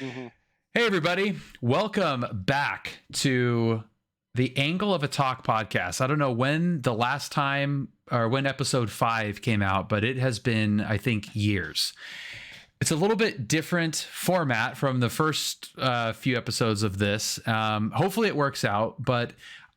Mm-hmm. Hey, everybody. Welcome back to the Angle of a Talk podcast. I don't know when the last time or when episode 5 came out, but it has been, I think, years. It's a little bit different format from the first few episodes of this. Hopefully it works out, but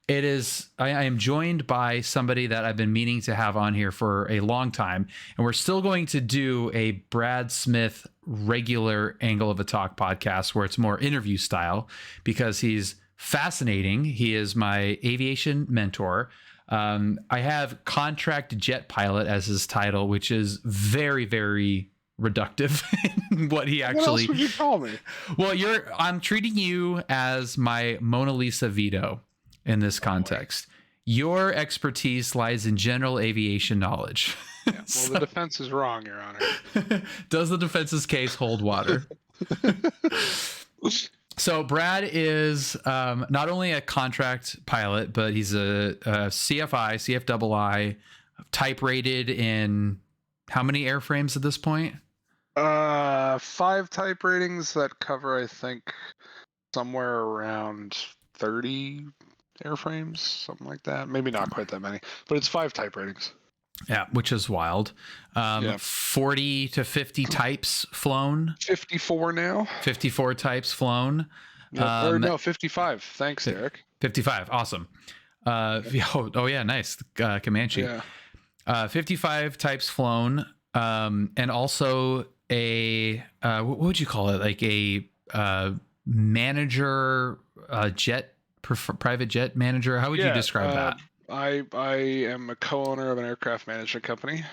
it is. I am joined by somebody that I've been meaning to have on here for a long time, and we're still going to do a Brad Smith regular Angle of a Talk podcast where it's more interview style because he's fascinating. He is my aviation mentor. I have contract jet pilot as his title, which is very, very reductive in what he actually. What else would you call me? Well, I'm treating you as my Mona Lisa Vito in this context. Your expertise lies in general aviation knowledge. Yeah, well, the defense is wrong, Your Honor. Does the defense's case hold water? So Brad is not only a contract pilot, but he's a CFI, CFII, type rated in how many airframes at this point? 5 type ratings that cover, I think, somewhere around 30 airframes, something like that. Maybe not quite that many, but it's 5 type ratings. Yeah, which is wild. 40 to 50 types flown. 54 now. 54 types flown. Yeah, or no, 55. Thanks, Eric. 55. Awesome. Oh yeah, nice. Comanche. Yeah. 55 types flown. And also a what would you call it? Like a manager, jet, private jet manager. How would you describe that? I am a co-owner of an aircraft management company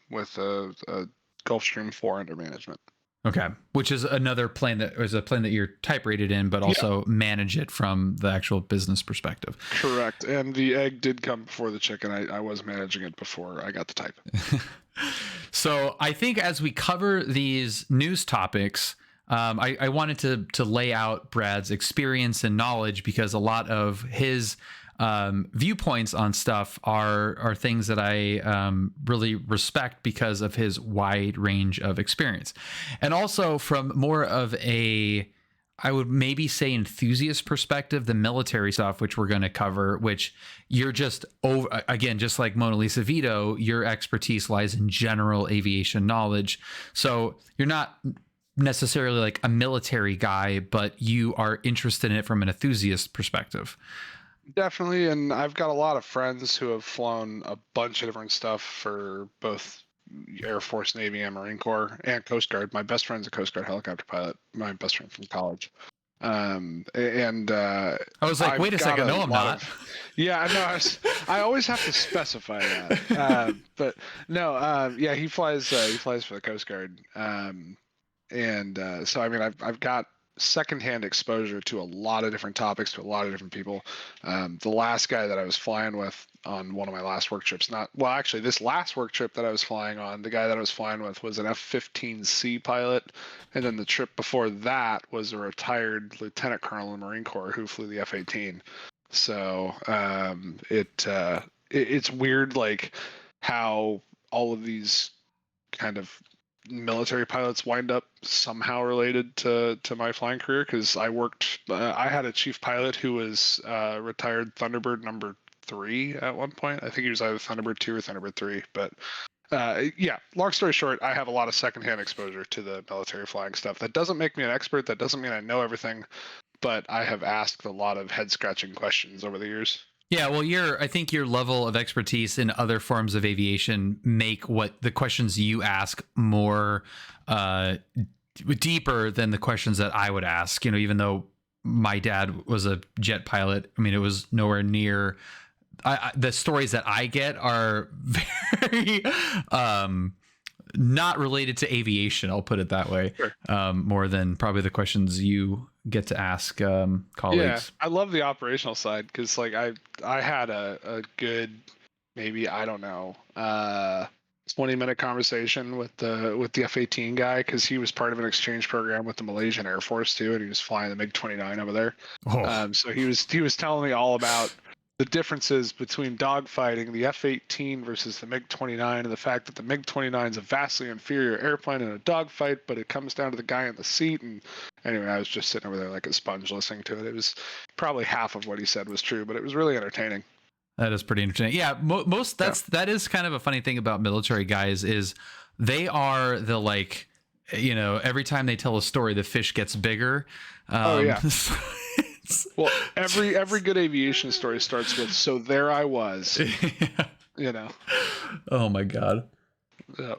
with a Gulfstream 4 under management. Okay, which is another plane that is a plane that you're type rated in, but also manage it from the actual business perspective. Correct, and the egg did come before the chicken. I was managing it before I got the type. So I think as we cover these news topics, I wanted to lay out Brad's experience and knowledge because a lot of his viewpoints on stuff are things that I really respect because of his wide range of experience. And also from more of a, I would maybe say enthusiast perspective, the military stuff, which we're going to cover, which you're just over, again, just like Mona Lisa Vito, your expertise lies in general aviation knowledge. So you're not necessarily like a military guy, but you are interested in it from an enthusiast perspective. Definitely, and I've got a lot of friends who have flown a bunch of different stuff for both Air Force, Navy, and Marine Corps, and Coast Guard. My best friend's a Coast Guard helicopter pilot. My best friend from college. I was like, wait a second, no, I'm not. Yeah, I know. I always have to specify that. But no, yeah, he flies for the Coast Guard. So I mean, I've got secondhand exposure to a lot of different topics, to a lot of different people. The last guy that I was flying with on one of my last work trips, this last work trip that I was flying on, the guy that I was flying with was an F-15C pilot. And then the trip before that was a retired lieutenant colonel in the Marine Corps who flew the F-18. So it's weird, like how all of these kind of military pilots wind up somehow related to my flying career, because I had a chief pilot who was retired Thunderbird number 3 at one point. I think he was either Thunderbird 2 or Thunderbird 3, but yeah, long story short, I have a lot of secondhand exposure to the military flying stuff. That doesn't make me an expert, that doesn't mean I know everything, but I have asked a lot of head scratching questions over the years. Yeah, well, I think your level of expertise in other forms of aviation make what the questions you ask more deeper than the questions that I would ask. You know, even though my dad was a jet pilot, I mean, it was nowhere near. The stories that I get are very not related to aviation. I'll put it that way. Sure. More than probably the questions you get to ask colleagues. Yeah, I love the operational side because, like, I had a good, maybe, I don't know, 20-minute conversation with the F-18 guy, because he was part of an exchange program with the Malaysian Air Force too, and he was flying the MiG-29 over there. So he was telling me all about the differences between dogfighting the F-18 versus the MiG-29, and the fact that the MiG-29 is a vastly inferior airplane in a dogfight, but it comes down to the guy in the seat. And anyway, I was just sitting over there like a sponge listening to it. It was probably half of what he said was true, but it was really entertaining. That is pretty interesting. Yeah, that is kind of a funny thing about military guys is they are the like, you know, every time they tell a story, the fish gets bigger. Oh yeah. Well, every good aviation story starts with "so there I was," Yeah. you know. Oh my god. Yeah.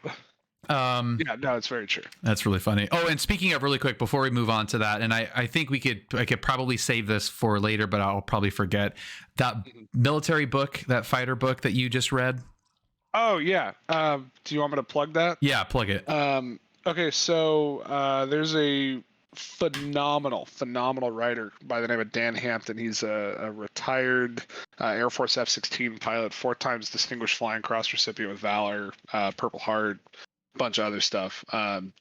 Yeah, no, it's very true. That's really funny. Oh, and speaking of, really quick before we move on to that, and I think I could probably save this for later, but I'll probably forget that military book, that fighter book that you just read. Oh yeah. Do you want me to plug that? Yeah, plug it. Okay, so there's a phenomenal writer by the name of Dan Hampton. He's a retired Air Force F-16 pilot, 4 times Distinguished Flying Cross recipient with Valor, Purple Heart, bunch of other stuff.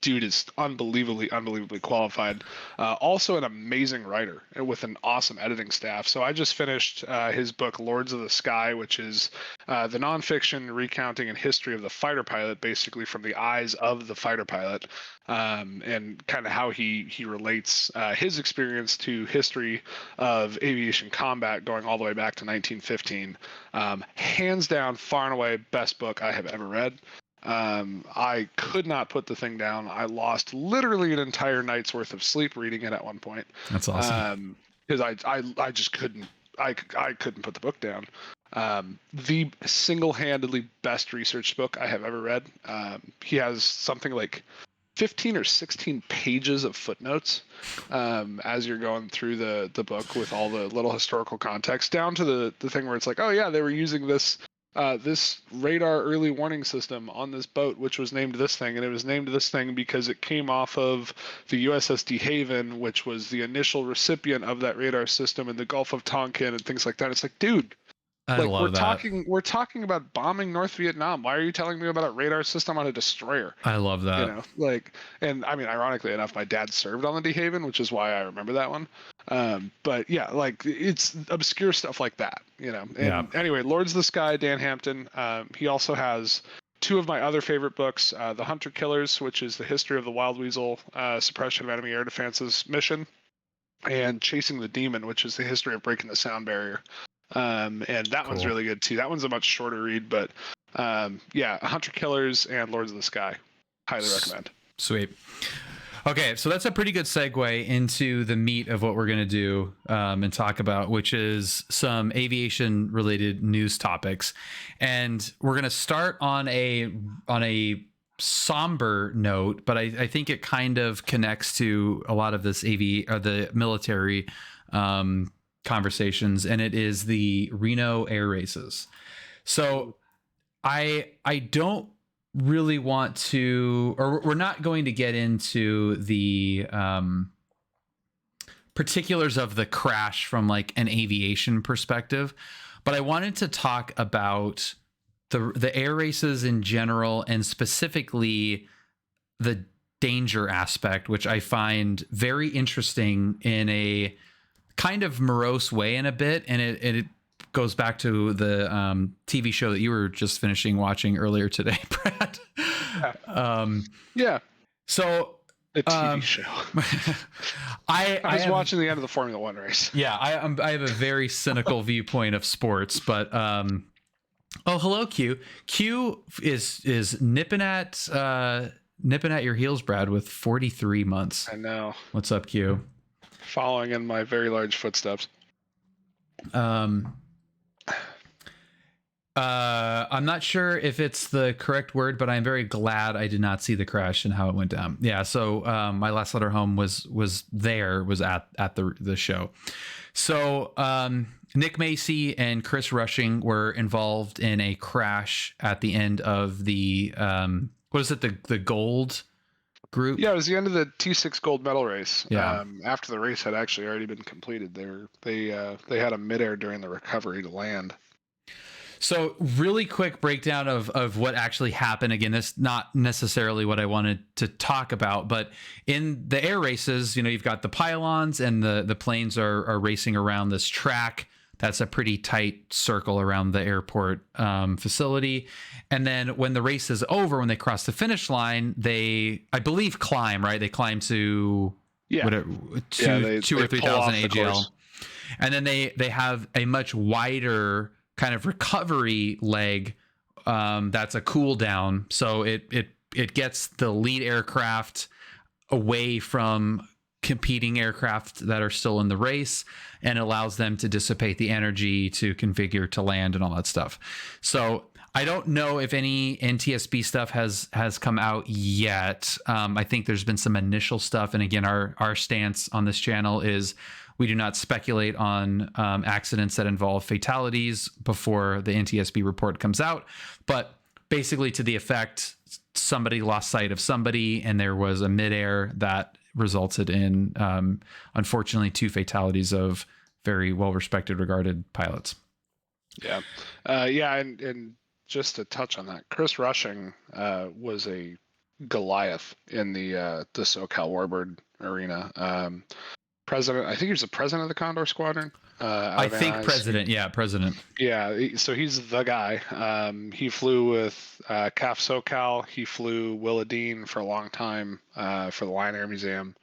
Dude is unbelievably qualified. Also an amazing writer with an awesome editing staff. So I just finished his book Lords of the Sky, which is the nonfiction recounting and history of the fighter pilot, basically from the eyes of the fighter pilot, and kind of how he relates his experience to history of aviation combat going all the way back to 1915. Hands down, far and away, best book I have ever read. I could not put the thing down. I lost literally an entire night's worth of sleep reading it at one point. That's awesome. Because I just couldn't put the book down. The single-handedly best researched book I have ever read. He has something like 15 or 16 pages of footnotes as you're going through the book with all the little historical context, down to the thing where it's like, oh yeah, they were using this radar early warning system on this boat, which was named this thing, and it was named this thing because it came off of the USS De Haven, which was the initial recipient of that radar system in the Gulf of Tonkin and things like that. It's like, dude, I love that. We're talking about bombing North Vietnam. Why are you telling me about a radar system on a destroyer? I love that. You know, like, and I mean, ironically enough, my dad served on the De Haven, which is why I remember that one. But yeah, like, it's obscure stuff like that, you know. And anyway, Lords of the Sky, Dan Hampton. He also has 2 of my other favorite books, The Hunter Killers, which is the history of the Wild Weasel suppression of enemy air defenses mission, and Chasing the Demon, which is the history of breaking the sound barrier. And that one's really good too. That one's a much shorter read, but yeah, Hunter Killers and Lords of the Sky, highly recommend. Sweet. Okay, so that's a pretty good segue into the meat of what we're going to do and talk about, which is some aviation related news topics. And we're going to start on a somber note, but I think it kind of connects to a lot of this the military conversations, and it is the Reno air races. So I don't really want to, or we're not going to get into the particulars of the crash from like an aviation perspective, but I wanted to talk about the air races in general, and specifically the danger aspect, which I find very interesting in a kind of morose way in a bit, and it goes back to the TV show that you were just finishing watching earlier today, Brad. Yeah. So the TV show. I was watching the end of the Formula One race. Yeah, I have a very cynical viewpoint of sports, but oh, hello, Q. Q is nipping at your heels, Brad, with 43 months. I know. What's up, Q? Following in my very large footsteps. I'm not sure if it's the correct word, but I'm very glad I did not see the crash and how it went down. Yeah, so my last letter home was at the show. So Nick Macy and Chris Rushing were involved in a crash at the end of the what is it, the gold group? Yeah, it was the end of the T6 gold medal race. Yeah. After the race had actually already been completed, they had a midair during the recovery to land. So really quick breakdown of what actually happened. Again, that's not necessarily what I wanted to talk about, but in the air races, you know, you've got the pylons and the planes are racing around this track. That's a pretty tight circle around the airport facility. And then when the race is over, when they cross the finish line, they, I believe, climb, right? They climb to whatever, two or 3,000 AGL. And then they have a much wider kind of recovery leg. That's a cool down. So it gets the lead aircraft away from competing aircraft that are still in the race and allows them to dissipate the energy to configure to land and all that stuff. So I don't know if any NTSB stuff has come out yet. I think there's been some initial stuff. And again, our stance on this channel is we do not speculate on accidents that involve fatalities before the NTSB report comes out. But basically to the effect, somebody lost sight of somebody and there was a midair that resulted in, unfortunately, 2 fatalities of very well-respected, regarded pilots. Yeah. And just to touch on that, Chris Rushing was a Goliath in the SoCal Warbird arena. President, I think he was the president of the Condor Squadron. I think president. Yeah, so he's the guy. He flew with CAF SoCal. He flew Willa Dean for a long time for the Lion Air Museum.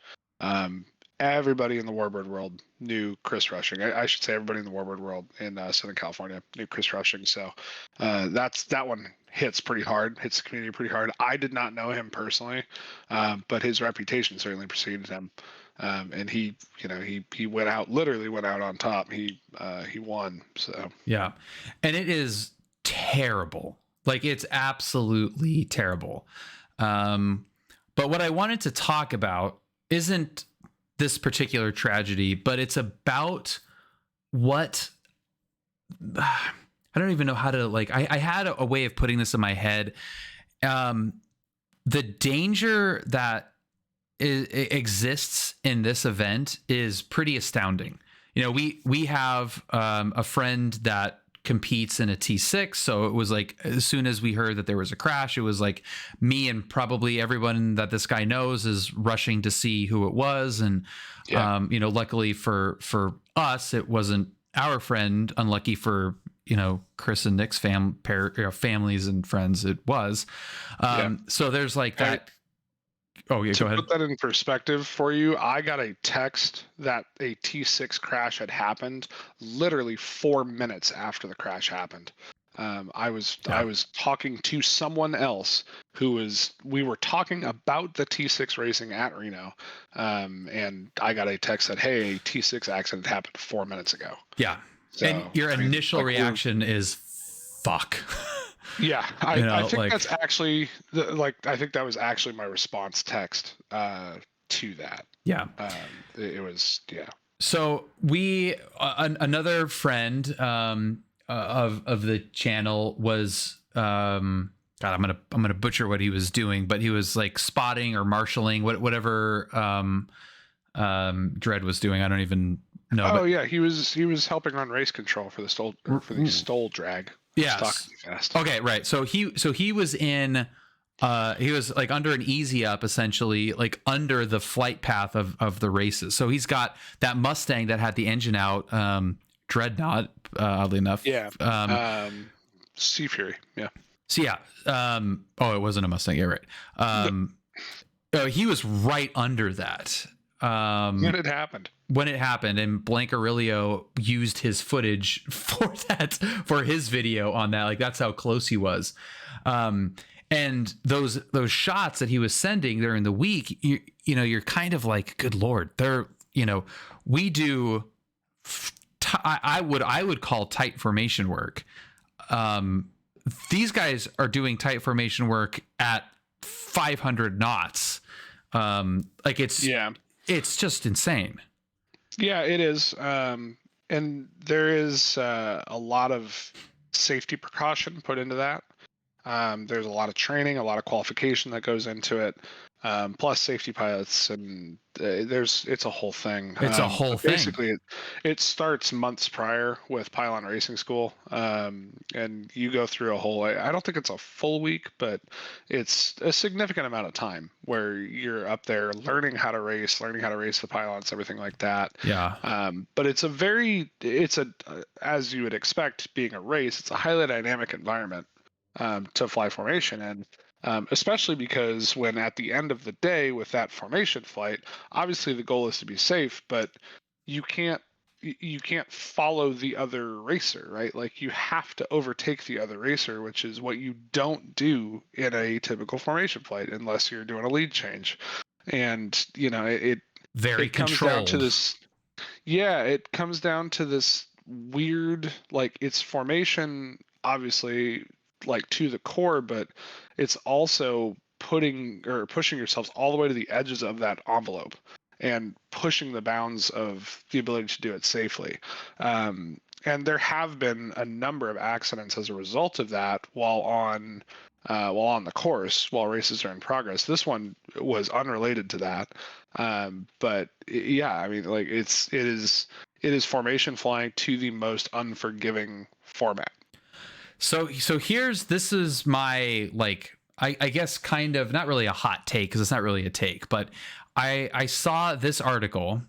Everybody in the Warbird world knew Chris Rushing. I should say everybody in the Warbird world in Southern California knew Chris Rushing. So that one hits pretty hard, hits the community pretty hard. I did not know him personally, but his reputation certainly preceded him. And he literally went out on top. He won. So yeah, and it is terrible. Like, it's absolutely terrible. But what I wanted to talk about isn't this particular tragedy, but it's about what I don't even know how to, like, I had a way of putting this in my head. The danger that exists in this event is pretty astounding. You know, we have a friend that competes in a T6, so it was like, as soon as we heard that there was a crash, it was like me and probably everyone that this guy knows is rushing to see who it was. And luckily for us, it wasn't our friend. Unlucky for Chris and Nick's families and friends, it was. So there's like that. Oh, yeah, go ahead. To put that in perspective for you, I got a text that a T6 crash had happened literally 4 minutes after the crash happened. I was talking to someone else we were talking about the T6 racing at Reno, and I got a text that, hey, a T6 accident happened 4 minutes ago. Yeah. So, and your initial reaction is, fuck. Yeah, I think that's actually I think that was actually my response text to that. Yeah, it was, yeah. So we another friend of the channel was God, I'm gonna butcher what he was doing, but he was like spotting or marshalling whatever Dredd was doing. I don't even know. Oh, yeah, he was helping run race control for the stole drag. Yeah. Okay, right. So he was in he was like under an easy up, essentially, like under the flight path of the races. So he's got that Mustang that had the engine out, Dreadnought, oddly enough. Yeah. Sea Fury. Yeah. So yeah. It wasn't a Mustang. Yeah, right. He was right under that. When it happened. And Blank Aurelio used his footage for his video on that. Like, that's how close he was. And those shots that he was sending during the week, you're kind of like, good Lord, we do, I would call tight formation work. These guys are doing tight formation work at 500 knots. It's just insane. Yeah, it is. And there is a lot of safety precaution put into that. There's a lot of training, a lot of qualification that goes into it. plus safety pilots, and it's a whole thing. It's a whole But thing. basically, it starts months prior with pylon racing school, and you go through a whole. I don't think it's a full week, but it's a significant amount of time where you're up there learning how to race the pylons, everything like that. Yeah. But it's as you would expect, being a race, it's a highly dynamic environment to fly formation in. Especially because when at the end of the day with that formation flight, obviously the goal is to be safe, but you can't follow the other racer, right? Like you have to overtake the other racer, which is what you don't do in a typical formation flight unless you're doing a lead change. And Very it comes down to controlled. this. Yeah, it comes down to this weird, like it's formation, obviously, like to the core, but it's also putting or pushing yourselves all the way to the edges of that envelope and pushing the bounds of the ability to do it safely. And there have been a number of accidents as a result of that while on the course, while races are in progress. This one was unrelated to that. But yeah, I mean, like it is formation flying to the most unforgiving format. So this is my, like, I guess kind of not really a hot take, because it's not really a take, but I saw this article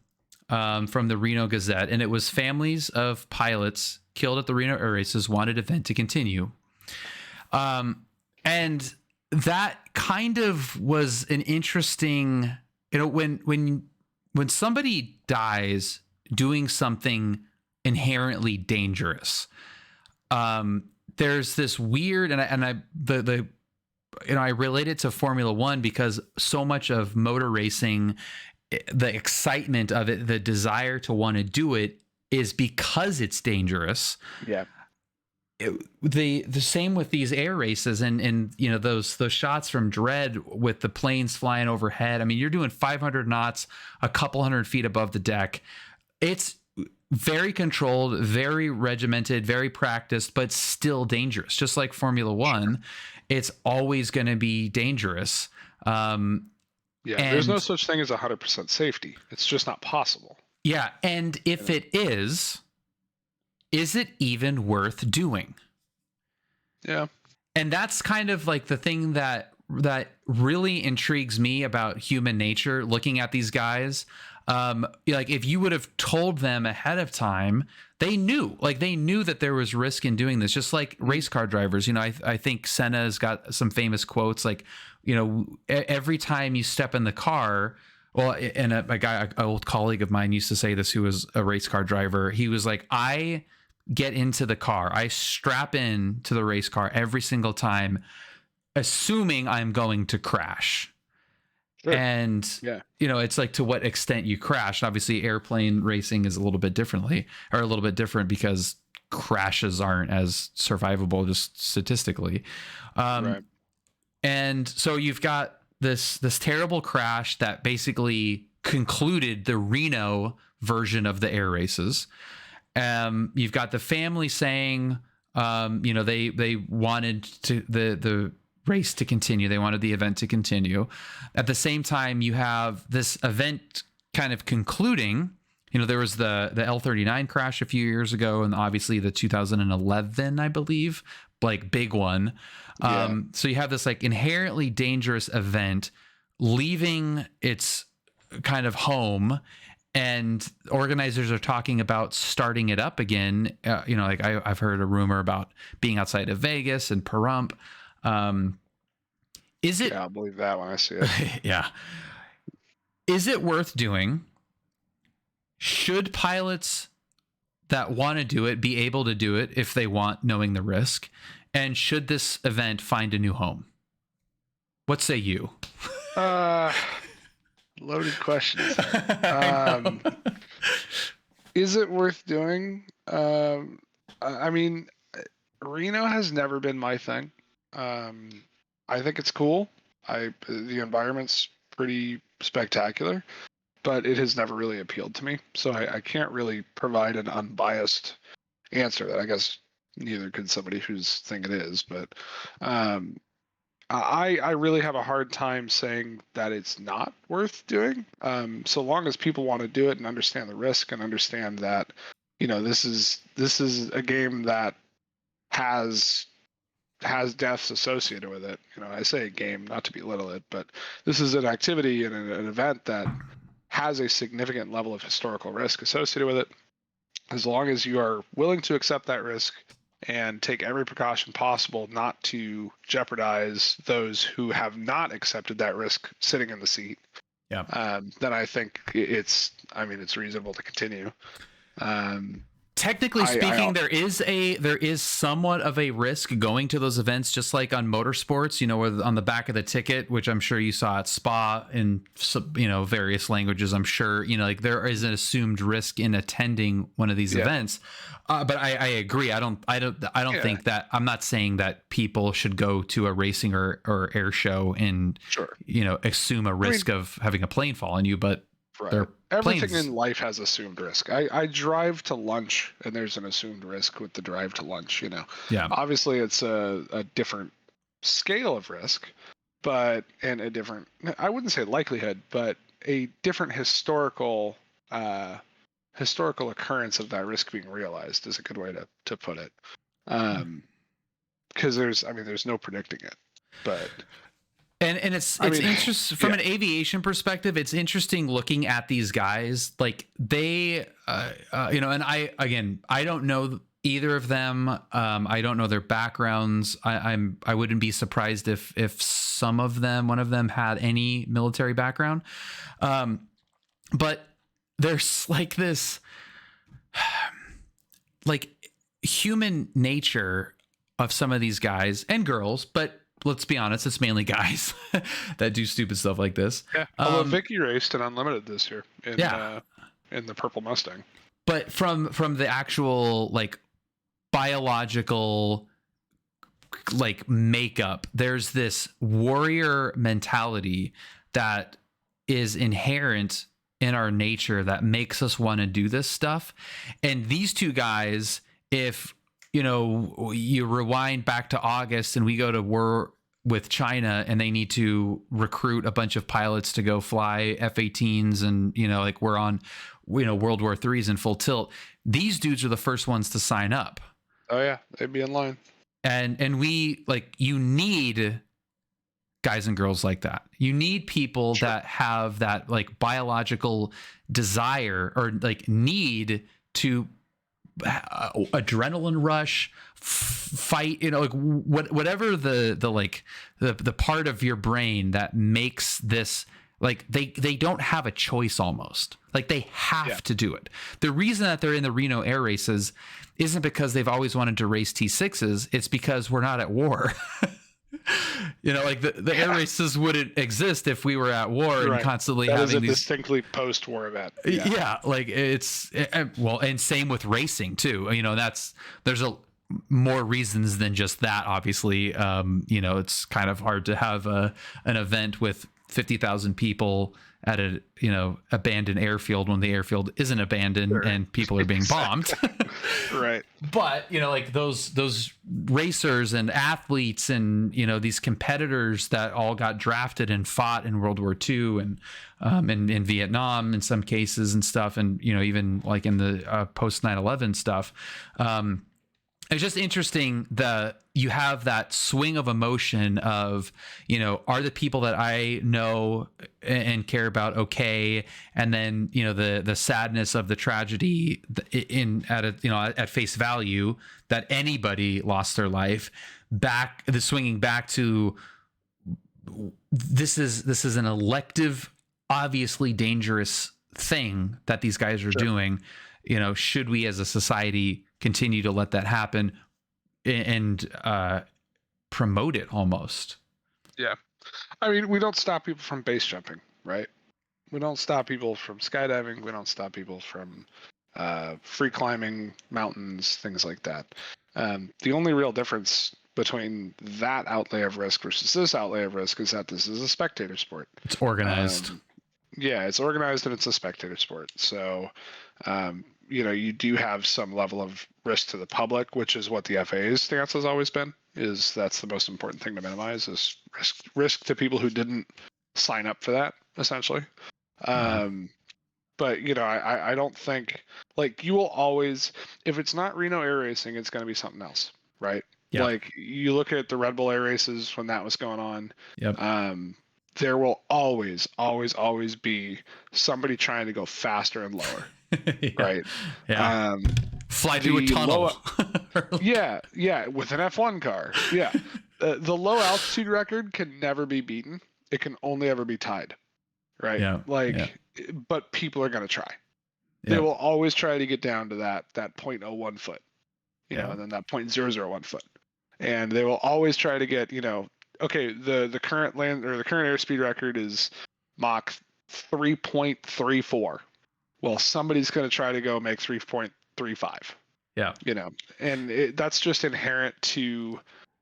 from the Reno Gazette, and it was families of pilots killed at the Reno air races wanted event to continue. And that kind of was an interesting, when somebody dies doing something inherently dangerous, there's this weird, I relate it to Formula One because so much of motor racing, the excitement of it, the desire to want to do it, is because it's dangerous. Yeah. The same with these air races, and those shots from Dread with the planes flying overhead. I mean, you're doing 500 knots, a couple hundred feet above the deck. It's very controlled, very regimented, very practiced, but still dangerous. Just like Formula One, it's always going to be dangerous. There's no such thing as 100% safety. It's just not possible. Yeah, and if it is it even worth doing? Yeah. And that's kind of like the thing that really intrigues me about human nature, looking at these guys. Like if you would have told them ahead of time, they knew that there was risk in doing this, just like race car drivers. I think Senna's got some famous quotes, like, every time you step in the car, well, and an old colleague of mine used to say this, who was a race car driver. He was like, I get into the car, I strap in to the race car every single time, assuming I'm going to crash. Sure. And it's like, to what extent you crash. Obviously airplane racing is a little bit different because crashes aren't as survivable, just statistically. Right. And so you've got this terrible crash that basically concluded the Reno version of the air races. You've got the family saying, they wanted to the race to continue. They wanted the event to continue. At the same time, you have this event kind of concluding. There was the L-39 crash a few years ago, and obviously the 2011, I believe, like big one. Yeah. So you have this like inherently dangerous event leaving its kind of home, and organizers are talking about starting it up again. Like I've heard a rumor about being outside of Vegas and Pahrump. Is it? Yeah, I'll believe that when I see it. Yeah. Is it worth doing? Should pilots that want to do it be able to do it if they want, knowing the risk? And should this event find a new home? What say you? Loaded questions. Is it worth doing? I mean, Reno has never been my thing. I think it's cool. The environment's pretty spectacular, but it has never really appealed to me. So I can't really provide an unbiased answer. That I guess neither could somebody who's think it is. But I really have a hard time saying that it's not worth doing. So long as people want to do it and understand the risk and understand that, this is a game that has deaths associated with it. I say a game not to belittle it, but this is an activity and an event that has a significant level of historical risk associated with it. As long as you are willing to accept that risk and take every precaution possible not to jeopardize those who have not accepted that risk sitting in the seat, then I think it's reasonable to continue. Technically speaking, there is somewhat of a risk going to those events, just like on motorsports, where on the back of the ticket, which I'm sure you saw at Spa in various languages, I'm sure, like there is an assumed risk in attending one of these events. But I agree. I don't think that, I'm not saying that people should go to a racing or air show and, assume a risk of having a plane fall on you, but everything in life has assumed risk. I drive to lunch and there's an assumed risk with the drive to lunch, Obviously it's a different scale of risk, but and a different, I wouldn't say likelihood, but a different historical occurrence of that risk being realized is a good way to put it. Because there's no predicting it, but And it's interesting from an aviation perspective. It's interesting looking at these guys, like they, and I don't know either of them. I don't know their backgrounds. I wouldn't be surprised if one of them had any military background. But there's like this, like human nature of some of these guys and girls, but let's be honest, it's mainly guys that do stupid stuff like this. Yeah. Although Vicky raced an Unlimited this year in the Purple Mustang. But from the actual like biological like makeup, there's this warrior mentality that is inherent in our nature that makes us want to do this stuff. And these two guys, if you rewind back to August and we go to war with China and they need to recruit a bunch of pilots to go fly F-18s and, like we're on, World War III's in full tilt. These dudes are the first ones to sign up. Oh yeah. They'd be in line. And we you need guys and girls like that. You need people that have that like biological desire or like need to adrenaline rush, fight, like whatever the part of your brain that makes this, like they don't have a choice almost. Like they have to do it. The reason that they're in the Reno air races isn't because they've always wanted to race T6s. It's because we're not at war. Like the air races wouldn't exist if we were at war and constantly having these distinctly post-war event. Like and same with racing too. There's more reasons than just that. Obviously, it's kind of hard to have an event with 50,000 people at a abandoned airfield when the airfield isn't abandoned and people are being bombed. Right. But like those racers and athletes and these competitors that all got drafted and fought in World War II and in Vietnam in some cases and stuff, and even like in the post 9/11 stuff. It's just interesting that you have that swing of emotion of, are the people that I know and care about okay? And then, the sadness of the tragedy at face value that anybody lost their life, swinging back to this is an elective, obviously dangerous thing that these guys are doing. Should we as a society continue to let that happen and promote it almost? Yeah. We don't stop people from base jumping, right? We don't stop people from skydiving. We don't stop people from free climbing mountains, things like that. The only real difference between that outlay of risk versus this outlay of risk is that this is a spectator sport. It's organized. It's organized and it's a spectator sport. So, you do have some level of risk to the public, which is what the FAA's stance has always been. That's the most important thing to minimize, is risk to people who didn't sign up for that, essentially. But I don't think, like, you will always, if it's not Reno Air Racing, it's going to be something else, right? Yeah. Like, you look at the Red Bull Air Races when that was going on. Yep. There will always be somebody trying to go faster and lower, Yeah. right? Yeah. Fly through a tunnel. Yeah, with an F1 car. Yeah. The low altitude record can never be beaten. It can only ever be tied, right? Yeah. But people are going to try. Yeah. They will always try to get down to that 0.01 foot, and then that 0.001 foot. And they will always try to get, okay, the current the current airspeed record is Mach 3.34. Well, somebody's going to try to go make 3.35. Yeah. And that's just inherent to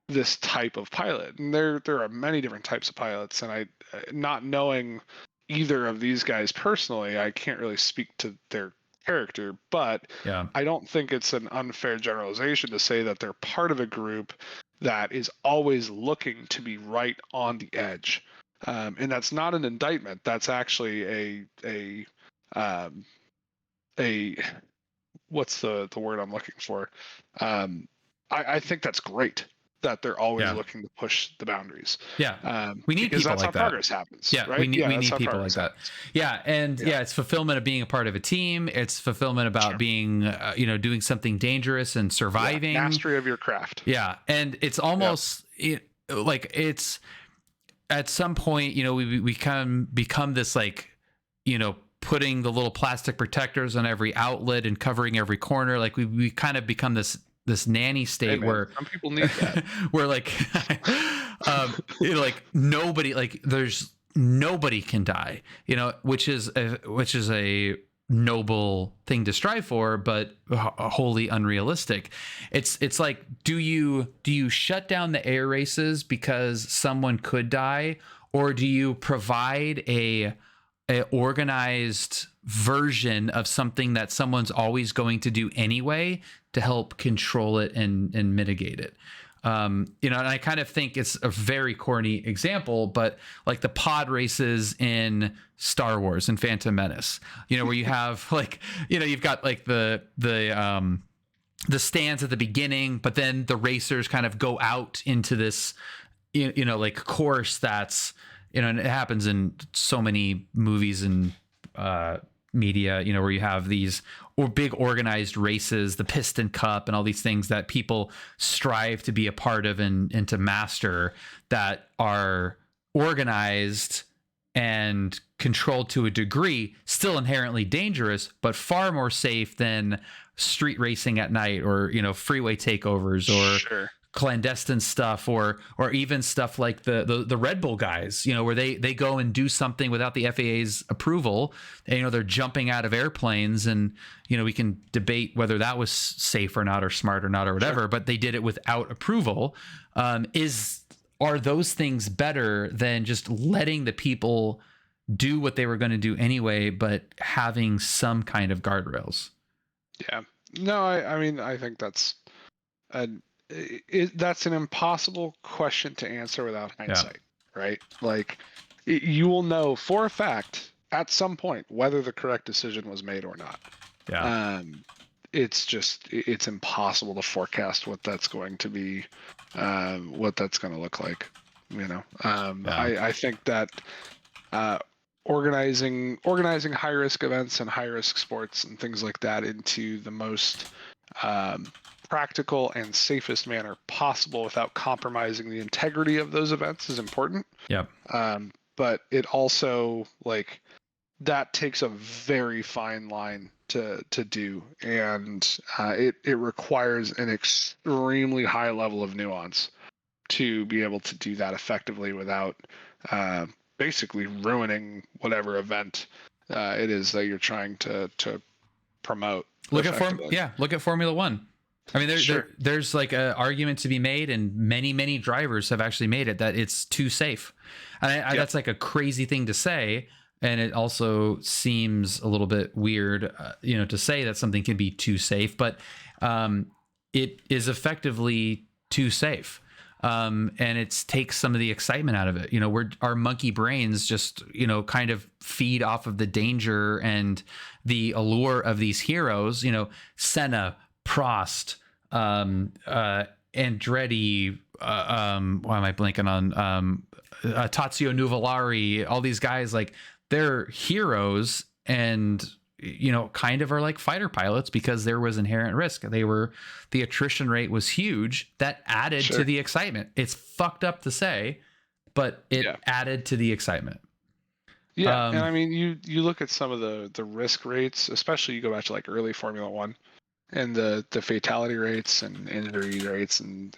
this type of pilot. And there are many different types of pilots, and I, not knowing either of these guys personally, I can't really speak to their character, but I don't think it's an unfair generalization to say that they're part of a group that is always looking to be right on the edge. And that's not an indictment. That's actually a what's the word I'm looking for? I think that's great that they're always looking to push the boundaries. Yeah. We need people that's like how that. progress happens. Yeah. Right? We need people like that. Yeah. And it's fulfillment of being a part of a team. It's fulfillment about being, doing something dangerous and surviving. Mastery of your craft. Yeah. And it's almost like it's at some point, we become this, like, putting the little plastic protectors on every outlet and covering every corner. Like we kind of become this nanny state where some people need that. Where like, like nobody, like there's nobody can die, which is a noble thing to strive for, but wholly unrealistic. It's like, do you shut down the air races because someone could die, or do you provide a organized version of something that someone's always going to do anyway to help control it and mitigate it? And I kind of think it's a very corny example, but like the pod races in Star Wars and Phantom Menace, where you have like, you've got like the stands at the beginning, but then the racers kind of go out into this, like course that's, and it happens in so many movies and media, where you have these big organized races, the Piston Cup and all these things that people strive to be a part of and to master, that are organized and controlled to a degree, still inherently dangerous, but far more safe than street racing at night, or, freeway takeovers, or clandestine stuff, or even stuff like the Red Bull guys, where they go and do something without the FAA's approval, and they're jumping out of airplanes, and we can debate whether that was safe or not, or smart or not, or whatever, but they did it without approval. Are those things better than just letting the people do what they were going to do anyway, but having some kind of guardrails? Yeah, no, I mean, I think that's that's an impossible question to answer without hindsight, right? Like, you will know for a fact at some point whether the correct decision was made or not. It's impossible to forecast what that's going to be, what that's going to look like. I think that organizing high risk events and high risk sports and things like that into the most practical and safest manner possible without compromising the integrity of those events is important. But it also, like, that takes a very fine line to do, and it requires an extremely high level of nuance to be able to do that effectively without basically ruining whatever event it is that you're trying to promote. Look at Formula One. I mean, there's like an argument to be made, and many drivers have actually made it, that it's too safe. And that's like a crazy thing to say. And it also seems a little bit weird, to say that something can be too safe, but it is effectively too safe. and it takes some of the excitement out of it. Our monkey brains just kind of feed off of the danger and the allure of these heroes. Senna, Prost, Andretti, why am I blanking on Tazio Nuvolari, all these guys, like, they're heroes, and kind of are like fighter pilots because there was inherent risk. The attrition rate was huge. That added to the excitement. It's fucked up to say, but it added to the excitement. Yeah, and I mean, you look at some of the risk rates, especially you go back to like early Formula One, and the fatality rates and injury rates and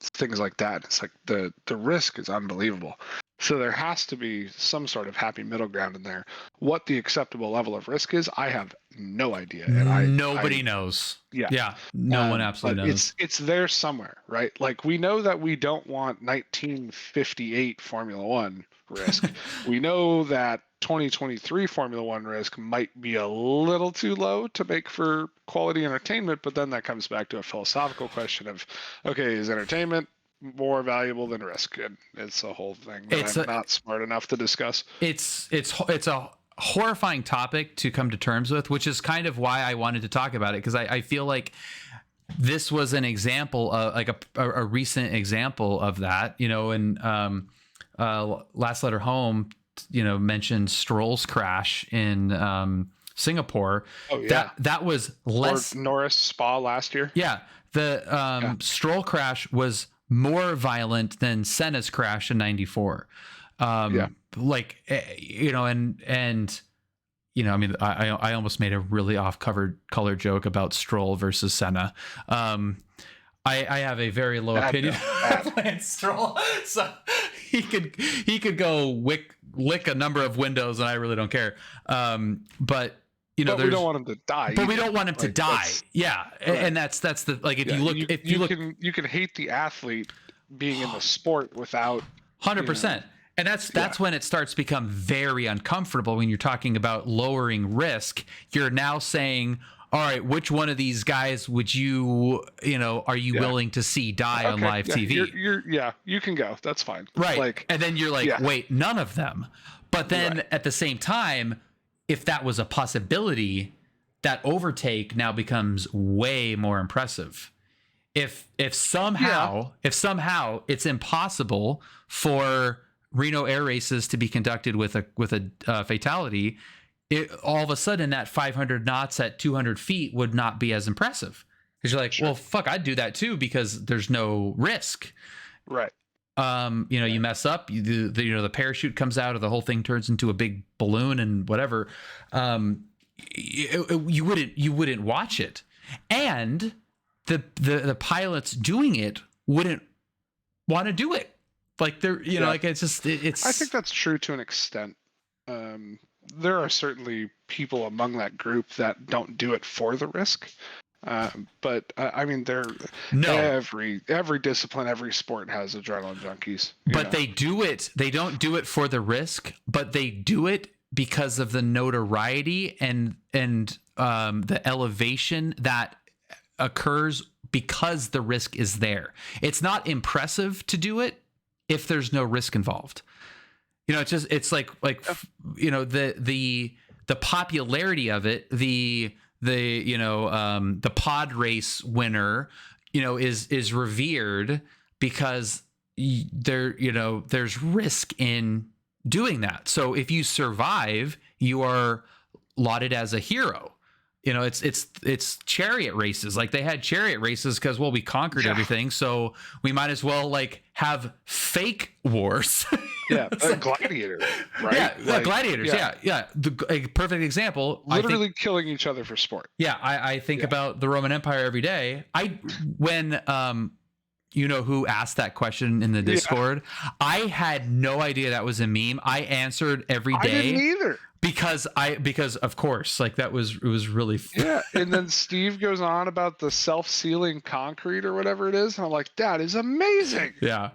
things like that. It's like the risk is unbelievable. So there has to be some sort of happy middle ground in there. What the acceptable level of risk is, I have no idea. And nobody knows. Yeah. Yeah. No one absolutely knows. It's there somewhere, right? Like, we know that we don't want 1958 Formula One risk. We know that 2023 Formula One risk might be a little too low to make for quality entertainment, but then that comes back to a philosophical question of, okay, is entertainment more valuable than risk? And it's a whole thing that I'm not smart enough to discuss. It's a horrifying topic to come to terms with, which is kind of why I wanted to talk about it, because I feel like this was an example of like a recent example of that. And Last Letter Home mentioned Stroll's crash in Singapore. Oh yeah, that was less. Or Norris Spa last year. Yeah, the Stroll crash was more violent than Senna's crash in '94. Like, and I mean, I almost made a really off-color joke about Stroll versus Senna. I have a very low opinion of Lance Stroll, so he could go lick a number of windows, and I really don't care. But we don't want him to die. But we don't want him to die. Yeah, right. And that's the, like, if you can hate the athlete being in the sport without 100%. And that's when it starts to become very uncomfortable when you're talking about lowering risk. You're now saying, all right, which one of these guys would are you willing to see die on live TV? You can go. That's fine. Right. Like, and then you're like, wait, none of them. But then at the same time, if that was a possibility, that overtake now becomes way more impressive. If somehow it's impossible for Reno air races to be conducted with a fatality, all of a sudden that 500 knots at 200 feet would not be as impressive, because you're like, well, fuck, I'd do that too, because there's no risk. Right. You mess up, the parachute comes out, or the whole thing turns into a big balloon and whatever. You wouldn't watch it, and the pilots doing it wouldn't want to do it. Like, they're, like, it's just, it's. I think that's true to an extent. There are certainly people among that group that don't do it for the risk. But I mean, every discipline, every sport has adrenaline junkies. But they do it. They don't do it for the risk, but they do it because of the notoriety and the elevation that occurs because the risk is there. It's not impressive to do it if there's no risk involved. It's like the popularity of it, the pod race winner, is revered because there's risk in doing that. So if you survive, you are lauded as a hero. It's chariot races. Like, they had chariot races because, well, we conquered everything, so we might as well, like, have fake wars. Gladiator, right? Yeah, gladiators. Yeah. A perfect example. Literally killing each other for sport. Yeah, I think about the Roman Empire every day. When who asked that question in the Discord, I had no idea that was a meme. I answered every day. I didn't either. Because of course, like, it was really and then Steve goes on about the self-sealing concrete or whatever it is, and I'm like, that is amazing. Yeah,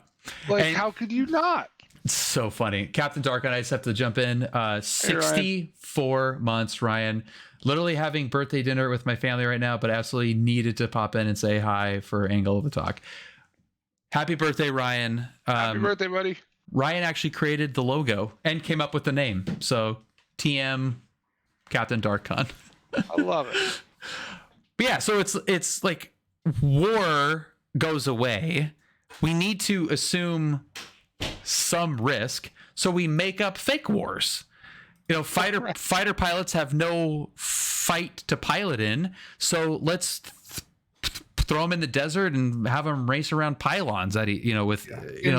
like, how could you not? It's so funny. Captain Dark, and I just have to jump in. 64 months, Ryan. Literally having birthday dinner with my family right now, but absolutely needed to pop in and say hi for Angle of the Talk. Happy birthday, Ryan. Happy birthday, buddy. Ryan actually created the logo and came up with the name. So TM Captain Darkcon. I love it. But yeah, so it's like war goes away. We need to assume some risk, so we make up fake wars. You know, fighter pilots have no fight to pilot in, so let's throw them in the desert and have them race around pylons at with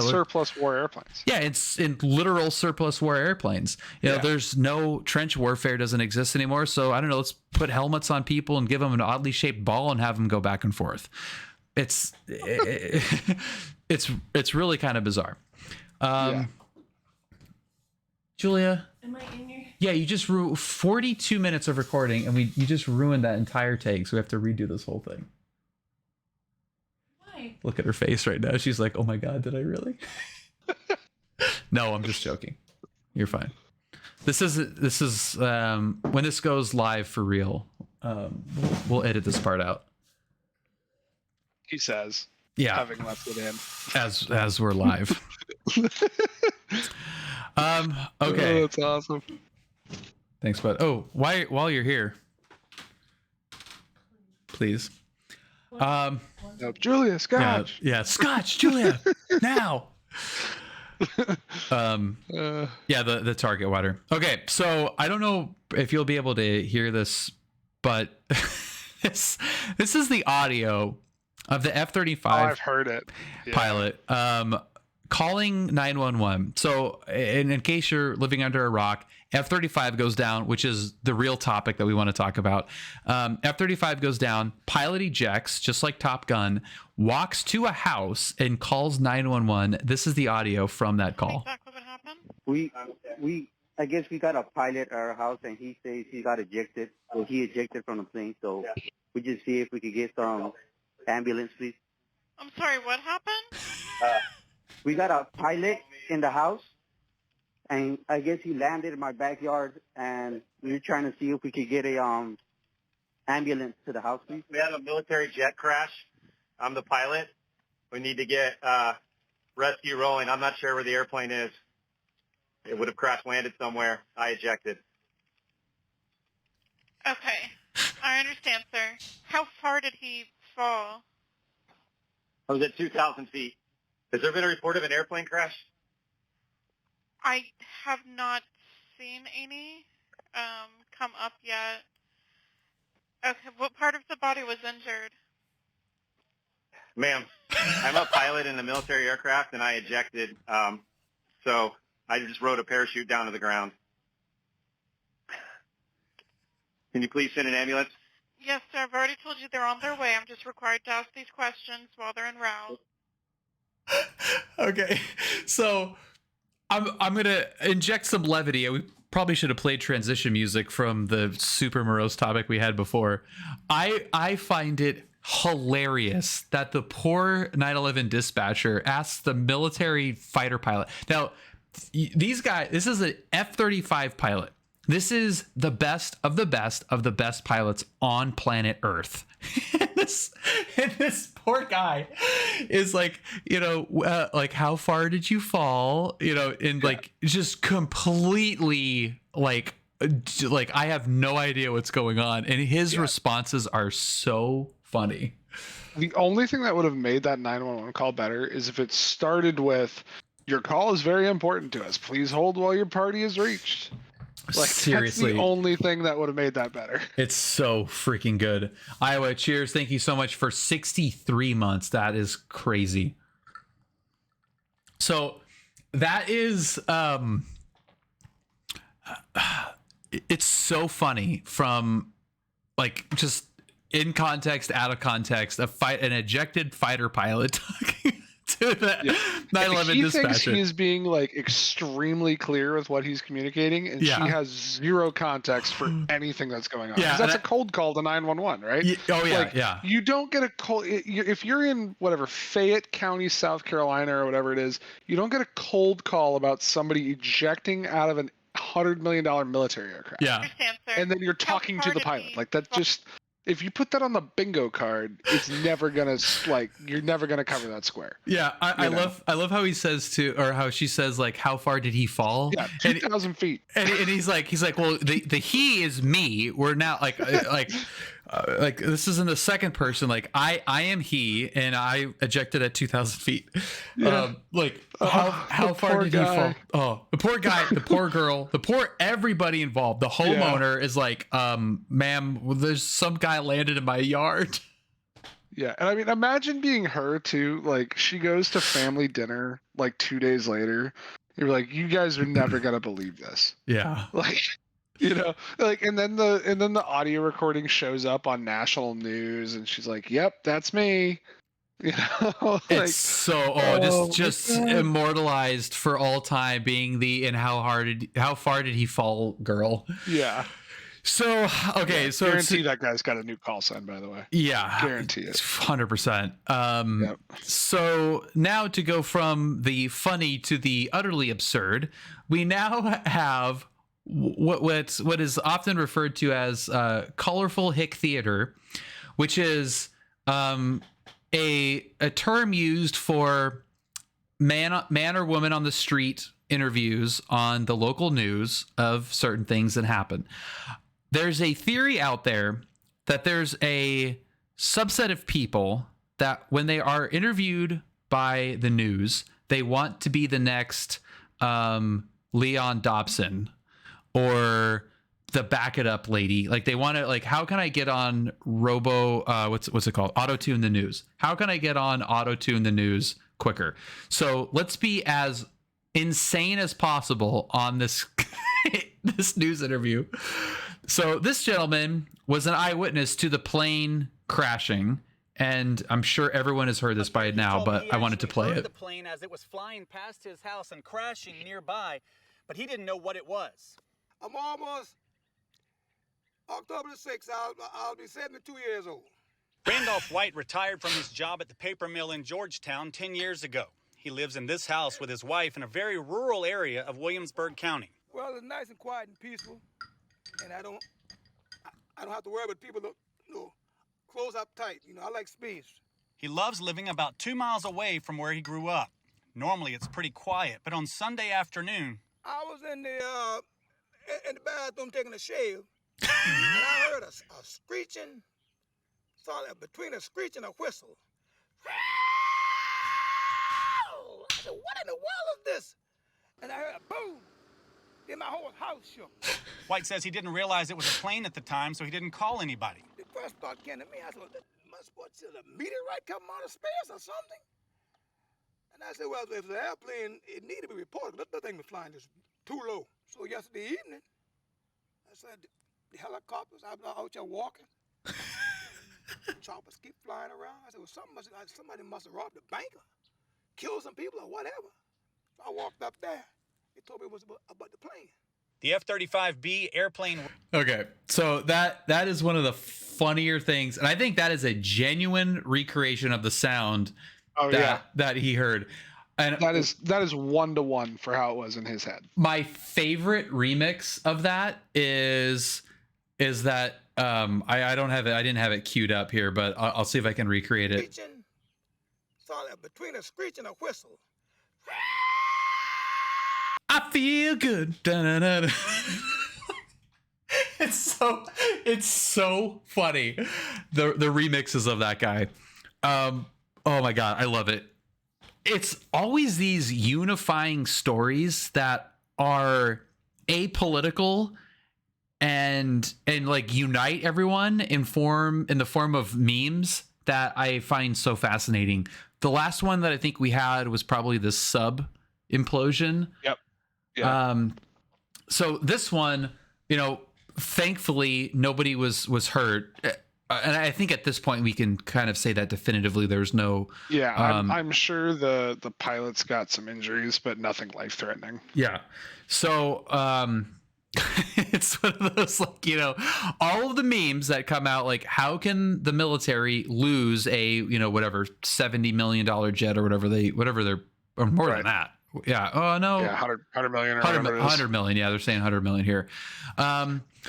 surplus war airplanes. Yeah, it's in literal surplus war airplanes. You know, there's no trench warfare doesn't exist anymore. So I don't know. Let's put helmets on people and give them an oddly shaped ball and have them go back and forth. It's really kind of bizarre. Julia, am I in your? Yeah, you just 42 minutes of recording, and you just ruined that entire take. So we have to redo this whole thing. Look at her face right now. She's like, oh my God, did I really? No, I'm just joking. You're fine. This is when this goes live for real. We'll edit this part out. He says. Yeah. Having left it in. As we're live. Okay. Oh, that's awesome. Thanks, bud. Oh, while you're here, please. Nope. Julia, Scotch. Yeah, Scotch, Julia, now. Yeah, the target water. Okay, so I don't know if you'll be able to hear this, but this is the audio of the F-35. Oh, I've heard it. Pilot calling 911. So in case you're living under a rock, F-35 goes down, which is the real topic that we want to talk about. F-35 goes down, pilot ejects, just like Top Gun, walks to a house and calls 911. This is the audio from that call. Exactly what happened? I guess we got a pilot at our house, and he says he got ejected. So he ejected from the plane. So we just see if we could get some ambulance, please. I'm sorry, what happened? We got a pilot in the house, and I guess he landed in my backyard, and we were trying to see if we could get a ambulance to the house, please. We had a military jet crash. I'm the pilot. We need to get rescue rolling. I'm not sure where the airplane is. It would have crash landed somewhere. I ejected. Okay, I understand, sir. How far did he fall? I was at 2,000 feet. Has there been a report of an airplane crash? I have not seen any come up yet. Okay, what part of the body was injured? Ma'am, I'm a pilot in a military aircraft, and I ejected. So I just rode a parachute down to the ground. Can you please send an ambulance? Yes, sir. I've already told you they're on their way. I'm just required to ask these questions while they're en route. Okay, so I'm gonna inject some levity. We probably should have played transition music from the super morose topic we had before. I find it hilarious that the poor 9/11 dispatcher asks the military fighter pilot. Now, these guys, this is an F-35 pilot. This is the best of the best of the best pilots on planet Earth. and this poor guy is like, like, how far did you fall? And like, just completely like I have no idea what's going on. And his responses are so funny. The only thing that would have made that 911 call better is if it started with, your call is very important to us. Please hold while your party is reached. Like, seriously, that's the only thing that would have made that better. It's so freaking good. Iowa, cheers. Thank you so much for 63 months. That is crazy. So that is it's so funny from like just in context, out of context, an ejected fighter pilot talking to the 9/11 he dispatcher. Thinks he's being like extremely clear with what he's communicating, and she has zero context for anything that's going on. Yeah, that's a cold call to 911, right? Yeah. You don't get a cold if you're in whatever Fayette County, South Carolina, or whatever it is. You don't get a cold call about somebody ejecting out of $100 million military aircraft. Yeah, I understand, sir. And then you're talking to the pilot like that. if you put that on the bingo card, it's never gonna like you're never gonna cover that square. Yeah, I love how he says or how she says like, how far did he fall? Yeah, 2,000 feet. And he's like, well, the he is me. We're now like this is in the second person. Like I am he, and I ejected at 2,000 feet. Yeah. How far did he fall? Oh, the poor guy, the poor girl, everybody involved. The homeowner is like, ma'am, there's some guy landed in my yard. Yeah, and I mean, imagine being her too. Like, she goes to family dinner like 2 days later. You're like, you guys are never gonna believe this. Yeah. Like, you know, like, and then the audio recording shows up on national news, and she's like, "Yep, that's me." You know, like, it's so just immortalized for all time, being the and how far did he fall, girl. Yeah. So okay, so guarantee that guy's got a new call sign, by the way. Yeah, guarantee it. 100%. Yep. So now to go from the funny to the utterly absurd, we now have what is often referred to as colorful hick theater, which is a term used for man or woman on the street interviews on the local news of certain things that happen. There's a theory out there that there's a subset of people that when they are interviewed by the news, they want to be the next Leon Dobson or the back it up lady. Like they want to, like, how can I get on what's it called? Auto-tune the news. How can I get on auto-tune the news quicker? So let's be as insane as possible on this this news interview. So this gentleman was an eyewitness to the plane crashing, and I'm sure everyone has heard this by now, but I wanted to play it. The plane as it was flying past his house and crashing nearby, but he didn't know what it was. I'm almost October the 6th. I'll be 72 years old. Randolph White retired from his job at the paper mill in Georgetown 10 years ago. He lives in this house with his wife in a very rural area of Williamsburg County. Well, it's nice and quiet and peaceful, and I don't have to worry about people that, close up tight. I like space. He loves living about 2 miles away from where he grew up. Normally, it's pretty quiet, but on Sunday afternoon, I was in the bathroom taking a shave, and I heard a screeching, between a screech and a whistle. I said, what in the world is this? And I heard a boom. Then my whole house shook. White says he didn't realize it was a plane at the time, so he didn't call anybody. The first thought came to me, I said, well, must be a meteorite coming out of space or something. And I said, well, if it's an airplane, it needed to be reported. That thing was flying just too low. So yesterday evening, I said, the helicopters, I was out there walking. Choppers keep flying around. I said, well, somebody must have robbed a bank or killed some people or whatever. So I walked up there. They told me it was about the plane. The F-35B airplane. Okay, so that is one of the funnier things, and I think that is a genuine recreation of the sound that he heard. And that is 1-to-1 for how it was in his head. My favorite remix of that is that I don't have it. I didn't have it queued up here, but I'll see if I can recreate it. Between a screech and a whistle. I feel good. It's so funny. The remixes of that guy. Oh my God, I love it. It's always these unifying stories that are apolitical and like unite everyone in the form of memes that I find so fascinating. The last one that I think we had was probably the sub implosion. Yep. Yeah. So this one, thankfully nobody was hurt. And I think at this point we can kind of say that definitively there's no. Yeah, I'm sure the pilots got some injuries, but nothing life-threatening. Yeah. So it's one of those, like, all of the memes that come out, like, how can the military lose a, whatever, $70 million jet or whatever they're, or more than that. Yeah. Oh no. Yeah. 100 million. Or 100 million. Yeah. They're saying 100 million here.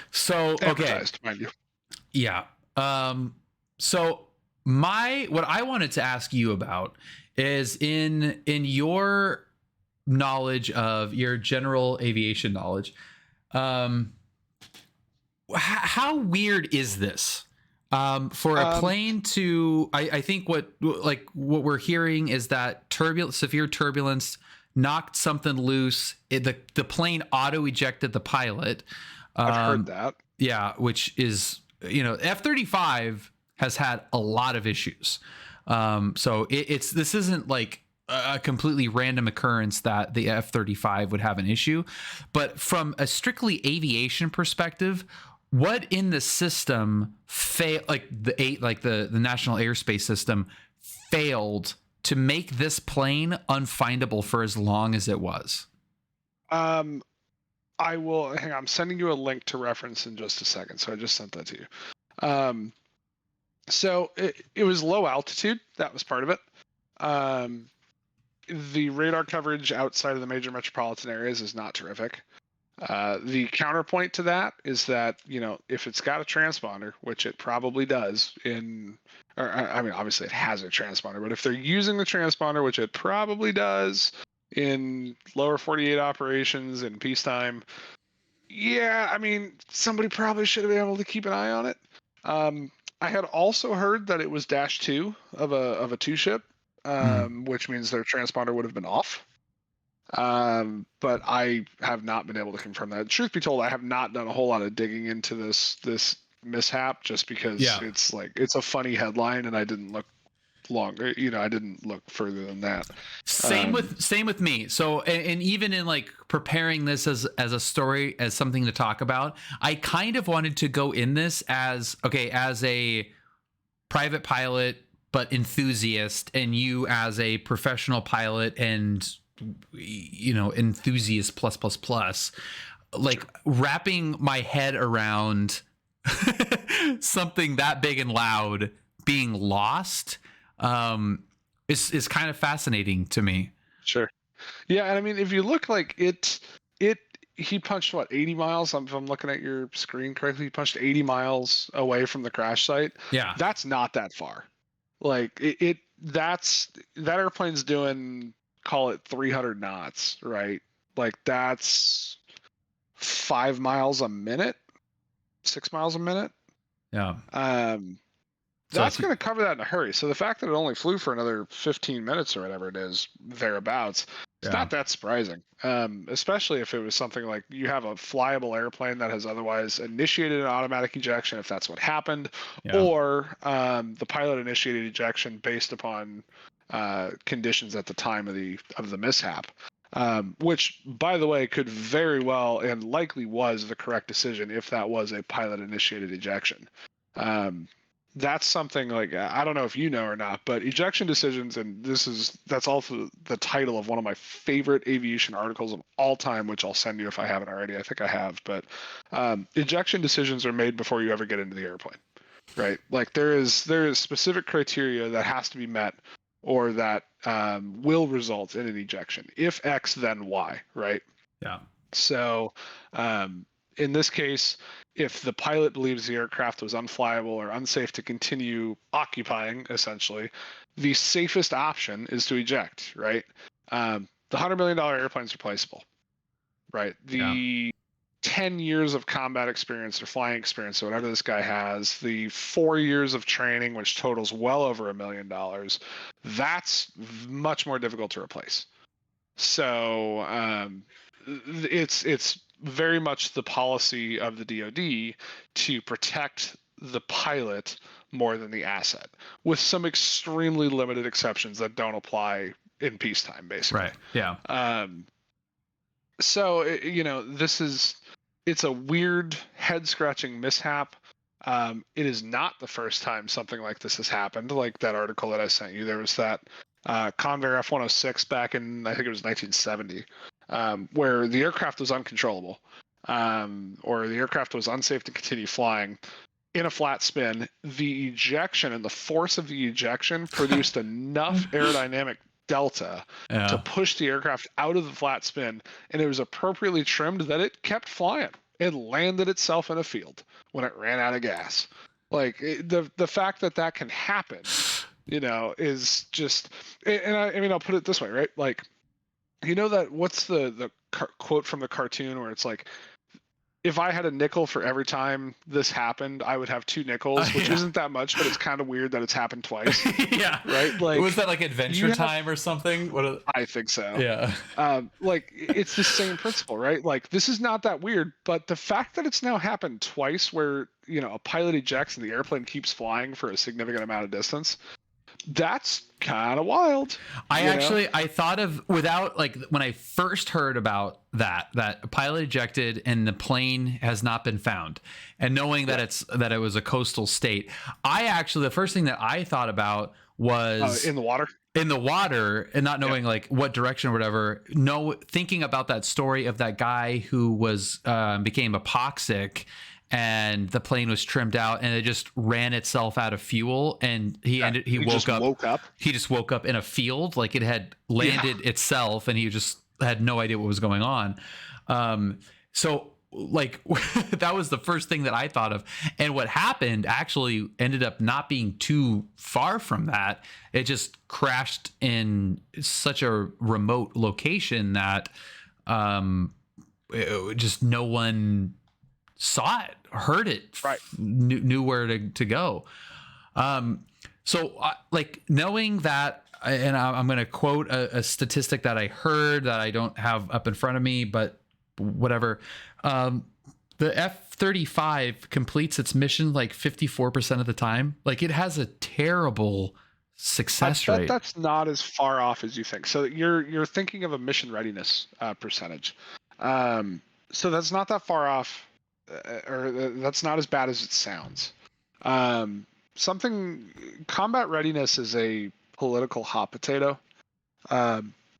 So, okay. Mind you. Yeah. So what I wanted to ask you about is in your knowledge of your general aviation knowledge, how weird is this? For a plane to, I think what we're hearing is that severe turbulence knocked something loose. The plane auto ejected the pilot. I've heard that. Yeah, which is, F-35 has had a lot of issues. So this isn't like a completely random occurrence that the F-35 would have an issue, but from a strictly aviation perspective, what in the system the National Airspace System failed to make this plane unfindable for as long as it was? I will hang on. I'm sending you a link to reference in just a second. So I just sent that to you. So it was low altitude. That was part of it. The radar coverage outside of the major metropolitan areas is not terrific. The counterpoint to that is that, if it's got a transponder, which it probably does obviously it has a transponder, but if they're using the transponder, which it probably does in lower 48 operations in peacetime, somebody probably should have been able to keep an eye on it. I had also heard that it was dash 2 of a 2-ship, which means their transponder would have been off. But I have not been able to confirm that. Truth be told, I have not done a whole lot of digging into this mishap, just because it's a funny headline and I didn't look longer. I didn't look further than that. Same with me. So, and even in like preparing this as a story, as something to talk about, I kind of wanted to go in this as a private pilot but enthusiast, and you as a professional pilot and enthusiast plus, like wrapping my head around something that big and loud being lost is kind of fascinating to me. Sure. Yeah, and if you look, like he punched 80 miles. If I'm looking at your screen correctly, he punched 80 miles away from the crash site. Yeah, that's not that far. Like that airplane's doing, call it 300 knots, right? Like that's 5 miles a minute, 6 miles a minute. Yeah. That's going to cover that in a hurry. So the fact that it only flew for another 15 minutes or whatever it is, thereabouts, it's not that surprising. Especially if it was something like you have a flyable airplane that has otherwise initiated an automatic ejection, if that's what happened, or the pilot initiated ejection based upon conditions at the time of the mishap. Which, by the way, could very well and likely was the correct decision if that was a pilot initiated ejection. That's something like, I don't know if you know or not, but ejection decisions, and that's also the title of one of my favorite aviation articles of all time, which I'll send you if I haven't already. I think I have, but ejection decisions are made before you ever get into the airplane, right? Like there is specific criteria that has to be met, or that will result in an ejection. If X, then Y, right? Yeah. So in this case, if the pilot believes the aircraft was unflyable or unsafe to continue occupying, essentially, the safest option is to eject, right? The $100 million airplane is replaceable, right? The 10 years of combat experience or flying experience or whatever this guy has, the 4 years of training, which totals well over $1 million, that's much more difficult to replace. So it's very much the policy of the DoD to protect the pilot more than the asset, with some extremely limited exceptions that don't apply in peacetime, basically. Right. Yeah. So it's a weird, head-scratching mishap. It is not the first time something like this has happened. Like that article that I sent you, there was that Convair F-106 back in, I think it was 1970. Where the aircraft was uncontrollable, or the aircraft was unsafe to continue flying in a flat spin. The ejection and the force of the ejection produced enough aerodynamic delta to push the aircraft out of the flat spin, and it was appropriately trimmed that it kept flying. It landed itself in a field when it ran out of gas. Like the fact that that can happen, is just. And I mean, I'll put it this way, right? Like, that what's the quote from the cartoon where it's like, if I had a nickel for every time this happened, I would have 2 nickels, which isn't that much, but it's kind of weird that it's happened twice. Yeah. Right? Like, was that like Adventure Time or something? I think so. Yeah. Like, it's the same principle, right? Like, this is not that weird, but the fact that it's now happened twice where, a pilot ejects and the airplane keeps flying for a significant amount of distance, that's kind of wild. I thought of, without, like, when I first heard about that a pilot ejected and the plane has not been found, and knowing that it was a coastal state, the first thing that I thought about was in the water, and not knowing like what direction or whatever. Thinking about that story of that guy who was became apoxic, and the plane was trimmed out and it just ran itself out of fuel, and he woke up. He just woke up in a field, like it had landed itself, and he just had no idea what was going on. So like that was the first thing that I thought of. And what happened actually ended up not being too far from that. It just crashed in such a remote location that just no one saw it, heard it, right, knew where to go. So like knowing that, and I'm going to quote a statistic that I heard that I don't have up in front of me, but whatever. The F-35 completes its mission like 54% of the time. Like, it has a terrible success rate. That's not as far off as you think. So you're thinking of a mission readiness percentage. So that's not that far off, or that's not as bad as it sounds. Combat readiness is a political hot potato.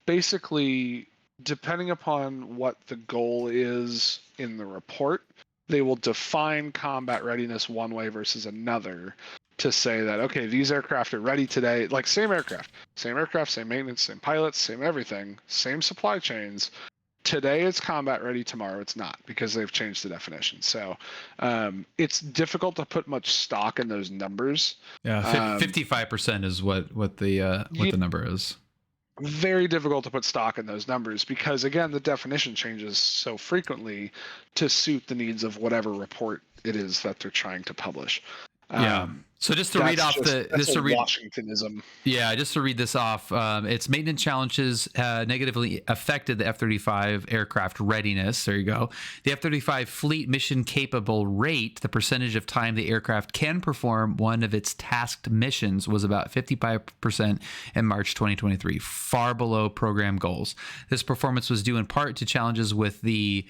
Basically, depending upon what the goal is in the report, they will define combat readiness one way versus another to say that, okay, these aircraft are ready today, like same aircraft, same maintenance, same pilots, same everything, same supply chains. Today it's combat ready, tomorrow it's not, because they've changed the definition. So it's difficult to put much stock in those numbers. Yeah, 55% is what the number is. Very difficult to put stock in those numbers because, again, the definition changes so frequently to suit the needs of whatever report it is that they're trying to publish. So just to read off Washingtonism. Yeah, just to read this off, its maintenance challenges negatively affected the F-35 aircraft readiness. There you go. The F-35 fleet mission capable rate, the percentage of time the aircraft can perform one of its tasked missions, was about 55% in March 2023, far below program goals. This performance was due in part to challenges with the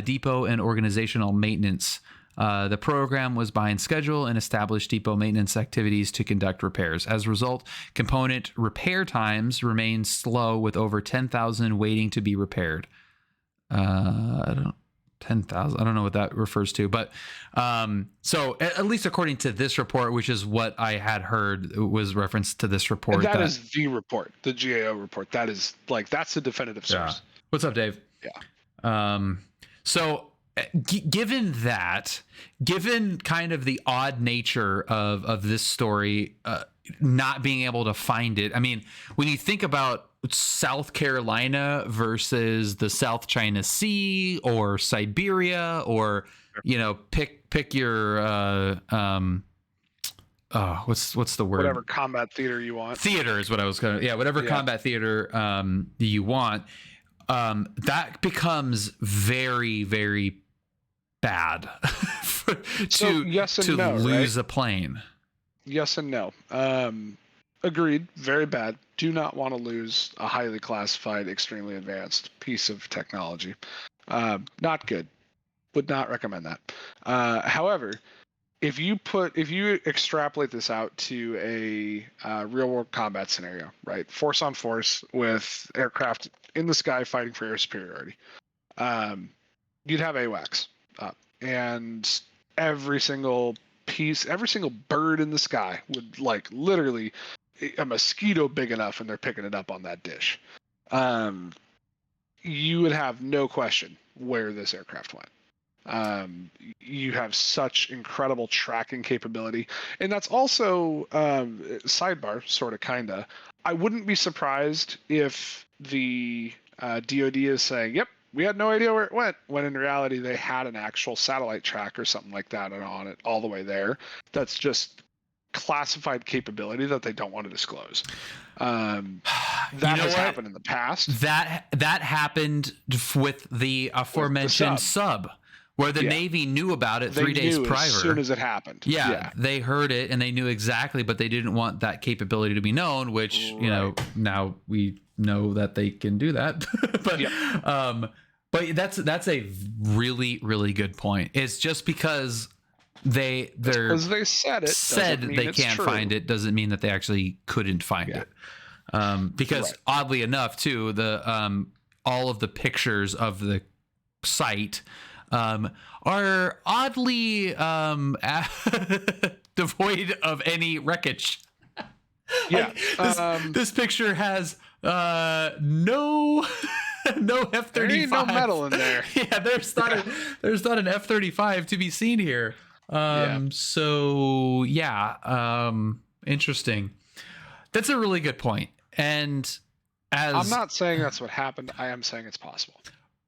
depot and organizational maintenance. The program was behind schedule and established depot maintenance activities to conduct repairs. As a result, component repair times remain slow, with over 10,000 waiting to be repaired. 10,000. I don't know what that refers to, but so at least according to this report, which is what I had heard, was referenced to this report. And that is the report, the GAO report. That is that's the definitive source. Yeah. What's up, Dave? Yeah. So. Given kind of the odd nature of this story, not being able to find it. I mean, when you think about South Carolina versus the South China Sea or Siberia, or, pick your, what's the word? Whatever combat theater you want. Theater is what I was going to, whatever combat theater you want. That becomes very, very bad to lose a plane. Yes and no. Agreed. Very bad. Do not want to lose a highly classified, extremely advanced piece of technology. Not good. Would not recommend that. However, if you extrapolate this out to a real world combat scenario, right? Force on force with aircraft in the sky fighting for air superiority, you'd have AWACS up, and every single bird in the sky would, like, literally a mosquito big enough, and they're picking it up on that dish. You would have no question where this aircraft went. You have such incredible tracking capability, and that's also sidebar, sort of, kinda. I wouldn't be surprised if the DoD is saying, "Yep, we had no idea where it went," when in reality they had an actual satellite track or something like that and on it all the way there. That's just classified capability that they don't want to disclose. That has happened in the past. That happened with the aforementioned sub, where the Navy knew about it 3 days prior. As soon as it happened. Yeah, they heard it and they knew exactly, but they didn't want that capability to be known, which, you know, now we know that they can do that. But that's a really, really good point. It's just because they said they can't find it doesn't mean that they actually couldn't find it. Because oddly enough, too, the all of the pictures of the site are oddly devoid of any wreckage. This picture has no F-35. There ain't no metal in there. Yeah, there's not an F-35 to be seen here. So interesting. That's a really good point. And I'm not saying that's what happened. I am saying it's possible.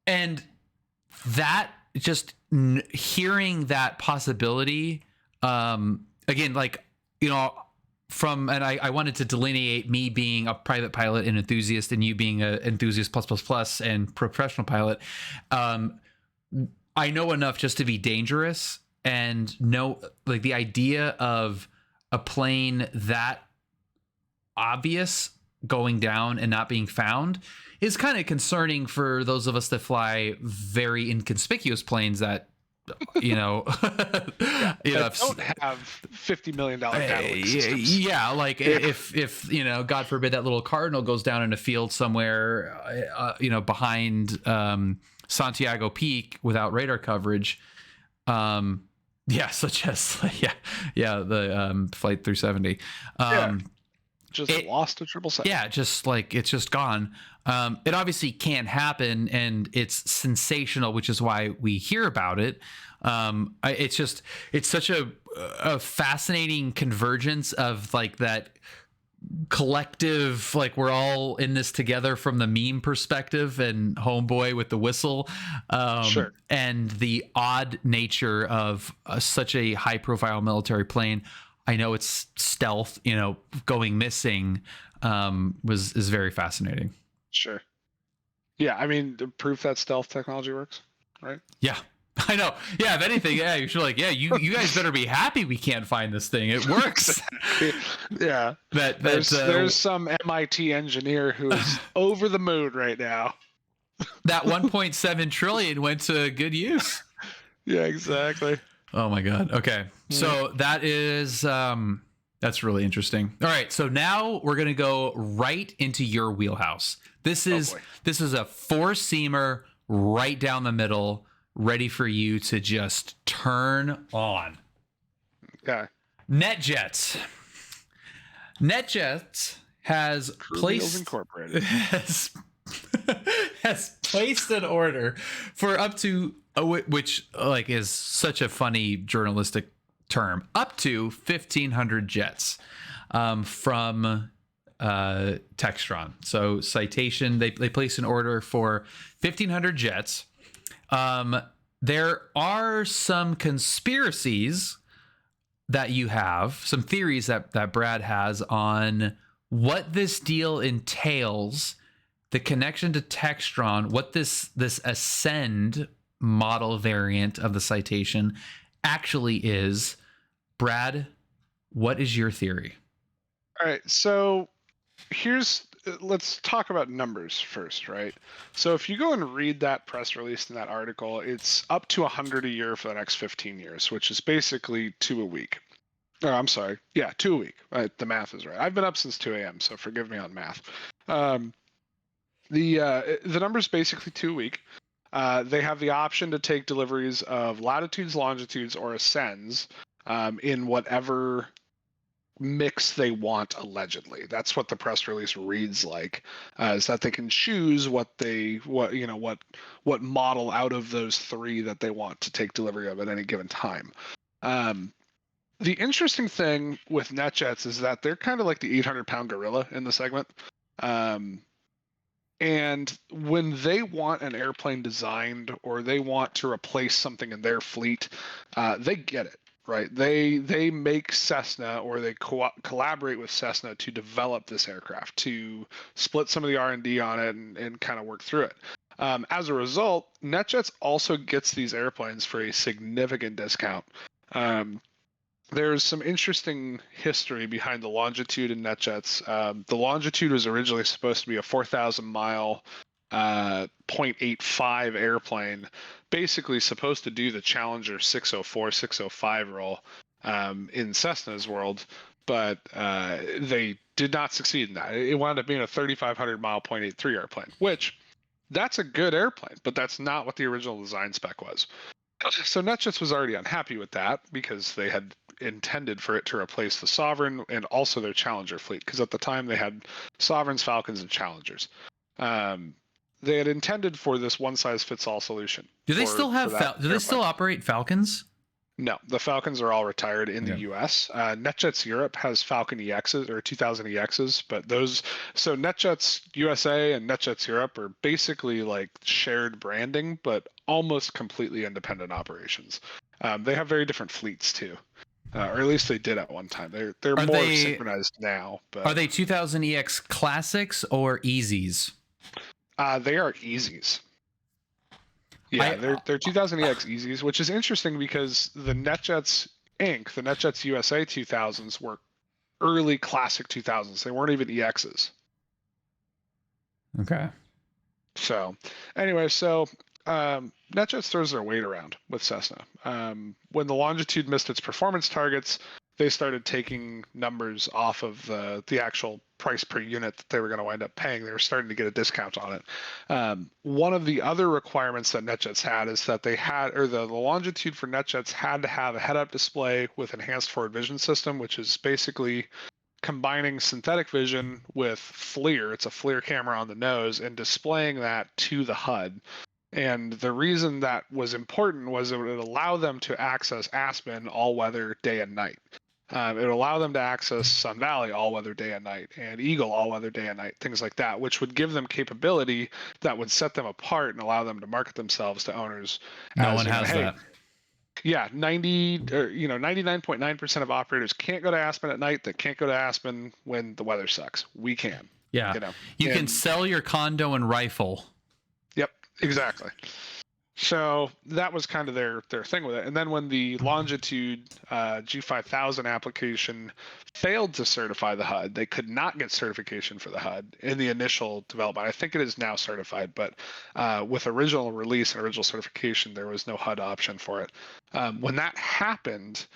And that just hearing that possibility, again, like, you know, and I wanted to delineate me being a private pilot and enthusiast and you being an enthusiast plus and professional pilot. I know enough just to be dangerous and know, like, the idea of a plane that obvious going down and not being found is kind of concerning for those of us that fly very inconspicuous planes that, you know, don't have $50 million catalytic systems. Yeah, like if you know, God forbid, that little Cardinal goes down in a field somewhere, you know, behind Santiago Peak without radar coverage. Such as the Flight 370. Lost a 777. Yeah, just like it's just gone. It obviously can't happen, and it's sensational, which is why we hear about it. It's such a fascinating convergence of, like, that collective, like, we're all in this together from the meme perspective and Homeboy with the whistle, and the odd nature of such a high profile military plane. I know it's stealth, you know, going missing is very fascinating. Sure. Yeah, I mean, the proof that stealth technology works, right? Yeah, I know. Yeah, if anything, yeah, you should, like, yeah, you guys better be happy we can't find this thing. It works. Yeah. There's some MIT engineer who is over the moon right now. That 1.7 trillion went to good use. Yeah, exactly. Oh my God. Okay. So that is, that's really interesting. All right. So now we're going to go right into your wheelhouse. This is a 4-seamer right down the middle, ready for you to just turn on. Okay. NetJets. NetJets has placed has placed an order for up to, which, like, is such a funny journalistic term, up to 1,500 jets from Textron. So Citation, they placed an order for 1,500 jets. There are some conspiracies that you have, some theories that Brad has on what this deal entails, the connection to Textron, what this Ascend model variant of the Citation actually is. Brad, what is your theory? All right, so let's talk about numbers first, right? So if you go and read that press release in that article, it's up to 100 a year for the next 15 years, which is basically 2 a week. Oh, I'm sorry. Yeah, 2 a week. The math is right. I've been up since 2 a.m., so forgive me on math. The number's basically 2 a week. They have the option to take deliveries of latitudes, longitudes, or ascends in whatever mix they want, allegedly. That's what the press release reads like, is that they can choose what model out of those three that they want to take delivery of at any given time. The interesting thing with NetJets is that they're kind of like the 800-pound gorilla in the segment. And when they want an airplane designed or they want to replace something in their fleet, they get it, right? They make Cessna, or they collaborate with Cessna to develop this aircraft, to split some of the R&D on it and kind of work through it. As a result, NetJets also gets these airplanes for a significant discount. There's some interesting history behind the Longitude and NetJets. The Longitude was originally supposed to be a 4,000-mile 0.85 airplane, basically supposed to do the Challenger 604, 605 role in Cessna's world, but they did not succeed in that. It wound up being a 3,500-mile 0.83 airplane, which that's a good airplane, but that's not what the original design spec was. So NetJets was already unhappy with that because they had intended for it to replace the Sovereign and also their Challenger fleet, because at the time they had Sovereigns, Falcons, and Challengers. They had intended for this one-size-fits-all solution. Do they still have? Do they still operate Falcons? No, the Falcons are all retired in the U.S. NetJets Europe has Falcon EXs or 2000 EXs, but so NetJets USA and NetJets Europe are basically like shared branding, but almost completely independent operations. They have very different fleets too, or at least they did at one time. They're more synchronized now. But are they 2000 EX classics or easies? They are easies. Yeah, they're 2000 EX Easies, which is interesting because the NetJets Inc., the NetJets USA 2000s were early classic 2000s. They weren't even EXs. Okay. So, anyway, NetJets throws their weight around with Cessna. When the Longitude missed its performance targets, they started taking numbers off of the actual price per unit that they were going to wind up paying. They were starting to get a discount on it. One of the other requirements that NetJets had is that they had, or the Longitude for NetJets had to have a head-up display with enhanced forward vision system, which is basically combining synthetic vision with FLIR. It's a FLIR camera on the nose and displaying that to the HUD. And the reason that was important was it would allow them to access Aspen all weather day and night. It would allow them to access Sun Valley all weather day and night, and Eagle all weather day and night, things like that, which would give them capability that would set them apart and allow them to market themselves to owners. No one has that. Yeah, 99.9% of operators can't go to Aspen at night. That can't go to Aspen when the weather sucks. We can. Yeah, you can sell your condo and rifle. Yep, exactly. So that was kind of their thing with it. And then when the Longitude G5000 application failed to certify the HUD, they could not get certification for the HUD in the initial development. I think it is now certified, but with original release and original certification, there was no HUD option for it. When that happened,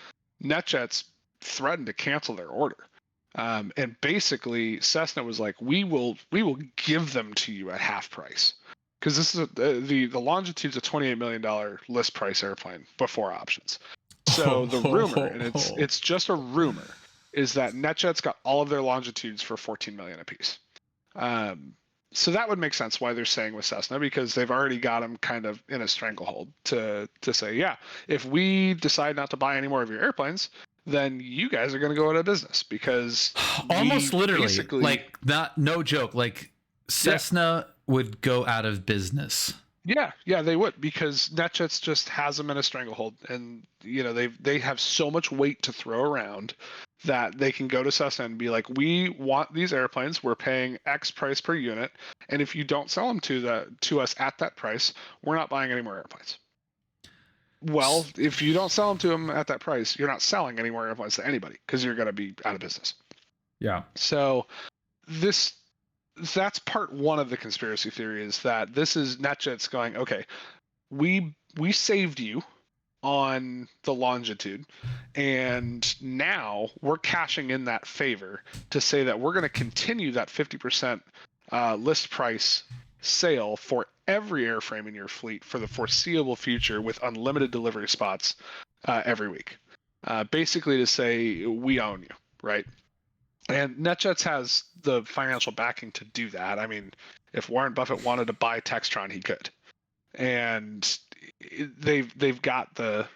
NetJets threatened to cancel their order. And basically, Cessna was like, we will give them to you at half price. Because this is the Longitude's a $28 million list price airplane before options. So the rumor, and it's just a rumor, is that NetJets got all of their Longitudes for $14 million apiece. So that would make sense why they're staying with Cessna, because they've already got them kind of in a stranglehold to say, yeah, if we decide not to buy any more of your airplanes, then you guys are going to go out of business, because almost literally, like, no joke, like Cessna would go out of business. Yeah, they would, because NetJets just has them in a stranglehold, and they have so much weight to throw around that they can go to Cessna and be like, we want these airplanes, we're paying X price per unit, and if you don't sell them to us at that price, we're not buying any more airplanes. Well, if you don't sell them to them at that price, you're not selling any more airplanes to anybody, because you're going to be out of business. Yeah. So that's part one of the conspiracy theory, is that this is NetJets going, okay, we saved you on the Longitude, and now we're cashing in that favor to say that we're going to continue that 50% list price sale for every airframe in your fleet for the foreseeable future, with unlimited delivery spots every week. Basically to say, we own you. right? And NetJets has the financial backing to do that. I mean, if Warren Buffett wanted to buy Textron, he could, and they've got the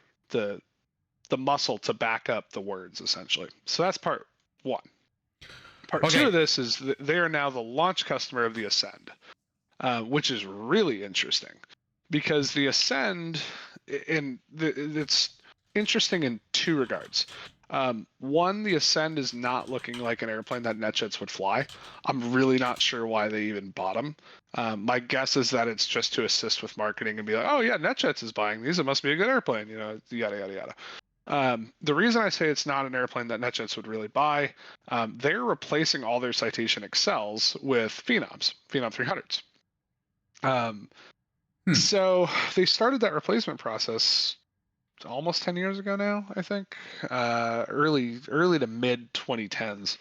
muscle to back up the words, essentially. So that's part one. Part two of this is that they are now the launch customer of the Ascend, which is really interesting because the Ascend, it's interesting in two regards. One, the Ascend is not looking like an airplane that NetJets would fly. I'm really not sure why they even bought them. My guess is that it's just to assist with marketing and be like, oh yeah, NetJets is buying these. It must be a good airplane, yada, yada, yada. The reason I say it's not an airplane that NetJets would really buy, they're replacing all their Citation Excels with Phenoms, Phenom 300s. So they started that replacement process almost 10 years ago now, I think, early to mid 2010s.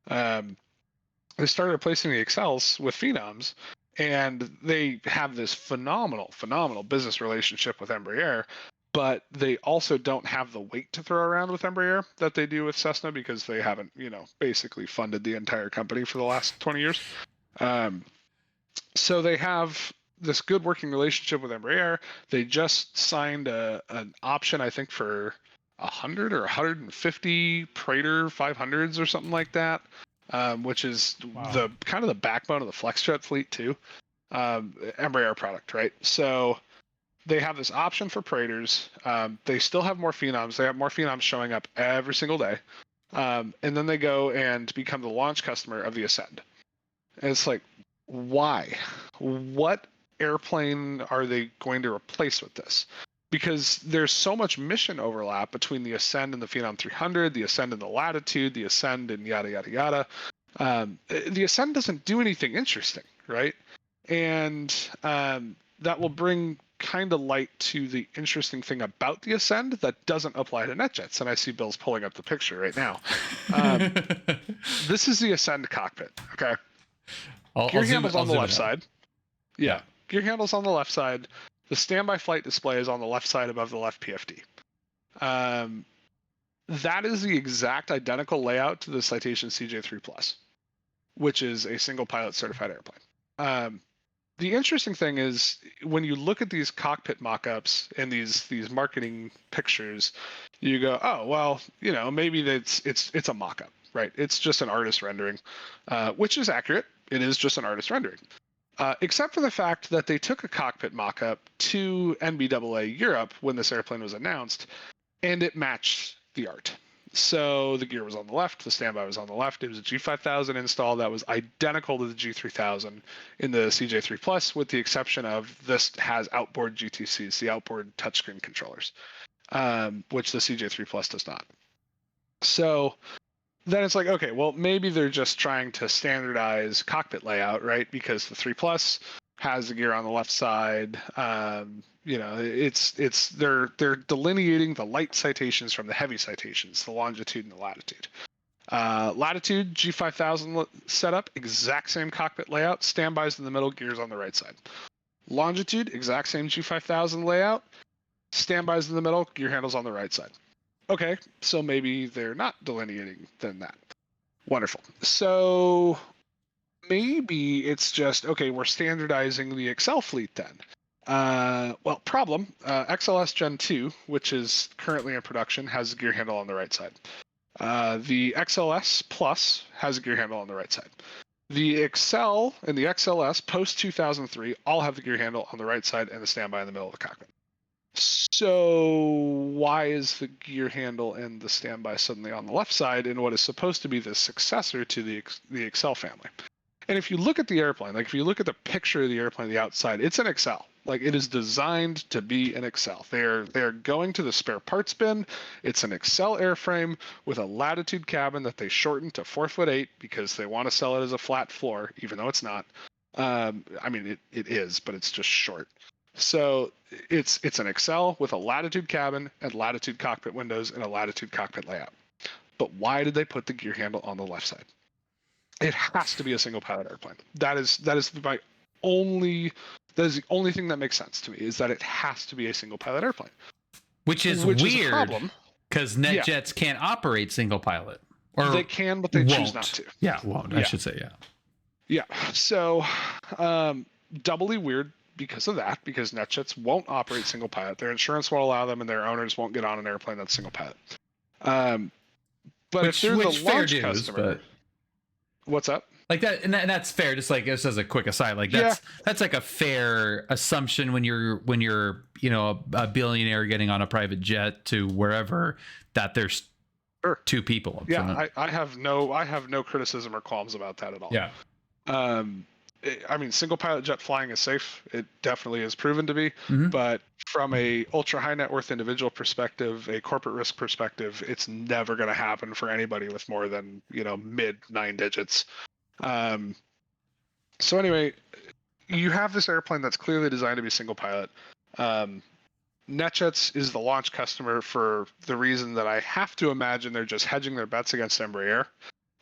They started replacing the Excels with Phenoms, and they have this phenomenal business relationship with Embraer, but they also don't have the weight to throw around with Embraer that they do with Cessna because they haven't, basically funded the entire company for the last 20 years. So they have this good working relationship with Embraer. They just signed an option, I think, for 100 or 150 Praetor 500s or something like that, which is the kind of the backbone of the Flexjet fleet too. Embraer product, right? So they have this option for Praetors. They still have more Phenoms. They have more Phenoms showing up every single day. And then they go and become the launch customer of the Ascend. And it's like, why? What airplane are they going to replace with this? Because there's so much mission overlap between the Ascend and the Phenom 300, the Ascend and the Latitude, the Ascend and yada, yada, yada. The Ascend doesn't do anything interesting, right? And that will bring kind of light to the interesting thing about the Ascend that doesn't apply to NetJets. And I see Bill's pulling up the picture right now. This is the Ascend cockpit, okay? Gear handles on the left side. Yeah. Gear handles on the left side. The standby flight display is on the left side above the left PFD. That is the exact identical layout to the Citation CJ3 Plus, which is a single pilot certified airplane. The interesting thing is when you look at these cockpit mock-ups and these marketing pictures, you go, oh well, maybe it's a mock-up, right? It's just an artist rendering, which is accurate. It is just an artist rendering. Except for the fact that they took a cockpit mock-up to NBAA Europe when this airplane was announced, and it matched the art. So the gear was on the left, the standby was on the left. It was a G5000 install that was identical to the G3000 in the CJ3 Plus, with the exception of this has outboard GTCs, the outboard touchscreen controllers, which the CJ3 Plus does not. So then it's like, okay, well, maybe they're just trying to standardize cockpit layout, right? Because the 3 Plus has the gear on the left side. They're delineating the light citations from the heavy citations, the longitude and the latitude. Latitude, G5000 setup, exact same cockpit layout, standbys in the middle, gears on the right side. Longitude, exact same G5000 layout, standbys in the middle, gear handles on the right side. Okay, so maybe they're not delineating then that. Wonderful. So maybe it's just, okay, we're standardizing the Excel fleet then. Well, problem, XLS Gen 2, which is currently in production, has a gear handle on the right side. The XLS Plus has a gear handle on the right side. The Excel and the XLS post 2003 all have the gear handle on the right side and the standby in the middle of the cockpit. So why is the gear handle and the standby suddenly on the left side in what is supposed to be the successor to the Excel family? And if you look at the airplane, like if you look at the picture of the airplane, the outside, it's an Excel. Like it is designed to be an Excel. They're going to the spare parts bin. It's an Excel airframe with a Latitude cabin that they shortened to 4'8" because they want to sell it as a flat floor, even though it's not. It is, but it's just short. So it's an Excel with a Latitude cabin and Latitude cockpit windows and a Latitude cockpit layout. But why did they put the gear handle on the left side? It has to be a single pilot airplane. That is the only thing that makes sense to me, is that it has to be a single pilot airplane. Which is weird because NetJets can't operate single pilot. Or they can, but they choose not won't. to. Yeah, won't. I Yeah. should say, yeah. Yeah. So, doubly weird because of that, because NetJets won't operate single pilot. Their insurance won't allow them, and their owners won't get on an airplane that's single pilot. But if they're the fair launch dues, customer, but what's up? like that, and that's fair. Just like just as a quick aside, like that's like a fair assumption when you're a billionaire getting on a private jet to wherever, that there's two people. Yeah, I have no criticism or qualms about that at all. Yeah. I mean, single pilot jet flying is safe. It definitely is proven to be. Mm-hmm. But from a ultra high net worth individual perspective, a corporate risk perspective, it's never going to happen for anybody with more than mid 9 digits. So anyway, you have this airplane that's clearly designed to be single pilot. NetJets is the launch customer for the reason that I have to imagine they're just hedging their bets against Embraer.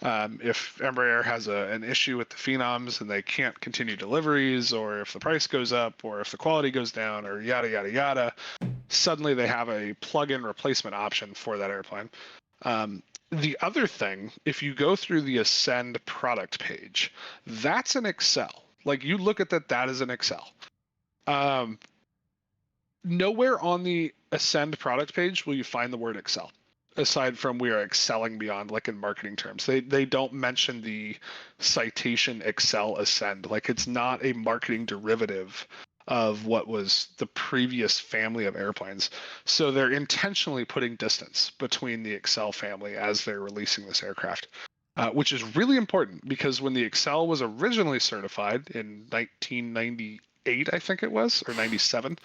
If Embraer has an issue with the phenoms and they can't continue deliveries, or if the price goes up, or if the quality goes down, or yada yada yada, suddenly they have a plug-in replacement option for that airplane. The other thing, if you go through the Ascend product page, that's an Excel. Like, you look at that is an Excel. Nowhere on the Ascend product page will you find the word Excel, aside from we are excelling beyond, like in marketing terms. They don't mention the Citation Excel Ascend. Like, it's not a marketing derivative of what was the previous family of airplanes. So they're intentionally putting distance between the Excel family as they're releasing this aircraft, which is really important, because when the Excel was originally certified in 1998, I think it was, or 97,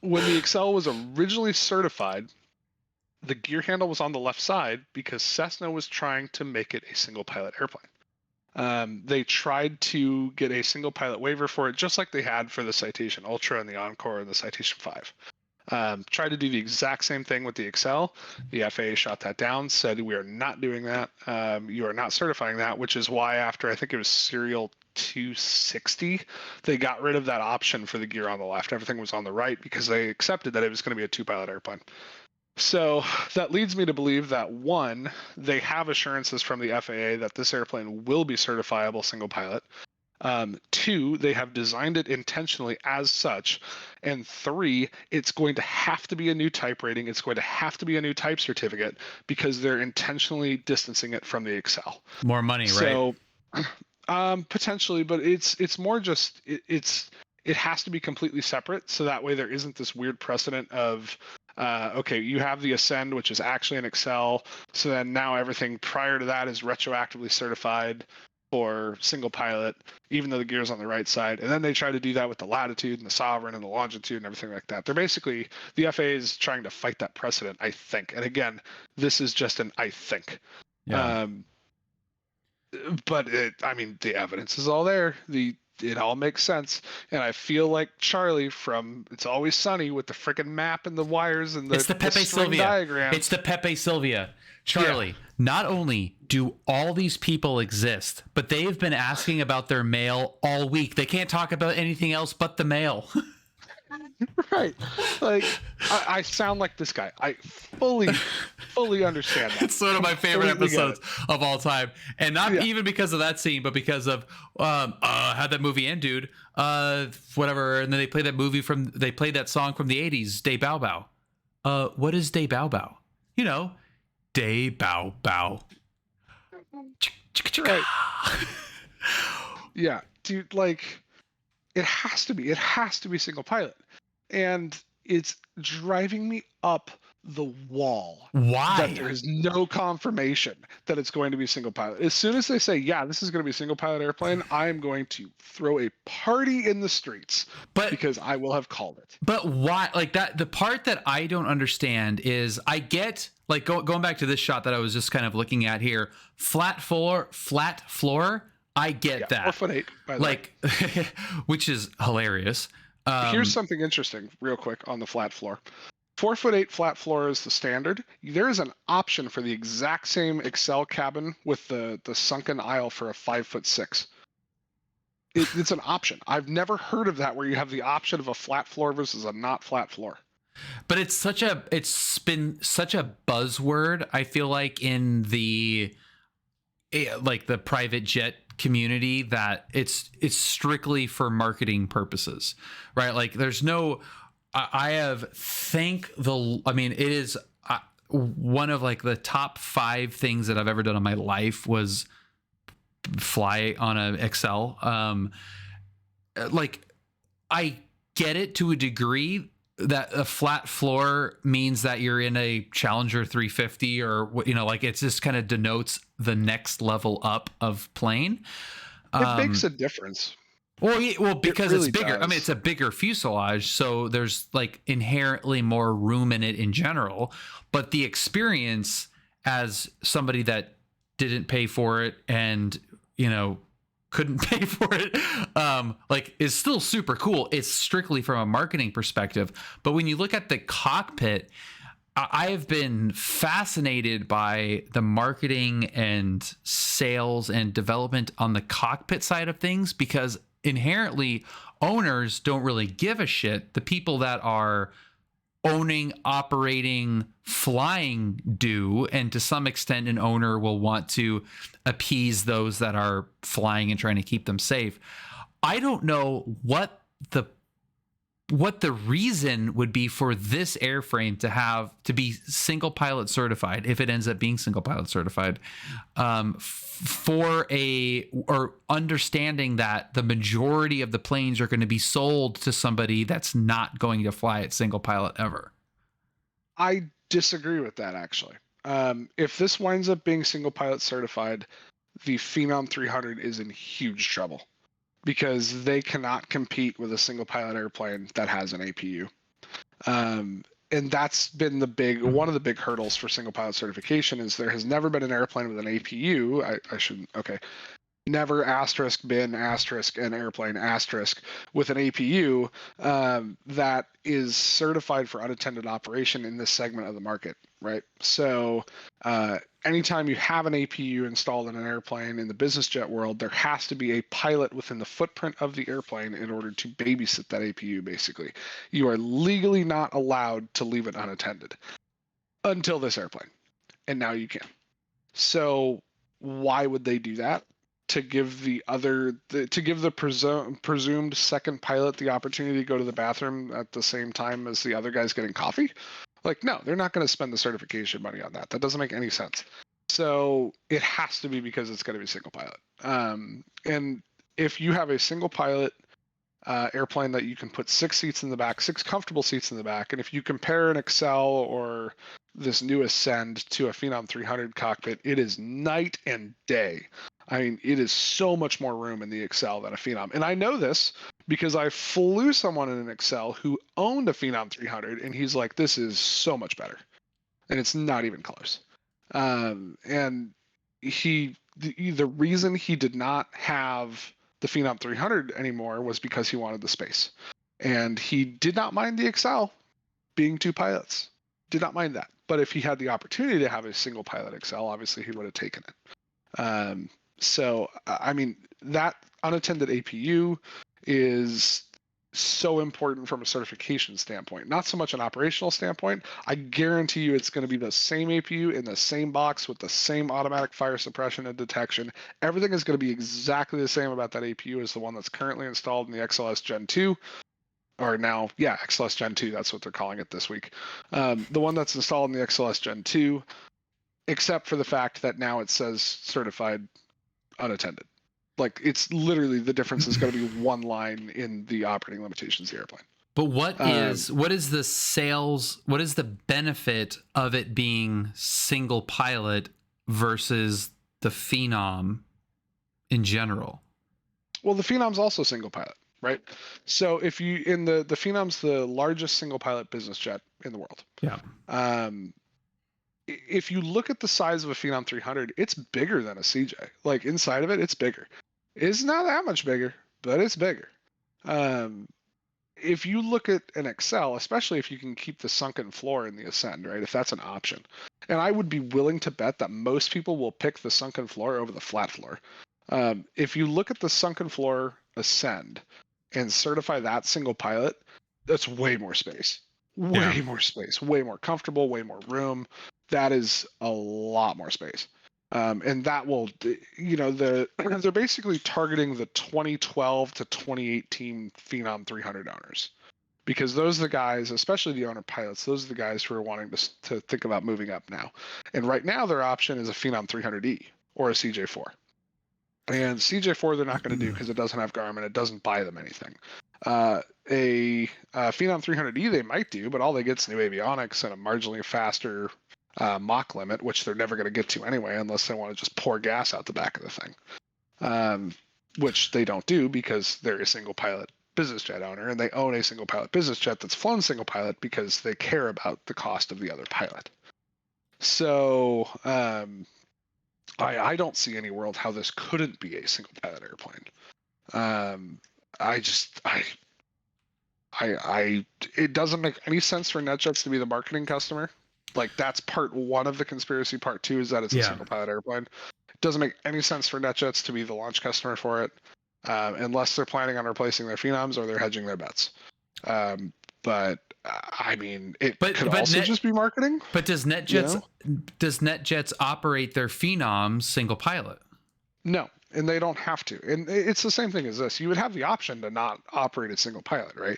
when the Excel was originally certified, the gear handle was on the left side because Cessna was trying to make it a single pilot airplane. They tried to get a single pilot waiver for it, just like they had for the Citation Ultra and the Encore and the Citation 5. Tried to do the exact same thing with the Excel. The FAA shot that down, said, we are not doing that. You are not certifying that, which is why after, I think it was serial 260, they got rid of that option for the gear on the left. Everything was on the right because they accepted that it was going to be a 2-pilot airplane. So that leads me to believe that, one, they have assurances from the FAA that this airplane will be certifiable single pilot. 2, they have designed it intentionally as such. And 3, it's going to have to be a new type rating. It's going to have to be a new type certificate because they're intentionally distancing it from the Excel. More money, right? So, potentially, but it's more just it has to be completely separate. So that way there isn't this weird precedent of, okay, you have the Ascend, which is actually an Excel. So then now everything prior to that is retroactively certified for single pilot, even though the gear's on the right side. And then they try to do that with the Latitude and the Sovereign and the Longitude and everything like that. They're basically, the FAA is trying to fight that precedent, I think. And again, this is just an I think. Yeah. But the evidence is all there. It all makes sense. And I feel like Charlie from It's Always Sunny with the freaking map and the wires and it's the Pepe Sylvia diagram. It's the Pepe Sylvia. Charlie, not only do all these people exist, but they've been asking about their mail all week. They can't talk about anything else but the mail. Right. Like, I sound like this guy. I fully understand that. It's one of my favorite episodes of all time. And not even because of that scene, but because of how'd that movie end, dude? Whatever. And then they played that song from the 80s, Day Bow Bow. What is Day Bow Bow? Day Bow Bow. Right. Yeah, dude, like, it has to be single pilot. And it's driving me up the wall. Why? That there is no confirmation that it's going to be single pilot. As soon as they say, yeah, this is going to be a single pilot airplane, I am going to throw a party in the streets because I will have called it. But why? Like, that, the part that I don't understand is, I get, like, going back to this shot that I was just kind of looking at here, flat floor, I get that. 4'8", by the way. Which is hilarious. Here's something interesting real quick on the flat floor. 4'8" flat floor is the standard. There is an option for the exact same Excel cabin with the sunken aisle for a 5'6". It's an option. I've never heard of that where you have the option of a flat floor versus a not flat floor. But it's been such a buzzword, I feel like, in the private jet community, that it's strictly for marketing purposes, right? Like there's no, it is one of like the top 5 things that I've ever done in my life was fly on a Excel. Like I get it to a degree that a flat floor means that you're in a Challenger 350 or, like it just kind of denotes the next level up of plane. It makes a difference. Well, because really it's bigger. does. I mean, it's a bigger fuselage, so there's like inherently more room in it in general. But the experience as somebody that didn't pay for it and, couldn't pay for it, is still super cool. It's strictly from a marketing perspective. But when you look at the cockpit, I have been fascinated by the marketing and sales and development on the cockpit side of things, because inherently owners don't really give a shit. The people that are owning, operating, flying do, and to some extent an owner will want to appease those that are flying and trying to keep them safe. I don't know what the reason would be for this airframe to be single pilot certified, if it ends up being single pilot certified, or understanding that the majority of the planes are going to be sold to somebody that's not going to fly it single pilot ever. I disagree with that, actually. If this winds up being single pilot certified, the Phenom 300 is in huge trouble, because they cannot compete with a single pilot airplane that has an APU. And that's been one of the big hurdles for single pilot certification, is there has never been an airplane with an APU. Never been an airplane with an APU that is certified for unattended operation in this segment of the market, right? So anytime you have an APU installed in an airplane in the business jet world, there has to be a pilot within the footprint of the airplane in order to babysit that APU, basically. You are legally not allowed to leave it unattended until this airplane, and now you can. So why would they do that? To give the presumed second pilot the opportunity to go to the bathroom at the same time as the other guy's getting coffee? Like, no, they're not going to spend the certification money on that. That doesn't make any sense. So it has to be because it's going to be single pilot. And if you have a single pilot airplane that you can put 6 seats in the back, 6 comfortable seats in the back, and if you compare an Excel or this new Ascend to a Phenom 300 cockpit, it is night and day. I mean, it is so much more room in the Excel than a Phenom. And I know this because I flew someone in an Excel who owned a Phenom 300, and he's like, this is so much better. And it's not even close. And the reason he did not have the Phenom 300 anymore was because he wanted the space. And he did not mind the Excel being 2 pilots. Did not mind that. But if he had the opportunity to have a single pilot Excel, obviously he would have taken it. So, I mean, that unattended APU is so important from a certification standpoint, not so much an operational standpoint. I guarantee you it's going to be the same APU in the same box with the same automatic fire suppression and detection. Everything is going to be exactly the same about that APU as the one that's currently installed in the XLS Gen 2. Or now, XLS Gen 2, that's what they're calling it this week. The one that's installed in the XLS Gen 2, except for the fact that now it says certified unattended. Like, it's literally, the difference is going to be one line in the operating limitations of the airplane. But what is the benefit of it being single pilot versus the Phenom in general? Well, the Phenom's also single pilot, right? So if the Phenom's the largest single pilot business jet in the world. Yeah. If you look at the size of a Phenom 300, it's bigger than a CJ. Like, inside of it, it's bigger. It's not that much bigger, but it's bigger. If you look at an Excel, especially if you can keep the sunken floor in the Ascend, right? If that's an option. And I would be willing to bet that most people will pick the sunken floor over the flat floor. If you look at the sunken floor Ascend and certify that single pilot, that's way more space. way more space, way more comfortable, way more room. That is a lot more space. And that will, they're basically targeting the 2012 to 2018 Phenom 300 owners, because those are the guys, especially the owner pilots, those are the guys who are wanting to think about moving up now. And right now their option is a Phenom 300E or a CJ4. And CJ4 they're not going to do because it doesn't have Garmin. It doesn't buy them anything. A Phenom 300E they might do, but all they get is new avionics and a marginally faster Mach limit, which they're never going to get to anyway unless they want to just pour gas out the back of the thing, which they don't do because they're a single pilot business jet owner, and they own a single pilot business jet that's flown single pilot because they care about the cost of the other pilot. So I don't see any world how this couldn't be a single pilot airplane. It doesn't make any sense for NetJets to be the marketing customer. Like, that's part one of the conspiracy. Part two is that it's a single pilot airplane. It doesn't make any sense for NetJets to be the launch customer for it, unless they're planning on replacing their Phenoms or they're hedging their bets. But I mean, it could also just be marketing. But does NetJets operate their Phenoms single pilot? No, and they don't have to. And it's the same thing as this. You would have the option to not operate a single pilot, right?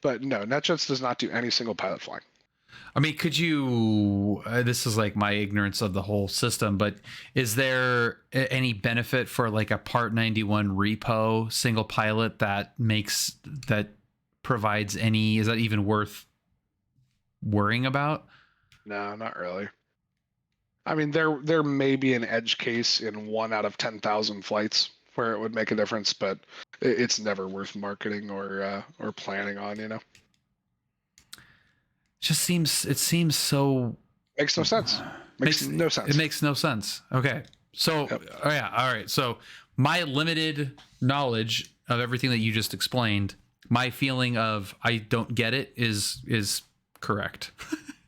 But no, NetJets does not do any single pilot flying. I mean, could you, this is like my ignorance of the whole system, but is there any benefit for like a Part 91 repo single pilot that provides any, is that even worth worrying about? No, not really. I mean, there may be an edge case in 1 out of 10,000 flights where it would make a difference, but it's never worth marketing or planning on, It seems so. Makes no sense. Makes no sense. It makes no sense. Okay. So, All right. So my limited knowledge of everything that you just explained, my feeling of I don't get it is correct.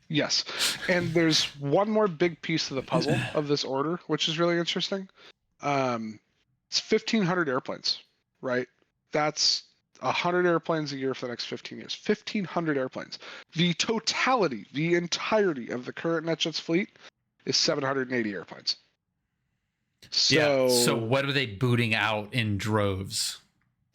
Yes. And there's one more big piece of the puzzle of this order, which is really interesting. It's 1,500 airplanes, right? That's 100 airplanes a year for the next 15 years. 1,500 airplanes. The totality, the entirety of the current NetJets fleet is 780 airplanes. So what are they booting out in droves?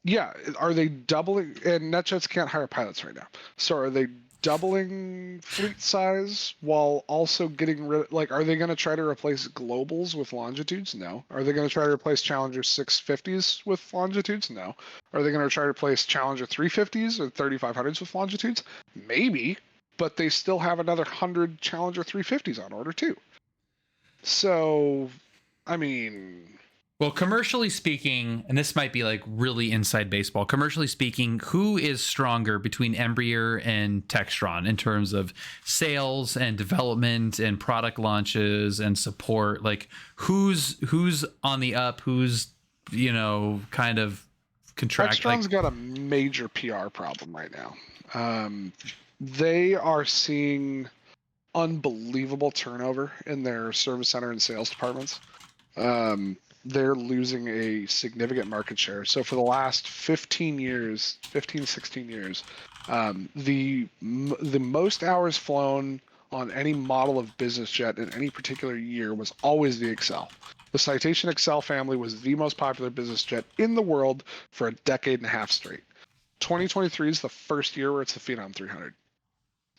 Yeah. Are they doubling? And NetJets can't hire pilots right now. So are they doubling fleet size while also getting rid of, like, are they going to try to replace Globals with Longitudes? No. Are they going to try to replace Challenger 650s with Longitudes? No. Are they going to try to replace Challenger 350s or 3500s with Longitudes? Maybe, but they still have another 100 Challenger 350s on order too. So, I mean, well, commercially speaking, and this might be like really inside baseball, commercially speaking, who is stronger between Embraer and Textron in terms of sales and development and product launches and support? Like, who's on the up? Who's, kind of contract? Textron's got a major PR problem right now. They are seeing unbelievable turnover in their service center and sales departments. They're losing a significant market share. So for the last 16 years, the most hours flown on any model of business jet in any particular year was always the Excel. The Citation Excel family was the most popular business jet in the world for a decade and a half straight. 2023 is the first year where it's the Phenom 300.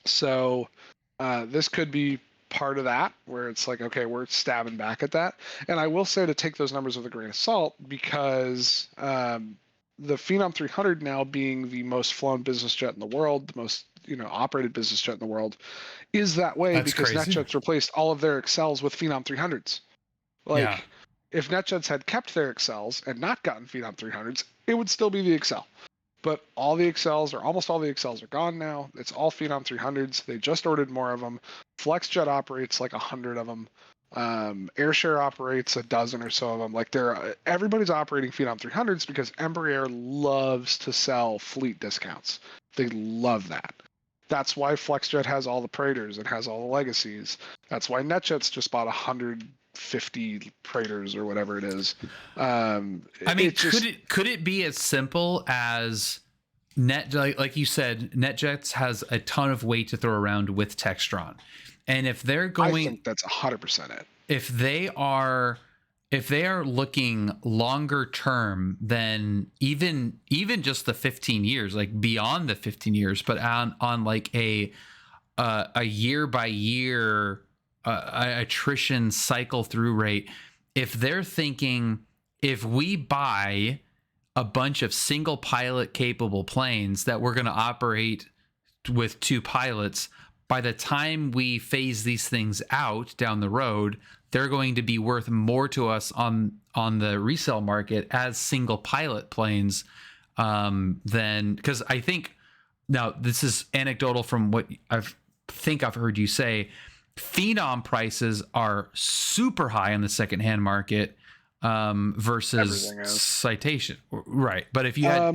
So this could be part of that, where it's like, okay, we're stabbing back at that. And I will say to take those numbers with a grain of salt, because the Phenom 300 now being the most flown business jet in the world, the most operated business jet in the world, is that way. That's because crazy. NetJets replaced all of their Excels with Phenom 300s. Like, if NetJets had kept their Excels and not gotten Phenom 300s, it would still be the Excel. But all the Excels, or almost all the Excels, are gone now. It's all Phenom 300s. They just ordered more of them. FlexJet operates like 100 of them. AirShare operates a dozen or so of them. Like, everybody's operating Phenom 300s because Embraer loves to sell fleet discounts. They love that. That's why FlexJet has all the Praetors and has all the Legacies. That's why NetJets just bought 150 Praetors or whatever it is. I mean, could it be as simple as like you said, NetJets has a ton of weight to throw around with Textron, and if they're going, I think that's 100% it. if they are looking longer term than even just the 15 years, like beyond the 15 years, but on like a year by year attrition cycle through rate, if they're thinking, if we buy a bunch of single pilot capable planes that we're going to operate with 2 pilots, by the time we phase these things out down the road, they're going to be worth more to us on the resale market as single pilot planes than, because I think, now this is anecdotal from what I've heard you say, Phenom prices are super high in the secondhand market versus Citation, right? But if you had,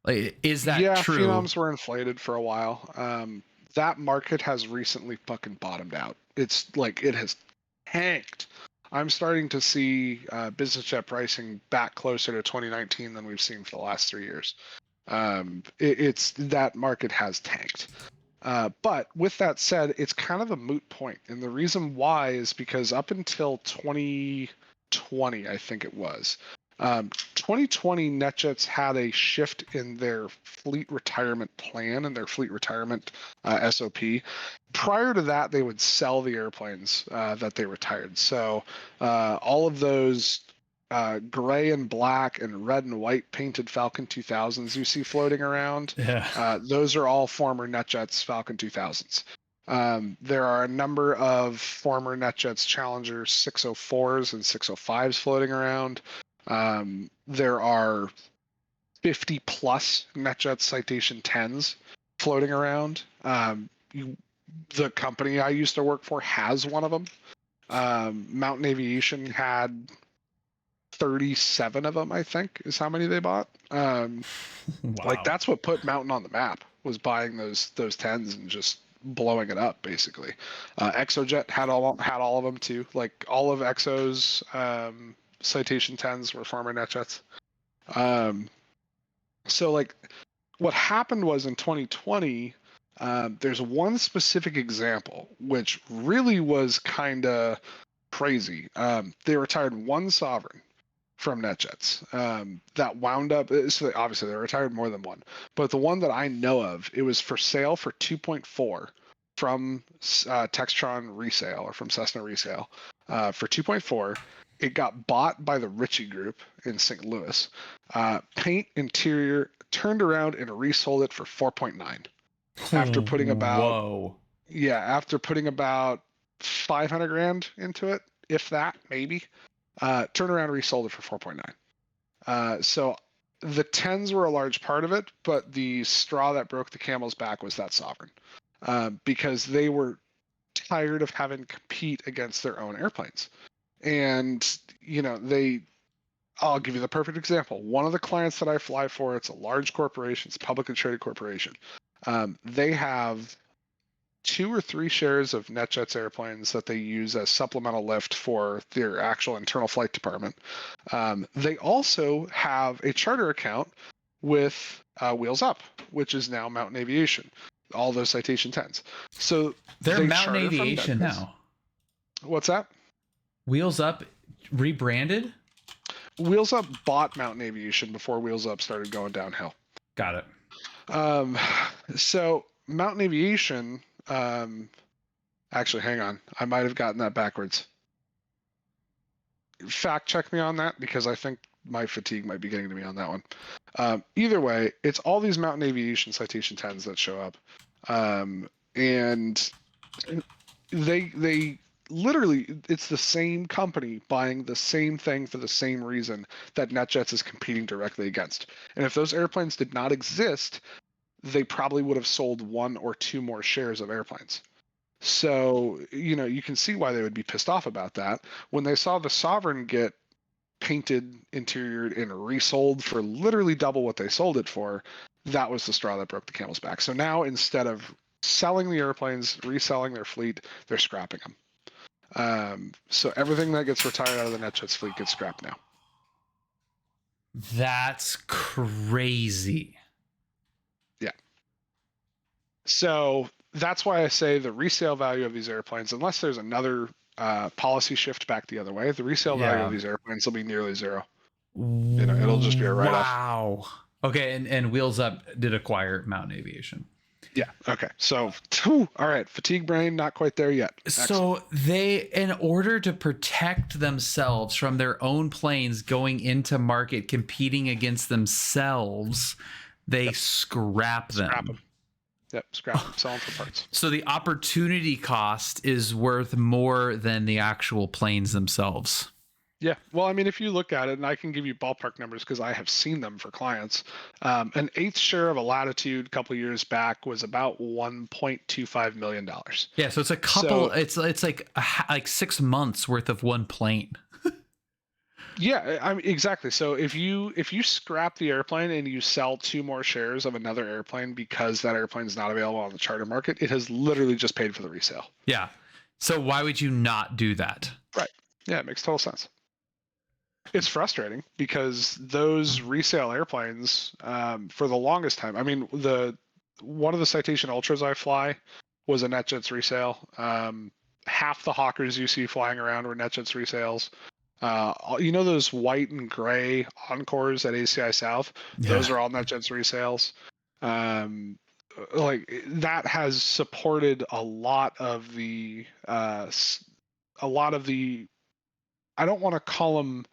like, is that true? Phenoms were inflated for a while. That market has recently fucking bottomed out. It's like, it has tanked. I'm starting to see business jet pricing back closer to 2019 than we've seen for the last 3 years. It's that market has tanked. But with that said, it's kind of a moot point. And the reason why is because up until 2020, I think it was, 2020 NetJets had a shift in their fleet retirement plan and their fleet retirement SOP. Prior to that, they would sell the airplanes that they retired. So all of those gray and black and red and white painted Falcon 2000s you see floating around, those are all former NetJets Falcon 2000s. There are a number of former NetJets Challenger 604s and 605s floating around. There are 50 plus NetJets Citation 10s floating around. The company I used to work for has one of them. Mountain Aviation had 37 of them, I think, is how many they bought. Wow. Like, that's what put Mountain on the map, was buying those 10s and just blowing it up, basically. Exojet had all of them too. Like, all of Exo's Citation 10s were former NetJets. So, like, what happened was in 2020, there's one specific example which really was kind of crazy. They retired one Sovereign from NetJets that wound up, so obviously they retired more than one, but the one that I know of, it was for sale for 2.4 from Textron resale, or from Cessna resale, for 2.4. It got bought by the Ritchie Group in St. Louis. Paint, interior, turned around and resold it for 4.9 after putting about after putting about 500 grand into it, if that, maybe. Turned around and resold it for 4.9. So the 10s were a large part of it, but the straw that broke the camel's back was that Sovereign, because they were tired of having to compete against their own airplanes. And, you know, I'll give you the perfect example. One of the clients that I fly for, it's a large corporation, it's a publicly traded corporation. They have 2 or 3 shares of NetJets airplanes that they use as supplemental lift for their actual internal flight department. They also have a charter account with Wheels Up, which is now Mountain Aviation. All those Citation 10s. So they're Mountain Aviation now. What's that? Wheels Up rebranded? Wheels Up bought Mountain Aviation before Wheels Up started going downhill. Got it. So Mountain Aviation, actually, hang on. I might have gotten that backwards. Fact check me on that, because I think my fatigue might be getting to me on that one. Either way, it's all these Mountain Aviation Citation 10s that show up. And they literally, it's the same company buying the same thing for the same reason that NetJets is competing directly against. And if those airplanes did not exist, they probably would have sold 1 or 2 more shares of airplanes. So, you know, you can see why they would be pissed off about that. When they saw the Sovereign get painted, interiored, and resold for literally double what they sold it for, that was the straw that broke the camel's back. So now, instead of selling the airplanes, reselling their fleet, they're scrapping them. So everything that gets retired out of the NetJets fleet gets scrapped now. That's crazy. So that's why I say the resale value of these airplanes, unless there's another policy shift back the other way, the resale value of these airplanes will be nearly zero. It'll just be a write-off. Wow. Okay, and Wheels Up did acquire Mountain Aviation. Yeah. Okay. So, all right. Fatigue brain, not quite there yet. So they, in order to protect themselves from their own planes going into market, competing against themselves, they scrap them. Scrap them. Yep. Scrap them. Sell them for parts. So the opportunity cost is worth more than the actual planes themselves. Yeah. Well, I mean, if you look at it, and I can give you ballpark numbers because I have seen them for clients, an eighth share of a Latitude a couple years back was about $1.25 million. Yeah. So it's a couple, it's like 6 months worth of one plane. Yeah, I mean, exactly. So if you scrap the airplane and you sell 2 more shares of another airplane because that airplane is not available on the charter market, it has literally just paid for the resale. Yeah. So why would you not do that? Right. Yeah, it makes total sense. It's frustrating because those resale airplanes, for the longest time, I mean, one of the Citation Ultras I fly was a NetJets resale. Half the Hawkers you see flying around were NetJets resales. Those white and gray Encores at ACI South? Yeah. Those are all NetJets resales. That has supported a lot of the I don't want to call them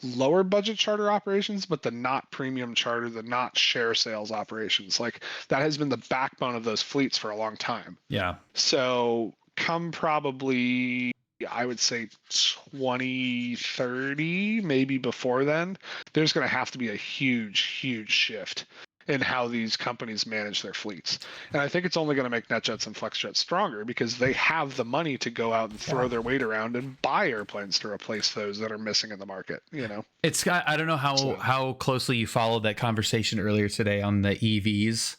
lower budget charter operations, but the not premium charter, the not share sales operations, like that has been the backbone of those fleets for a long time. Yeah. So come probably, I would say 2030, maybe before then, there's going to have to be a huge shift in how these companies manage their fleets. And I think it's only going to make NetJets and FlexJets stronger because they have the money to go out and throw their weight around and buy airplanes to replace those that are missing in the market. It's got, I don't know how closely you followed that conversation earlier today on the EVs.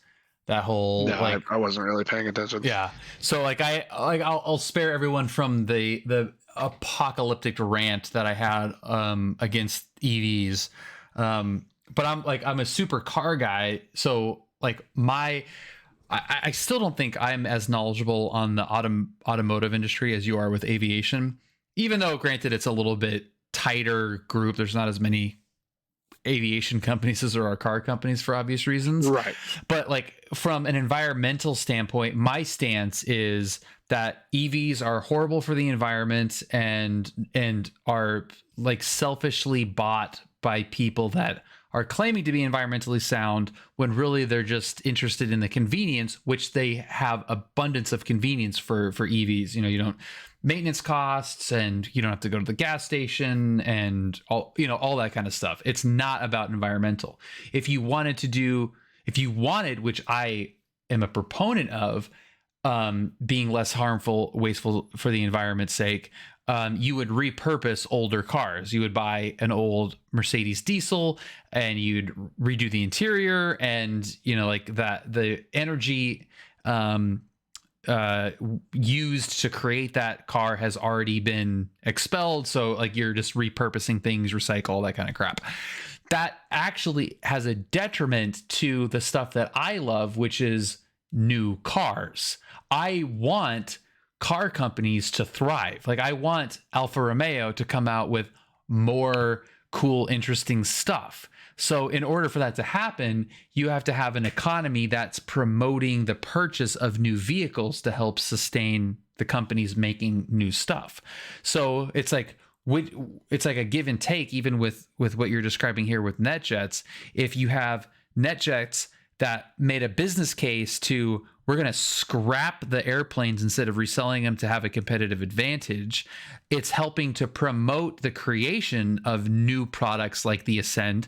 That whole I wasn't really paying attention. Yeah. So I'll spare everyone from the apocalyptic rant that I had against EVs. But I'm a super car guy, so I still don't think I'm as knowledgeable on the automotive industry as you are with aviation, even though granted it's a little bit tighter group. There's not as many aviation companies as there are car companies for obvious reasons. Right. But from an environmental standpoint, my stance is that EVs are horrible for the environment and are selfishly bought by people that are claiming to be environmentally sound when really they're just interested in the convenience, which they have abundance of convenience for EVs. You don't maintenance costs and you don't have to go to the gas station and all that kind of stuff. It's not about environmental. If you wanted, which I am a proponent of, being less harmful, wasteful for the environment's sake, you would repurpose older cars. You would buy an old Mercedes diesel and you'd redo the interior and, the energy used to create that car has already been expelled. So you're just repurposing things, recycle, all that kind of crap. That actually has a detriment to the stuff that I love, which is new cars. I want car companies to thrive. I want Alfa Romeo to come out with more cool, interesting stuff. So in order for that to happen, you have to have an economy that's promoting the purchase of new vehicles to help sustain the companies making new stuff. So it's a give and take, even with what you're describing here with NetJets. If you have NetJets that made a business case to, we're going to scrap the airplanes instead of reselling them to have a competitive advantage, it's helping to promote the creation of new products like the Ascend.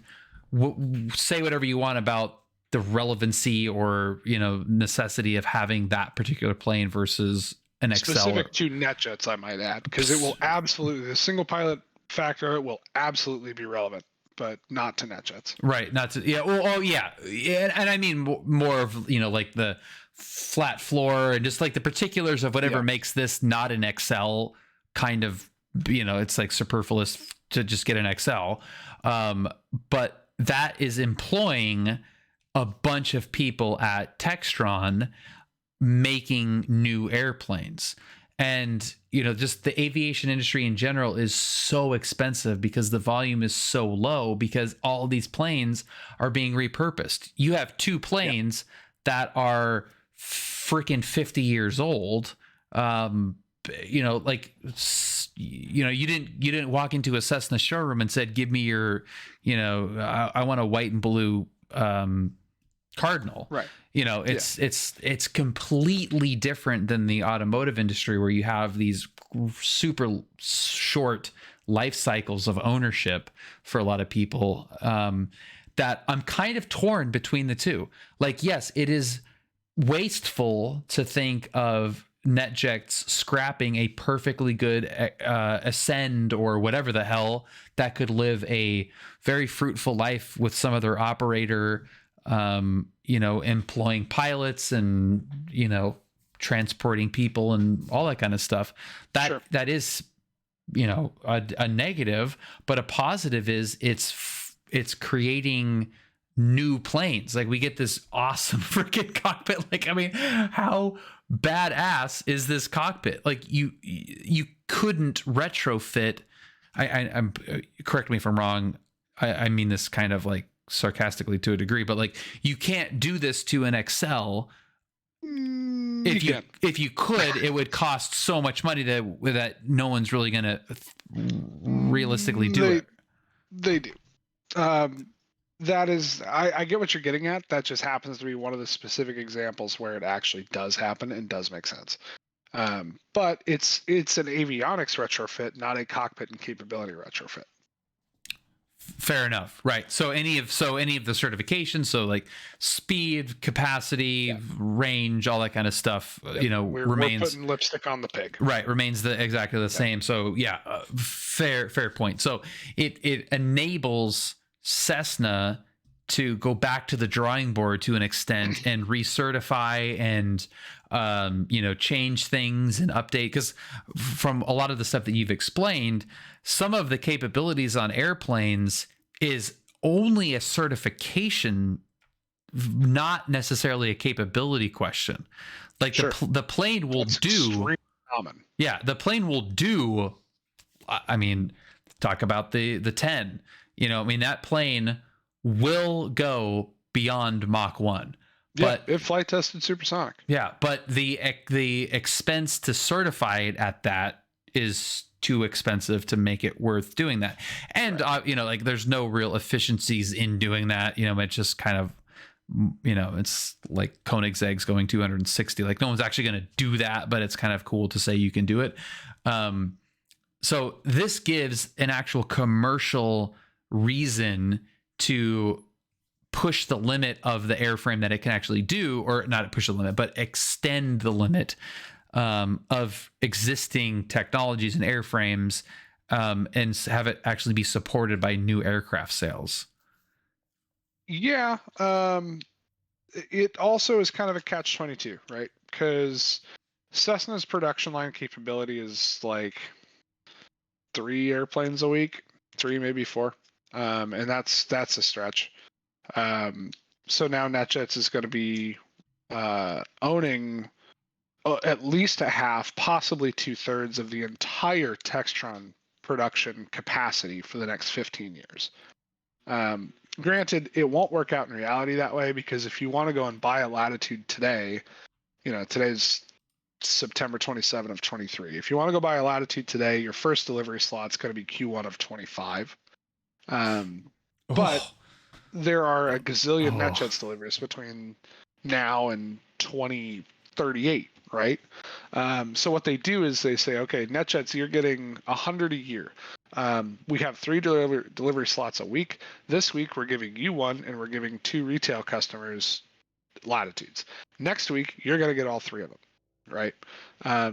Say whatever you want about the relevancy or necessity of having that particular plane versus an XL. Specific to NetJets, I might add, because it will absolutely, the single pilot factor will absolutely be relevant, but not to NetJets. Right. Not to, yeah. Well, yeah. And I mean more of, the flat floor and just the particulars of whatever makes this not an XL kind of, it's superfluous to just get an XL. But that is employing a bunch of people at Textron making new airplanes. And, you know, just the aviation industry in general is so expensive because the volume is so low, because all these planes are being repurposed. You have two planes that are freaking 50 years old. You know, like, you know, you didn't walk into a Cessna showroom and said, give me your, you know, I want a white and blue Cardinal. Right. You know, it's completely different than the automotive industry, where you have these super short life cycles of ownership for a lot of people, that I'm kind of torn between the two. Like, yes, it is wasteful to think of NetJets scrapping a perfectly good Ascend or whatever the hell that could live a very fruitful life with some other operator, you know, employing pilots and, you know, transporting people and all that kind of stuff. That is, you know, a negative, but a positive is it's creating new planes. Like, we get this awesome freaking cockpit. Like, I mean, how badass is this cockpit? Like, you couldn't retrofit. I'm correct me if I'm wrong. I mean this kind of like sarcastically to a degree, but like, you can't do this to an Excel. If you could, it would cost so much money that no one's really going to realistically do it. They do. That is, I get what you're getting at. That just happens to be one of the specific examples where it actually does happen and does make sense. But it's an avionics retrofit, not a cockpit and capability retrofit. Fair enough. Right. So any of the certifications, so like speed, capacity, range, all that kind of stuff, you know, remains. We're putting lipstick on the pig. Right. Remains exactly the same. So yeah, fair point. So it enables Cessna to go back to the drawing board to an extent and recertify and, you know, change things and update. Because from a lot of the stuff that you've explained, some of the capabilities on airplanes is only a certification, not necessarily a capability question. Like, the plane will do. Common. Yeah, the plane will do. I mean, talk about the 10. You know, I mean, that plane will go beyond Mach 1. Yeah, it flight tested supersonic. Yeah, but the expense to certify it at that is too expensive to make it worth doing that. And you know, like, there's no real efficiencies in doing that. You know, it's just kind of, you know, it's like Koenigsegg's going 260. Like, no one's actually going to do that, but it's kind of cool to say you can do it. So this gives an actual commercial reason to push the limit of the airframe that it can actually do, or not push the limit, but extend the limit of existing technologies and airframes, and have it actually be supported by new aircraft sales. Yeah. It also is kind of a catch-22, right? Because Cessna's production line capability is like 3 airplanes a week, 3, maybe 4. And that's a stretch. So now NetJets is going to be owning at least a half, possibly 2/3 of the entire Textron production capacity for the next 15 years. Granted, it won't work out in reality that way, because if you want to go and buy a Latitude today, you know, today's September 27 of 23. If you want to go buy a Latitude today, your first delivery slot's going to be Q1 of 25. But there are a gazillion NetJets deliveries between now and 2038, right? So what they do is they say, okay, NetJets, you're getting 100 a year. We have 3 delivery slots a week. This week we're giving you 1, and we're giving 2 retail customers Latitudes. Next week you're going to get all 3 of them, right?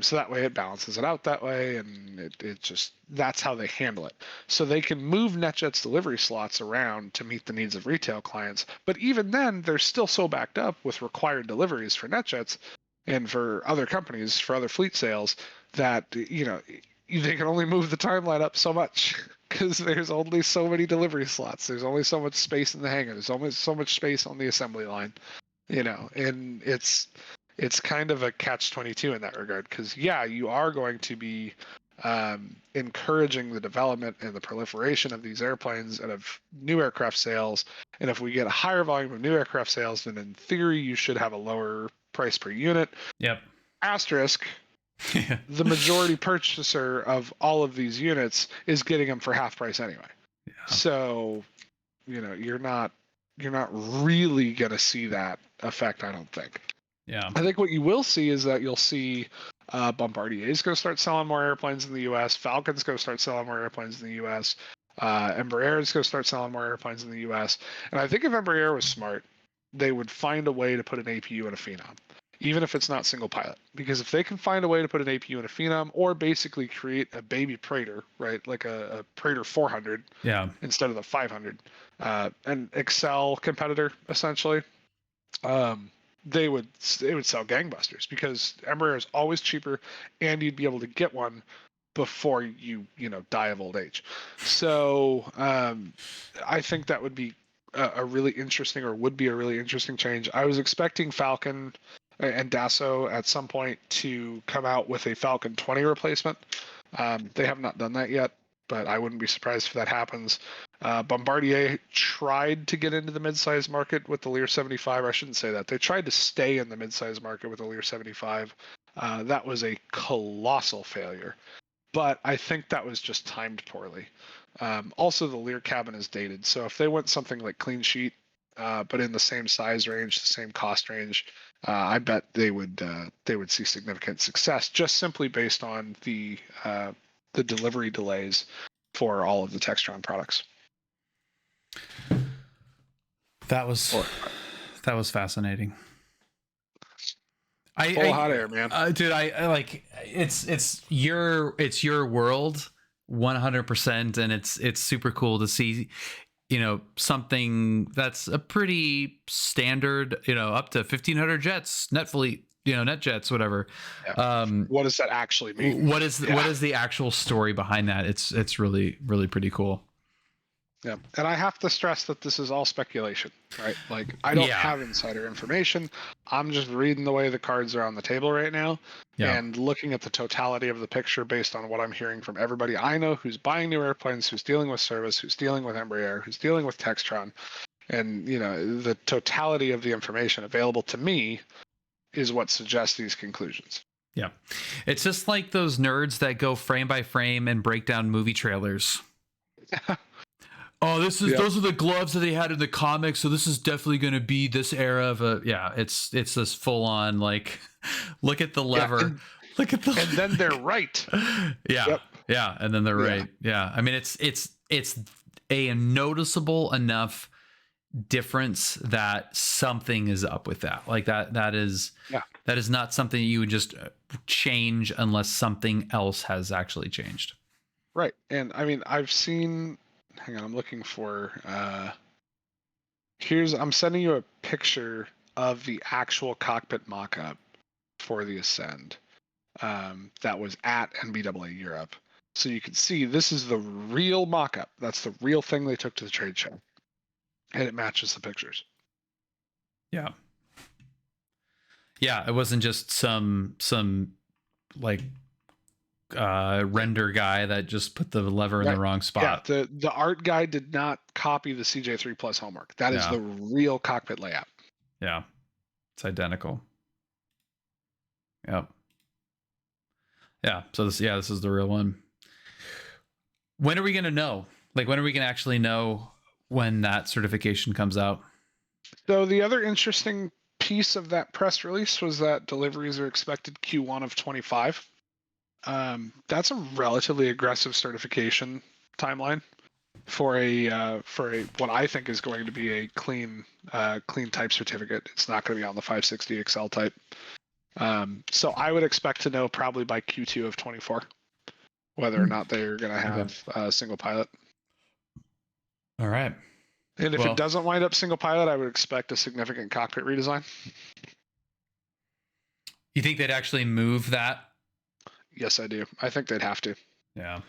So that way it balances it out that way, and it just, that's how they handle it. So they can move NetJets delivery slots around to meet the needs of retail clients, but even then they're still so backed up with required deliveries for NetJets and for other companies, for other fleet sales, that, you know, they can only move the timeline up so much, because there's only so many delivery slots. There's only so much space in the hangar. There's only so much space on the assembly line, you know, and it's it's kind of a catch-22 in that regard, because yeah, you are going to be encouraging the development and the proliferation of these airplanes and of new aircraft sales. And if we get a higher volume of new aircraft sales, then in theory you should have a lower price per unit. Yep. Asterisk, the majority purchaser of all of these units is getting them for half price anyway. Yeah. So, you're not really going to see that effect, I don't think. Yeah. I think what you will see is that you'll see Bombardier's going to start selling more airplanes in the U.S. Falcon's going to start selling more airplanes in the U.S. Embraer is going to start selling more airplanes in the U.S. And I think if Embraer was smart, they would find a way to put an APU in a Phenom, even if it's not single pilot. Because if they can find a way to put an APU in a Phenom, or basically create a baby Praetor, right, like a Praetor 400 instead of the 500, an Excel competitor, essentially, they would sell gangbusters, because Embraer is always cheaper, and you'd be able to get one before you die of old age. So I think that would be a really interesting, or would be a really interesting change. I was expecting Falcon and Dassault at some point to come out with a Falcon 20 replacement. They have not done that yet, but I wouldn't be surprised if that happens. Bombardier tried to get into the mid-size market with the Lear 75. I shouldn't say that. They tried to stay in the mid-size market with the Lear 75. That was a colossal failure, but I think that was just timed poorly. Also, the Lear cabin is dated, so if they went something like clean sheet, but in the same size range, the same cost range, I bet they would see significant success, just simply based on the delivery delays for all of the Textron products. That was fascinating. Hot air, man. Dude, I like it's your world 100%, and it's super cool to see, something that's a pretty standard, up to 1,500 jets, net fleet, net jets, whatever. Yeah. What does that actually mean? What is the actual story behind that? It's really, really pretty cool. Yeah, and I have to stress that this is all speculation, right? Like, I don't have insider information. I'm just reading the way the cards are on the table right now, and looking at the totality of the picture based on what I'm hearing from everybody I know who's buying new airplanes, who's dealing with service, who's dealing with Embraer, who's dealing with Textron, and the totality of the information available to me is what suggests these conclusions. Yeah, it's just like those nerds that go frame by frame and break down movie trailers. Oh, those are the gloves that they had in the comics, so this is definitely going to be this era of it's this full on, like, look at the lever, and then they're right. And then they're right. Yeah, I mean it's a noticeable enough difference that something is up with that. Like that is not something you would just change unless something else has actually changed. Right, and I mean I've seen. Hang on, I'm looking for. I'm sending you a picture of the actual cockpit mock-up for the Ascend. That was at NBAA Europe, so you can see this is the real mock-up. That's the real thing they took to the trade show, and it matches the pictures. Yeah. It wasn't just some like render guy that just put the lever in the wrong spot. Yeah, the art guy did not copy the CJ3 Plus homework. That is the real cockpit layout. Yeah, it's identical. Yep. Yeah. So this is the real one. When are we gonna know? Like, when are we gonna actually know when that certification comes out? So the other interesting piece of that press release was that deliveries are expected Q1 of 25. That's a relatively aggressive certification timeline for a what I think is going to be a clean type certificate. It's not going to be on the 560 Excel type. So I would expect to know probably by Q2 of 24 whether or not they're going to have a single pilot. All right. And if it doesn't wind up single pilot, I would expect a significant cockpit redesign. You think they'd actually move that? Yes, I do. I think they'd have to. Yeah.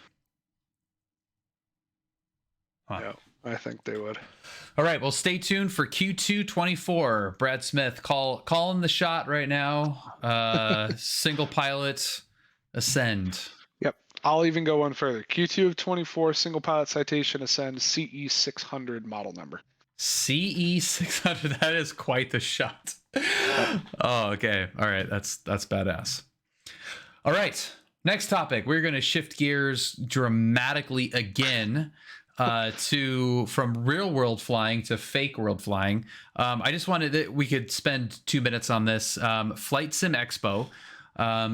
Huh. I think they would. All right, well, stay tuned for Q224. Brad Smith, calling the shot right now. Single pilot Ascend. Yep. I'll even go one further. Q2 of 24, single pilot Citation Ascend CE 600 model number. CE 600. That is quite the shot. Oh, okay. All right, that's badass. All right, next topic. We're going to shift gears dramatically again. From real world flying to fake world flying. I just wanted that we could spend 2 minutes on this. Flight Sim Expo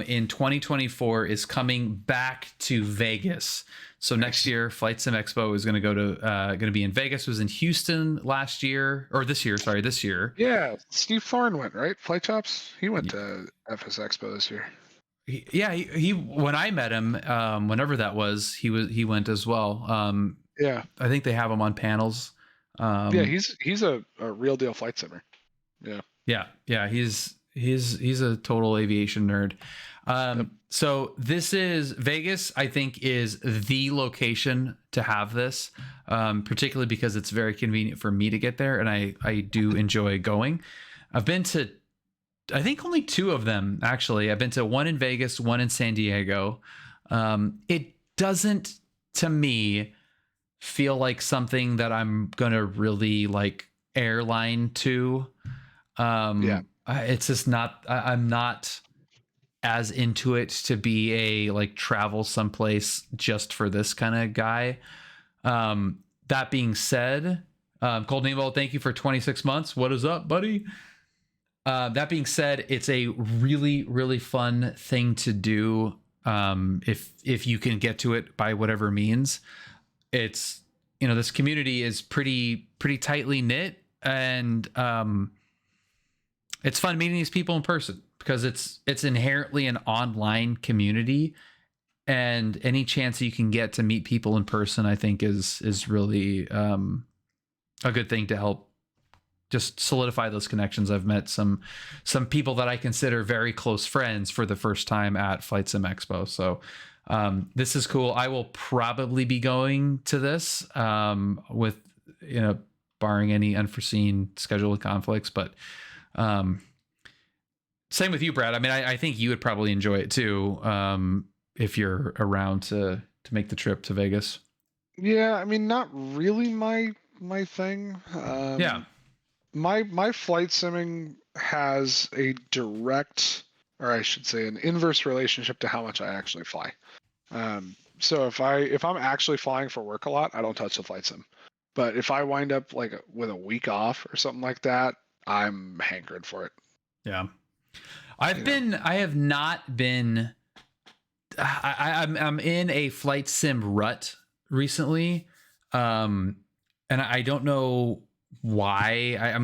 in 2024 is coming back to Vegas. So next year, Flight Sim Expo is going to be in Vegas. It was in Houston last year, or this year. Sorry, this year. Yeah, Steve Thorne went, right? Flight Chops. He went to FS Expo this year. He when I met him, whenever that was, he went as well. Yeah, I think they have him on panels. Yeah, he's a real deal flight simmer. Yeah. He's a total aviation nerd. So this is Vegas. I think is the location to have this, particularly because it's very convenient for me to get there, and I do enjoy going. I've been to, I think, only 2 of them actually. I've been to one in Vegas, one in San Diego. It doesn't, to me, feel like something that I'm gonna really like airline to. It's just not. I'm not as into it to be a like travel someplace just for this kind of guy. That being said, Cold Nemo, thank you for 26 months. What is up, buddy? That being said, it's a really, really fun thing to do. If you can get to it by whatever means. It's, this community is pretty tightly knit, and it's fun meeting these people in person because it's inherently an online community, and any chance you can get to meet people in person, I think is really a good thing to help just solidify those connections. I've met some people that I consider very close friends for the first time at Flight Sim Expo. So this is cool. I will probably be going to this with, barring any unforeseen schedule conflicts, but same with you, Brad. I mean, I think you would probably enjoy it too, if you're around to make the trip to Vegas. Yeah, I mean, not really my thing. My flight simming has a direct, or I should say, an inverse relationship to how much I actually fly. So if I'm actually flying for work a lot, I don't touch the flight sim. But if I wind up like with a week off or something like that, I'm hankering for it. Yeah. I'm in a flight sim rut recently. And I don't know why. I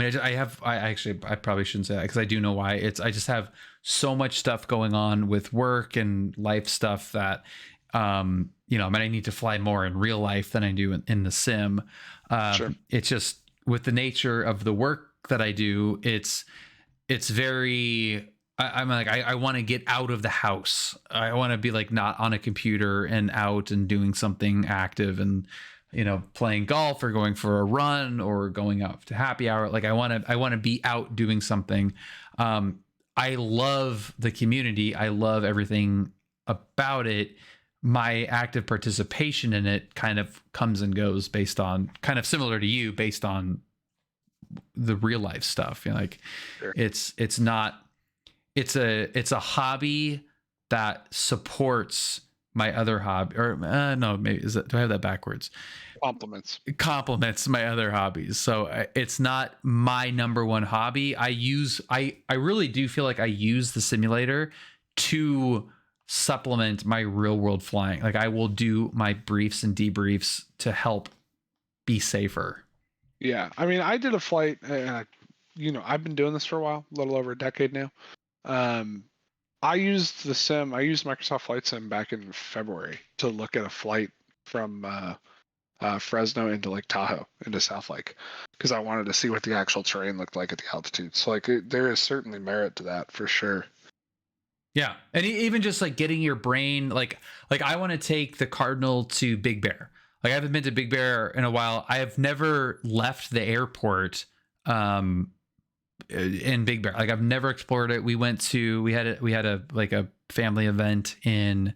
probably shouldn't say that because I do know why. I just have so much stuff going on with work and life stuff that, I need to fly more in real life than I do in the sim. Sure. It's just with the nature of the work that I do, it's very, I want to get out of the house. I want to be like not on a computer and out and doing something active and, playing golf or going for a run or going out to happy hour. Like I want to be out doing something. I love the community. I love everything about it. My active participation in it kind of comes and goes based on, kind of similar to you, based on the real life stuff. Sure. It's a hobby that supports my other hobby, or no, maybe do I have that backwards? Compliments my other hobbies. So it's not my number one hobby. I really do feel like I use the simulator to supplement my real world flying. Like I will do my briefs and debriefs to help be safer. Yeah. I mean, I did a flight, I've been doing this for a while, a little over a decade now. I used Microsoft Flight Sim back in February to look at a flight from Fresno into Lake Tahoe, into South Lake, because I wanted to see what the actual terrain looked like at the altitude. So there is certainly merit to that for sure. Yeah. And even just like getting your brain, like I want to take the Cardinal to Big Bear. Like I haven't been to Big Bear in a while. I have never left the airport in Big Bear. Like I've never explored it. We had a like a family event in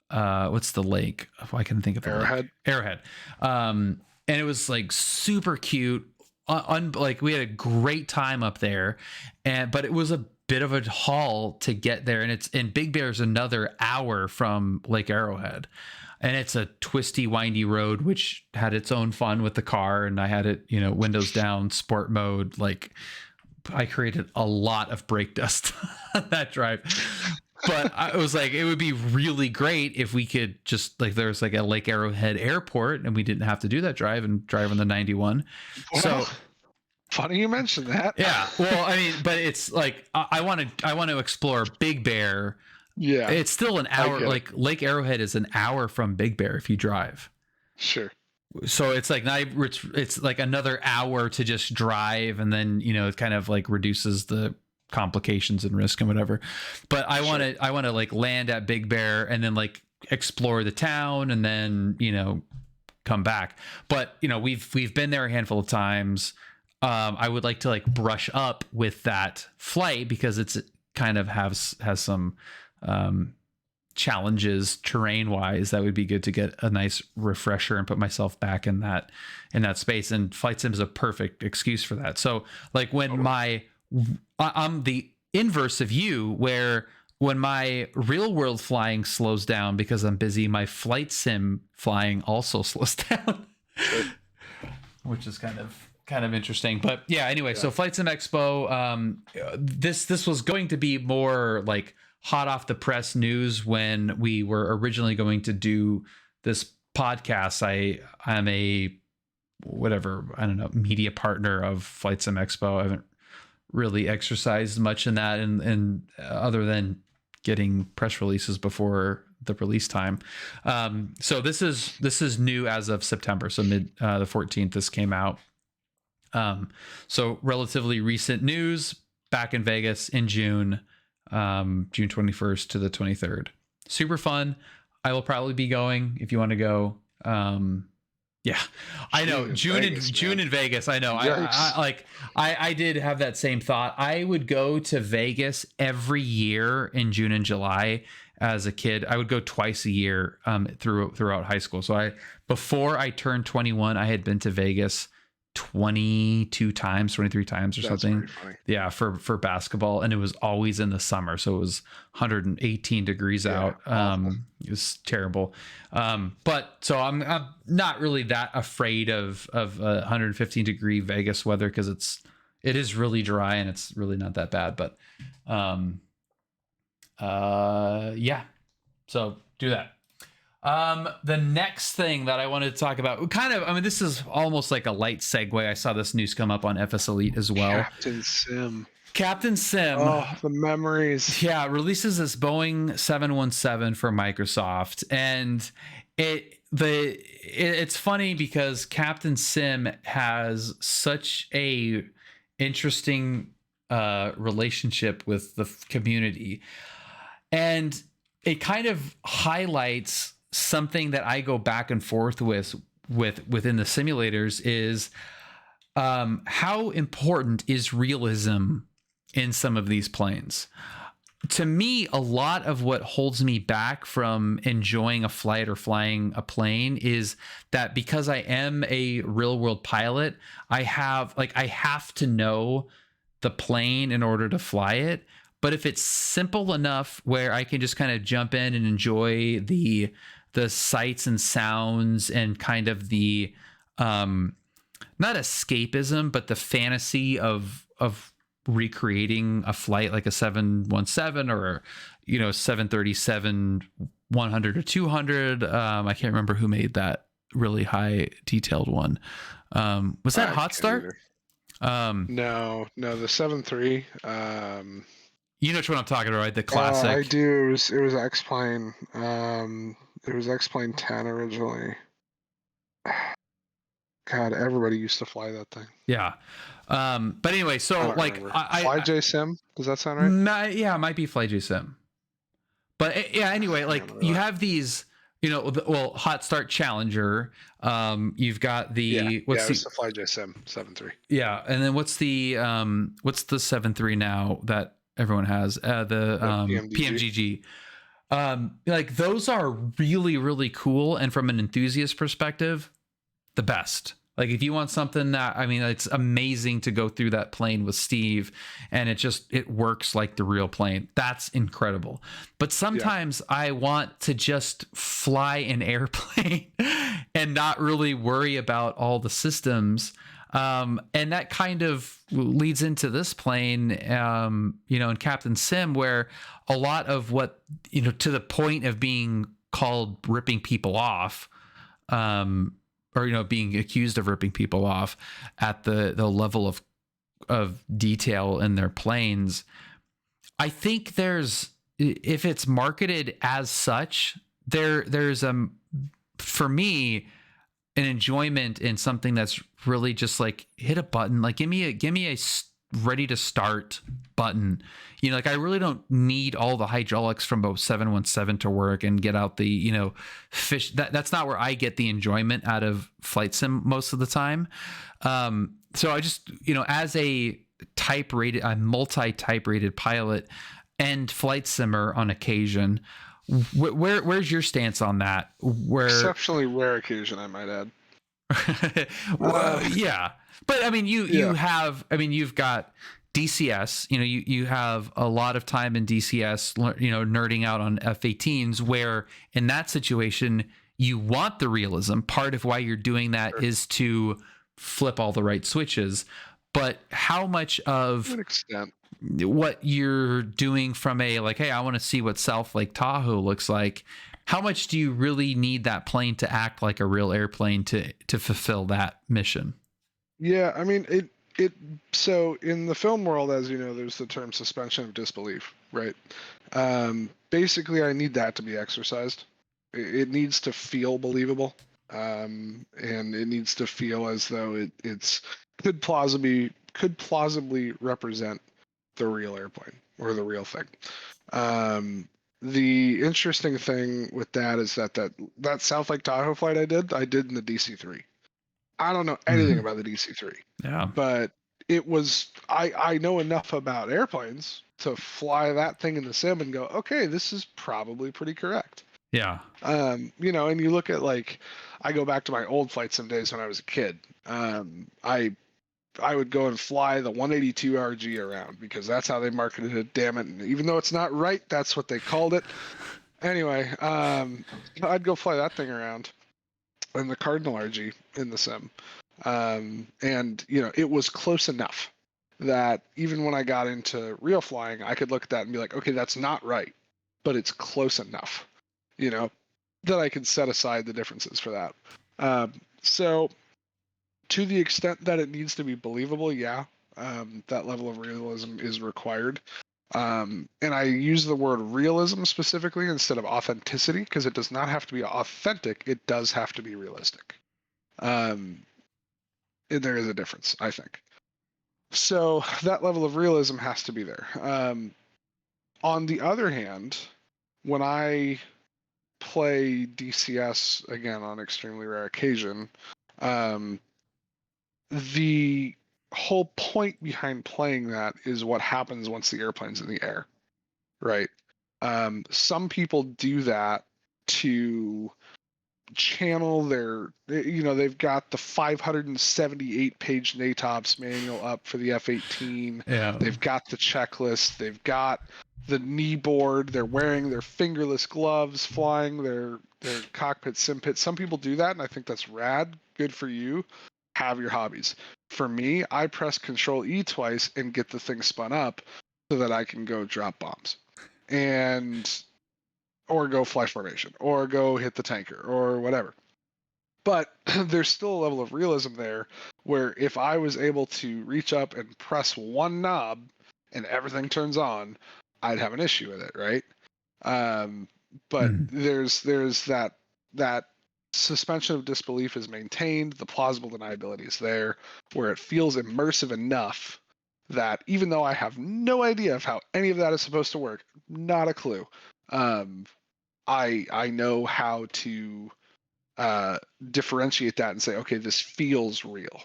what's the lake? Oh, I can think of the Arrowhead. Lake. Arrowhead. And it was like super cute. Like we had a great time up there, but it was a bit of a haul to get there. And Big Bear's another hour from Lake Arrowhead, and it's a twisty, windy road, which had its own fun with the car. And I had it, windows down, sport mode. Like I created a lot of brake dust on that drive. But I was like, it would be really great if we could just like, there's like a Lake Arrowhead airport and we didn't have to do that drive and drive on the 91. Well, so funny you mentioned that. Yeah. Well, I mean, but it's like, I want to explore Big Bear. Yeah. It's still an hour. Like Lake Arrowhead is an hour from Big Bear if you drive. Sure. So it's like it's like another hour to just drive, and then it kind of like reduces the complications and risk and whatever. But I want to like land at Big Bear and then like explore the town and then come back. But we've been there a handful of times. I would like to like brush up with that flight because it's kind of has some challenges terrain wise that would be good to get a nice refresher and put myself back in that space. And Flight Sim is a perfect excuse for that. So like when I'm the inverse of you, where when my real world flying slows down because I'm busy, my Flight Sim flying also slows down, which is kind of interesting. But yeah, anyway, so Flight Sim Expo, this was going to be more like hot off the press news when we were originally going to do this podcast. I'm a media partner of Flight Sim Expo. I haven't really exercised much in that, and other than getting press releases before the release time. So this is new as of September. So the 14th, this came out. So relatively recent news, back in Vegas in June 21st to the 23rd. Super fun. I will probably be going if you want to go. Yeah, I know June in Vegas. I know. I did have that same thought. I would go to Vegas every year in June and July as a kid. I would go twice a year throughout high school. So before I turned 21, I had been to Vegas 23 times or something. Yeah, for basketball, and it was always in the summer, so it was 118 degrees out. It was terrible. But so I'm not really that afraid of 115 degree Vegas weather because it is really dry and it's really not that bad. But yeah, so do that. The next thing that I wanted to talk about, this is almost like a light segue. I saw this news come up on FS Elite as well. Captain Sim. Oh, the memories. Yeah, releases this Boeing 717 for Microsoft, and it's funny because Captain Sim has such a interesting relationship with the community, and it kind of highlights something that I go back and forth with within the simulators is how important is realism in some of these planes. To me, a lot of what holds me back from enjoying a flight or flying a plane is that because I am a real world pilot, I have to know the plane in order to fly it. But if it's simple enough where I can just kind of jump in and enjoy the sights and sounds and kind of the not escapism, but the fantasy of recreating a flight like a 717 or 737 100 or 200. I can't remember who made that really high detailed one. Was that Hot Start? No, the 7.3. You know which one I'm talking about, right? The classic. I do. It was X-Plane. It was X-Plane 10 originally. God, everybody used to fly that thing. Yeah. But anyway, so FlyJ Sim, does that sound right? Yeah, it might be FlyJ Sim. But yeah, anyway, like you have these well, Hot Start Challenger. You've got the it was the FlyJ Sim 7.3. Yeah, and then what's the 7.3 now that everyone has? The PMGG. Like those are really, really cool, and from an enthusiast perspective, the best. Like if you want something that, I mean, it's amazing to go through that plane with Steve and it works like the real plane. That's incredible. But sometimes I want to just fly an airplane and not really worry about all the systems. And that kind of leads into this plane, in Captain Sim, where a lot of what, to the point of being called ripping people off, or being accused of ripping people off at the level of detail in their planes. I think if it's marketed as such, there's for me an enjoyment in something that's really just like hit a button, like give me a ready to start button. Like I really don't need all the hydraulics from a 717 to work and get out the, fish. That's not where I get the enjoyment out of flight sim most of the time. So I just, as a multi-type rated pilot and flight simmer on occasion, where's your stance on that? Exceptionally rare occasion, I might add. Yeah. But I mean, you've got DCS, you have a lot of time in DCS, nerding out on F-18s, where in that situation, you want the realism. Part of why you're doing that is to flip all the right switches. But how much of to an extent what you're doing from a like, hey, I want to see what South Lake Tahoe looks like, how much do you really need that plane to act like a real airplane to fulfill that mission? Yeah, I mean, so in the film world, as you know, there's the term suspension of disbelief, right? Basically, I need that to be exercised. It needs to feel believable, and it needs to feel as though it's could plausibly represent the real airplane or the real thing. The interesting thing with that is that South Lake Tahoe flight I did in the DC-3. I don't know anything about the DC-3. Yeah. But it was, I know enough about airplanes to fly that thing in the sim and go, okay, this is probably pretty correct. Yeah. And you look at I go back to my old flight sim days when I was a kid. I would go and fly the 182 RG around because that's how they marketed it. Damn it! And even though it's not right, that's what they called it. Anyway, I'd go fly that thing around, and the Cardinal RG in the sim, and it was close enough that even when I got into real flying, I could look at that and be like, okay, that's not right, but it's close enough, that I could set aside the differences for that. So to the extent that it needs to be believable, yeah, that level of realism is required. And I use the word realism specifically instead of authenticity because it does not have to be authentic. It does have to be realistic. And there is a difference, I think. So that level of realism has to be there. On the other hand, when I play DCS, again, on extremely rare occasion, the whole point behind playing that is what happens once the airplane's in the air, right? Some people do that to channel they've got the 578-page NATOPS manual up for the F-18. Yeah. They've got the checklist. They've got the knee board. They're wearing their fingerless gloves, flying their cockpit sim pit. Some people do that, and I think that's rad. Good for you. Have your hobbies. For me, I press Control E twice and get the thing spun up so that I can go drop bombs or go fly formation or go hit the tanker or whatever. But there's still a level of realism there where if I was able to reach up and press one knob and everything turns on, I'd have an issue with it, right? But there's that suspension of disbelief is maintained, the plausible deniability is there, where it feels immersive enough that even though I have no idea of how any of that is supposed to work, not a clue, I know how to differentiate that and say, okay, this feels real.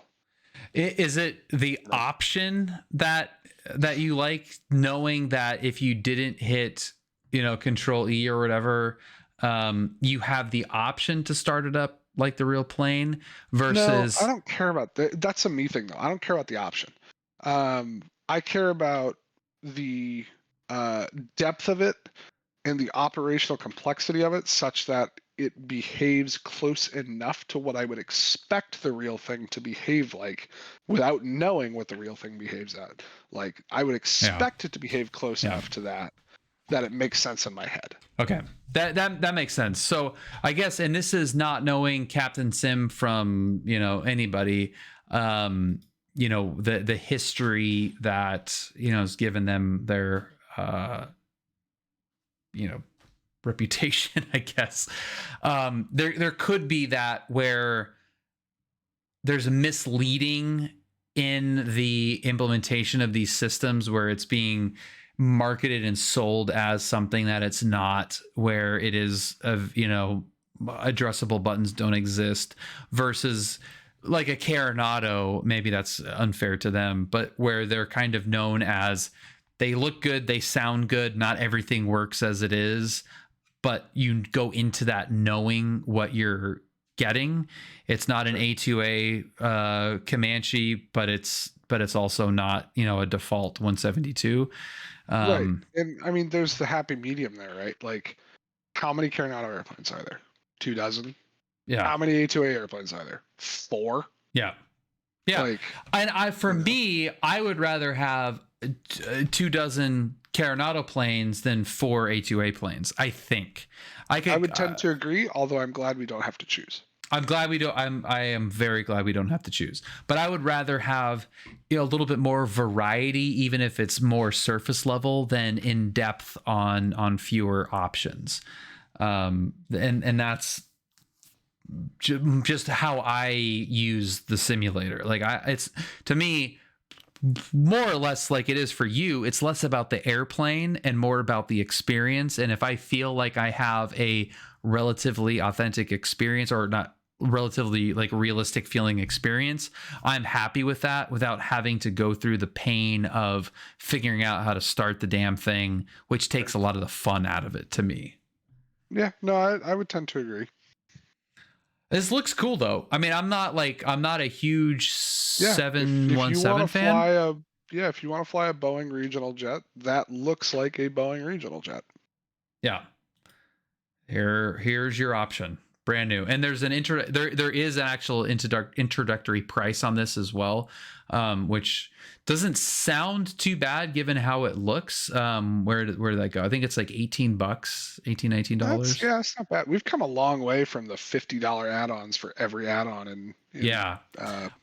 Is it the option that you like, knowing that if you didn't hit, Control E or whatever, you have the option to start it up like the real plane versus? No, I don't care about that. That's a me thing, though. I don't care about the option. I care about the depth of it and the operational complexity of it, such that it behaves close enough to what I would expect the real thing to behave like without knowing what the real thing behaves at. Like, I would expect it to behave close enough to that it makes sense in my head. Okay. That makes sense. So I guess, and this is not knowing Captain Sim from, anybody, the history that, has given them their, reputation, I guess. There could be that where there's misleading in the implementation of these systems, where it's being marketed and sold as something that it's not, where it is addressable buttons don't exist, versus like a Coronado. Maybe that's unfair to them, but where they're kind of known as, they look good, they sound good, not everything works as it is, but you go into that knowing what you're getting. It's not an A2A Comanche, but it's also not, a default 172. Right. And I mean, there's the happy medium there, right? Like, how many Coronado airplanes are there? 2 dozen? Yeah. How many A2A airplanes are there? 4? Yeah. Yeah. Like, and for me, I would rather have 2 dozen Coronado planes than 4 A2A planes. I think I would tend to agree, although I'm glad we don't have to choose. I'm glad we don't. I am very glad we don't have to choose. But I would rather have a little bit more variety, even if it's more surface level, than in depth on fewer options. And that's just how I use the simulator. Like, it's, to me, more or less like it is for you. It's less about the airplane and more about the experience. And if I feel like I have a relatively authentic experience, or not relatively like realistic feeling experience, I'm happy with that without having to go through the pain of figuring out how to start the damn thing, which takes a lot of the fun out of it to me. Yeah, no, I would tend to agree. This looks cool though. I mean, I'm not a huge 717 fan. If you want to fly a Boeing regional jet, that looks like a Boeing regional jet. Yeah. Here's your option. Brand new. And there's there is an actual introductory price on this as well, which doesn't sound too bad given how it looks. Where did that go? I think it's like $18, $19. Yeah, it's not bad. We've come a long way from the $50 add-ons for every add-on in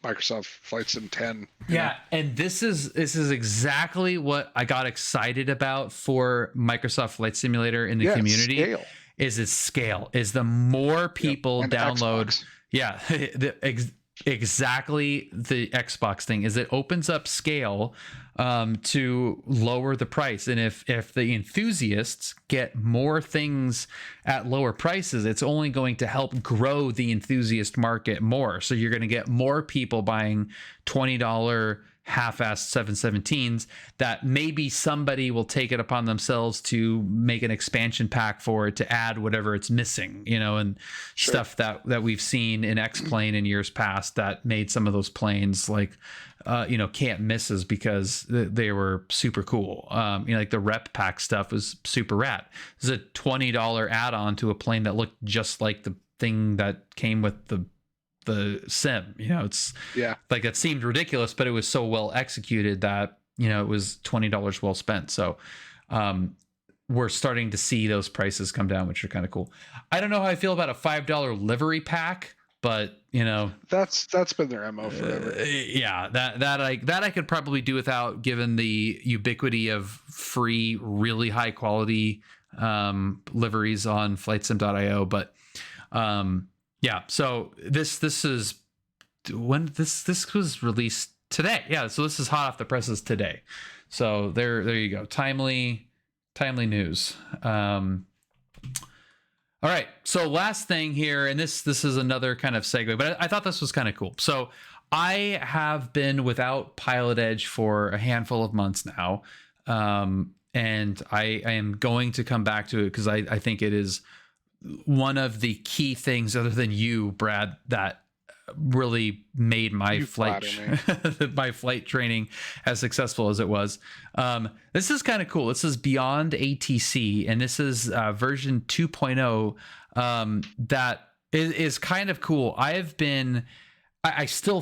Microsoft Flight Sim 10. Yeah, and this is exactly what I got excited about for Microsoft Flight Simulator in the community. Scale. Is its scale. Is the more people download, exactly the Xbox thing is it opens up scale to lower the price. And if the enthusiasts get more things at lower prices, it's only going to help grow the enthusiast market more. So you're going to get more people buying $20 half-assed 717s that maybe somebody will take it upon themselves to make an expansion pack for it to add whatever it's missing, and stuff that we've seen in X-Plane in years past that made some of those planes like, can't misses because they were super cool. Like the rep pack stuff was super rad. This is a $20 add-on to a plane that looked just like the thing that came with the sim. It's like, that seemed ridiculous, but it was so well executed that it was $20 well spent. So we're starting to see those prices come down, which are kind of cool. I don't know how I feel about a $5 livery pack, but that's been their MO forever. That I could probably do without, given the ubiquity of free, really high quality liveries on flightsim.io. But so this is when this was released today. Yeah, so this is hot off the presses today. So there you go. Timely news. All right. So last thing here, and this is another kind of segue, but I thought this was kind of cool. So I have been without Pilot Edge for a handful of months now. And I am going to come back to it because I think it is one of the key things, other than you, Brad, that really made my flight my flight training as successful as it was. This is kind of cool. This is beyond ATC, and this is version 2.0 that is kind of cool. I still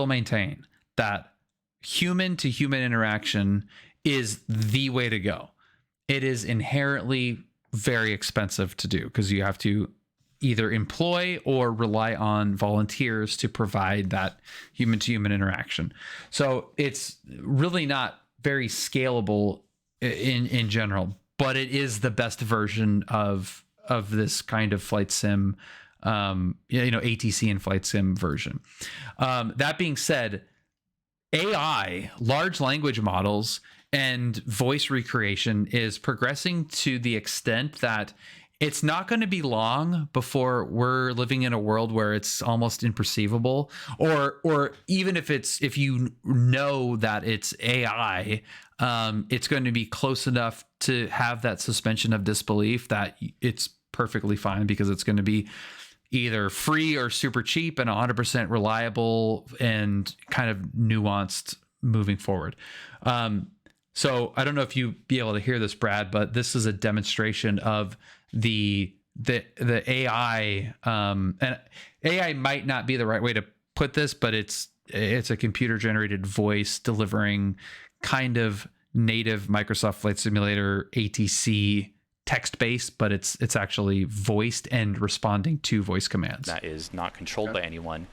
maintain that human to human interaction is the way to go. It is inherently very expensive to do because you have to either employ or rely on volunteers to provide that human to human interaction. So it's really not very scalable in general, but it is the best version of this kind of flight sim, ATC and flight sim version. That being said, AI, large language models, and voice recreation is progressing to the extent that it's not going to be long before we're living in a world where it's almost imperceivable, or even if you know that it's AI, it's going to be close enough to have that suspension of disbelief that it's perfectly fine because it's going to be either free or super cheap and 100% reliable and kind of nuanced moving forward. So I don't know if you'd be able to hear this, Brad, but this is a demonstration of the AI, and AI might not be the right way to put this, but it's a computer generated voice delivering kind of native Microsoft Flight Simulator ATC text based, but it's actually voiced and responding to voice commands. That is not controlled by anyone.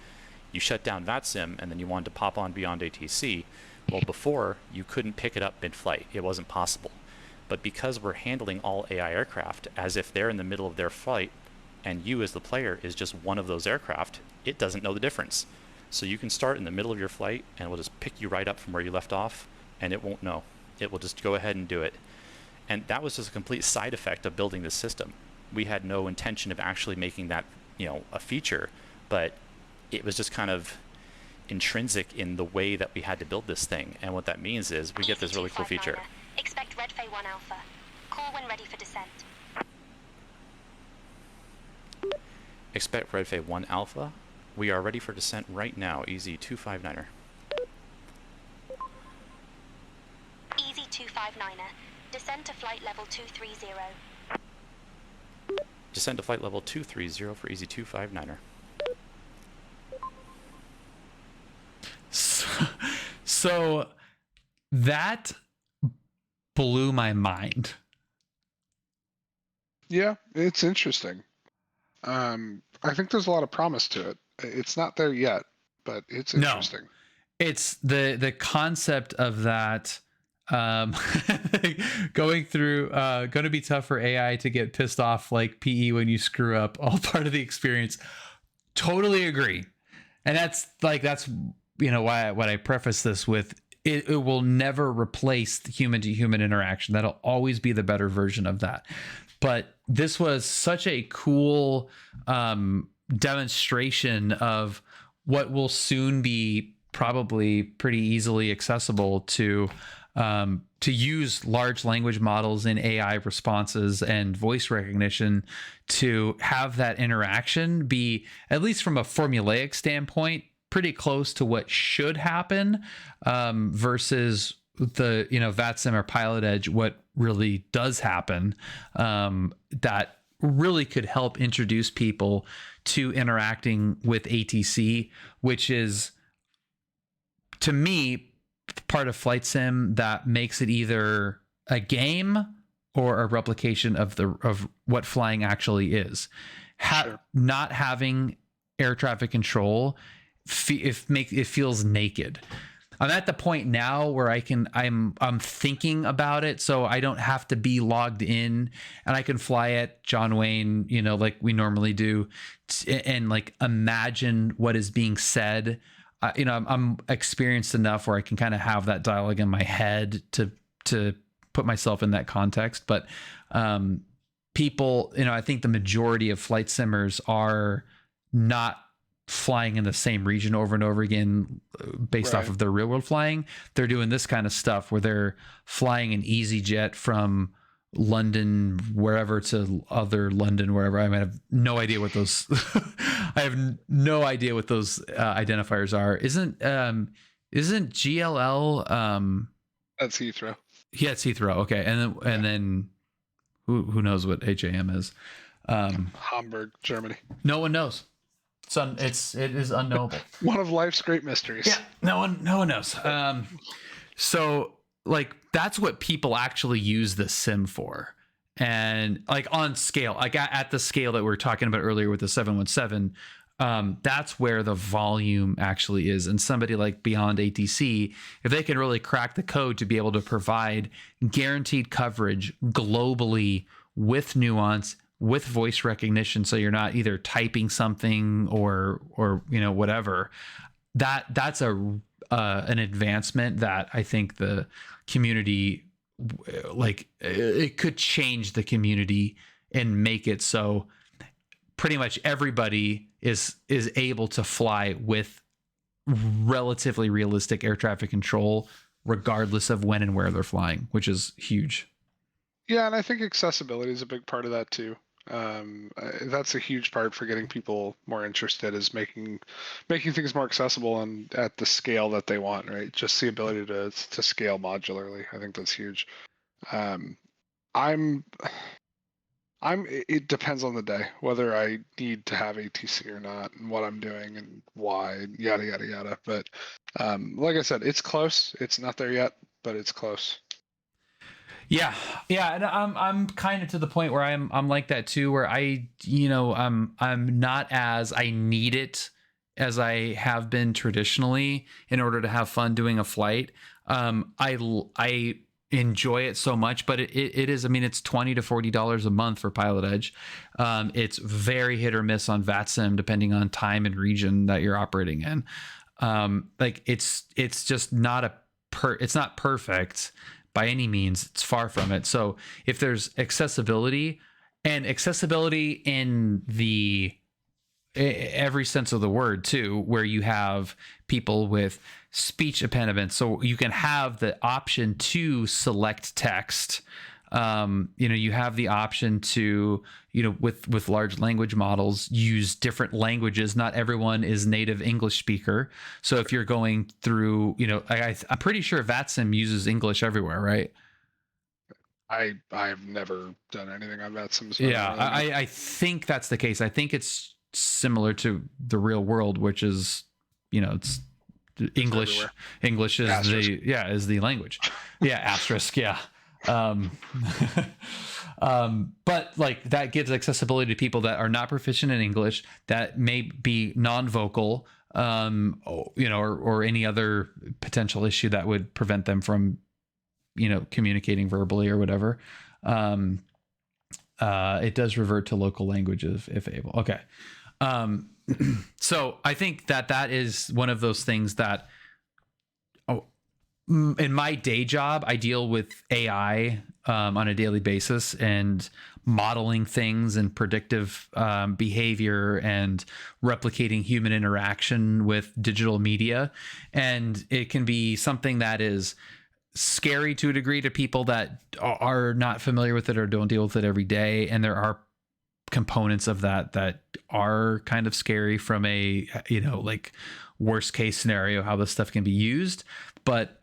You shut down VATSIM and then you wanted to pop on beyond ATC. Well, before, you couldn't pick it up mid-flight. It wasn't possible. But because we're handling all AI aircraft as if they're in the middle of their flight and you as the player is just one of those aircraft, it doesn't know the difference. So you can start in the middle of your flight and it will just pick you right up from where you left off and it won't know. It will just go ahead and do it. And that was just a complete side effect of building this system. We had no intention of actually making that, a feature, but it was just kind of intrinsic in the way that we had to build this thing. And what that means is we get this really cool feature. Expect Redfay 1 Alpha. Call when ready for descent. Expect Redfay 1 Alpha. We are ready for descent right now. EZ259er. EZ259er. Descend to flight level 230. Descend to flight level 230 for EZ259er. So that blew my mind. Yeah, it's interesting. I think there's a lot of promise to it. It's not there yet, but it's interesting. No, it's the concept of that going through going to be tough for AI to get pissed off like PE when you screw up, all part of the experience. Totally agree. And that's why what I preface this with, it will never replace the human to human interaction. That'll always be the better version of that. But this was such a cool demonstration of what will soon be probably pretty easily accessible to use large language models in AI responses and voice recognition to have that interaction be, at least from a formulaic standpoint, pretty close to what should happen versus the VATSIM or Pilot Edge, what really does happen, that really could help introduce people to interacting with ATC, which is, to me, part of flight sim that makes it either a game or a replication of what flying actually is. Sure. Not having air traffic control, it feels naked. I'm at the point now where I'm thinking about it, so I don't have to be logged in, and I can fly at John Wayne, like we normally do, and like imagine what is being said. I'm experienced enough where I can kind of have that dialogue in my head to put myself in that context. But people, I think the majority of flight simmers are not flying in the same region over and over again based off of their real world flying. They're doing this kind of stuff where they're flying an EasyJet from London wherever to other London wherever. I have no idea what those I have no idea what those identifiers are. Isn't GLL That's Heathrow. Yeah, it's Heathrow. Okay. And then who knows what HAM is? Hamburg, Germany. No one knows. It is unknowable. One of life's great mysteries. Yeah, no one knows. So like that's what people actually use the sim for, and like on scale, like at the scale that we were talking about earlier with the 717, that's where the volume actually is. And somebody like Beyond ATC, if they can really crack the code to be able to provide guaranteed coverage globally with nuance, with voice recognition, so you're not either typing something or whatever, that's an advancement that I think the community, like, it could change the community and make it so pretty much everybody is able to fly with relatively realistic air traffic control regardless of when and where they're flying, which is huge. Yeah, and I think accessibility is a big part of that too. That's a huge part for getting people more interested, is making things more accessible and at the scale that they want, right? Just the ability to scale modularly. I think that's huge. It depends on the day whether I need to have ATC or not, and what I'm doing and why, yada yada yada. But like I said, it's close. It's not there yet, but it's close. Yeah, and I'm kind of to the point where I'm like that too, where I'm not as I need it as I have been traditionally in order to have fun doing a flight. I enjoy it so much, but it is, I mean, it's $20 to $40 a month for Pilot Edge. It's very hit or miss on VATSIM depending on time and region that you're operating in. Like it's just not it's not perfect by any means. It's far from it. So if there's accessibility, and accessibility in the every sense of the word too, where you have people with speech impediments, so you can have the option to select text. You have the option to, with large language models, use different languages. Not everyone is native English speaker. So if you're going through, I'm pretty sure VATSIM uses English everywhere, right? I've never done anything on VATSIM. So yeah, I think that's the case. I think it's similar to the real world, which is, it's English. Everywhere. English is Asterisk. is the language. Yeah, asterisk. Yeah. But like that gives accessibility to people that are not proficient in English, that may be non-vocal, or any other potential issue that would prevent them from, communicating verbally or whatever. It does revert to local languages if able. Okay. So I think that is one of those things that, in my day job, I deal with AI on a daily basis and modeling things and predictive behavior and replicating human interaction with digital media. And it can be something that is scary to a degree to people that are not familiar with it or don't deal with it every day. And there are components of that are kind of scary from a, like worst case scenario, how this stuff can be used. But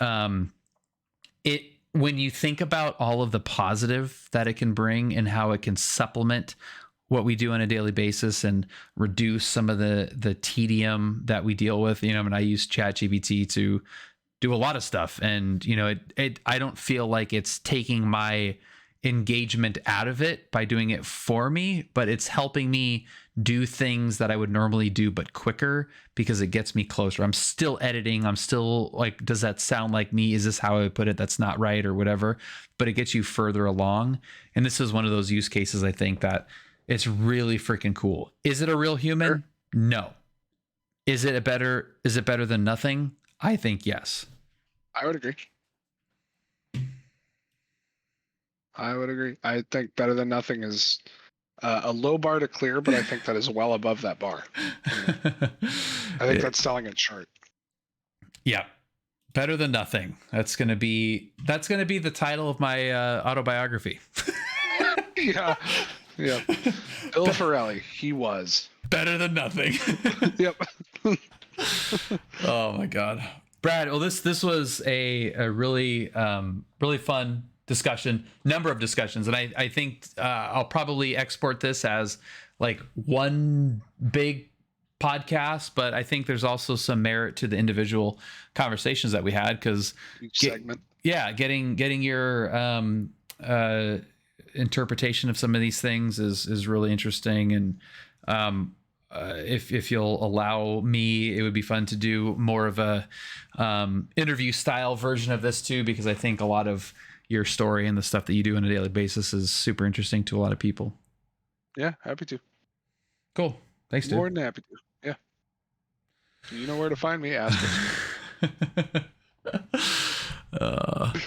when you think about all of the positive that it can bring and how it can supplement what we do on a daily basis and reduce some of the tedium that we deal with, I use ChatGPT to do a lot of stuff, and I don't feel like it's taking my engagement out of it by doing it for me, but it's helping me do things that I would normally do but quicker, because it gets me closer. I'm still editing, I'm still like, does that sound like me? Is this how I would put it? That's not right, or whatever, but it gets you further along. And this is one of those use cases, I think, that it's really freaking cool. Is it a real human? Sure. No. Is it better than nothing? I think yes. I would agree. I would agree. I think better than nothing is a low bar to clear, but I think that is well above that bar. I think that's selling it short. Yeah. Better than nothing. That's gonna be the title of my autobiography. Yeah. Bill Ferrelli, he was better than nothing. Yep. Oh my God, Brad. Well, this was a really really fun discussion, number of discussions, and I think I'll probably export this as like one big podcast, but I think there's also some merit to the individual conversations that we had, because segment. Getting your interpretation of some of these things is really interesting, and if you'll allow me, it would be fun to do more of a interview style version of this too, because I think a lot of your story and the stuff that you do on a daily basis is super interesting to a lot of people. Yeah, happy to. Cool. Thanks, dude. More than happy to. Yeah. You know where to find me. Ask us.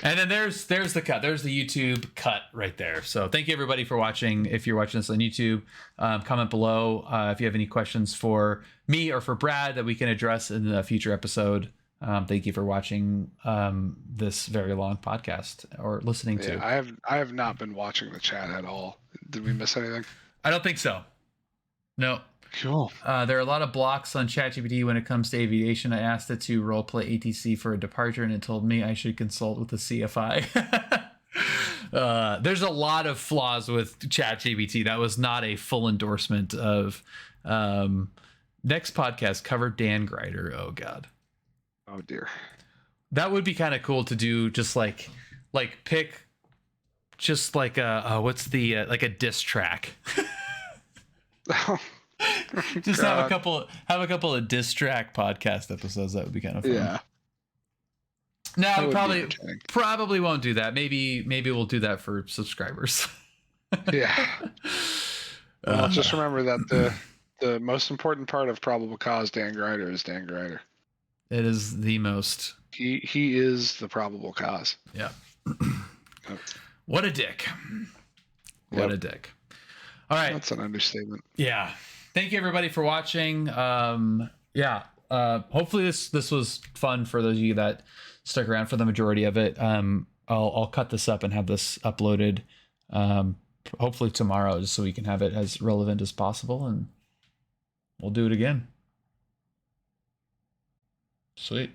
And then there's the cut. There's the YouTube cut right there. So thank you everybody for watching. If you're watching this on YouTube, comment below if you have any questions for me or for Brad that we can address in a future episode. Thank you for watching this very long podcast or listening to. I have not been watching the chat at all. Did we miss anything? I don't think so. No. Cool. There are a lot of blocks on ChatGPT when it comes to aviation. I asked it to roleplay ATC for a departure, and it told me I should consult with the CFI. There's a lot of flaws with ChatGPT. That was not a full endorsement of. Next podcast, cover Dan Grider. Oh God. Oh dear. That would be kind of cool to do. Just like pick, just like a what's the like a diss track. Just have a couple of diss track podcast episodes. That would be kind of fun. Yeah. No, we probably won't do that. Maybe we'll do that for subscribers. Yeah. Well, just remember that the most important part of probable cause Dan Grider is Dan Grider. It is the most. He is the probable cause. Yeah. What a dick. What a dick. All right. That's an understatement. Yeah. Thank you everybody for watching. Hopefully this was fun for those of you that stuck around for the majority of it. I'll cut this up and have this uploaded hopefully tomorrow, just so we can have it as relevant as possible, and we'll do it again. Sweet.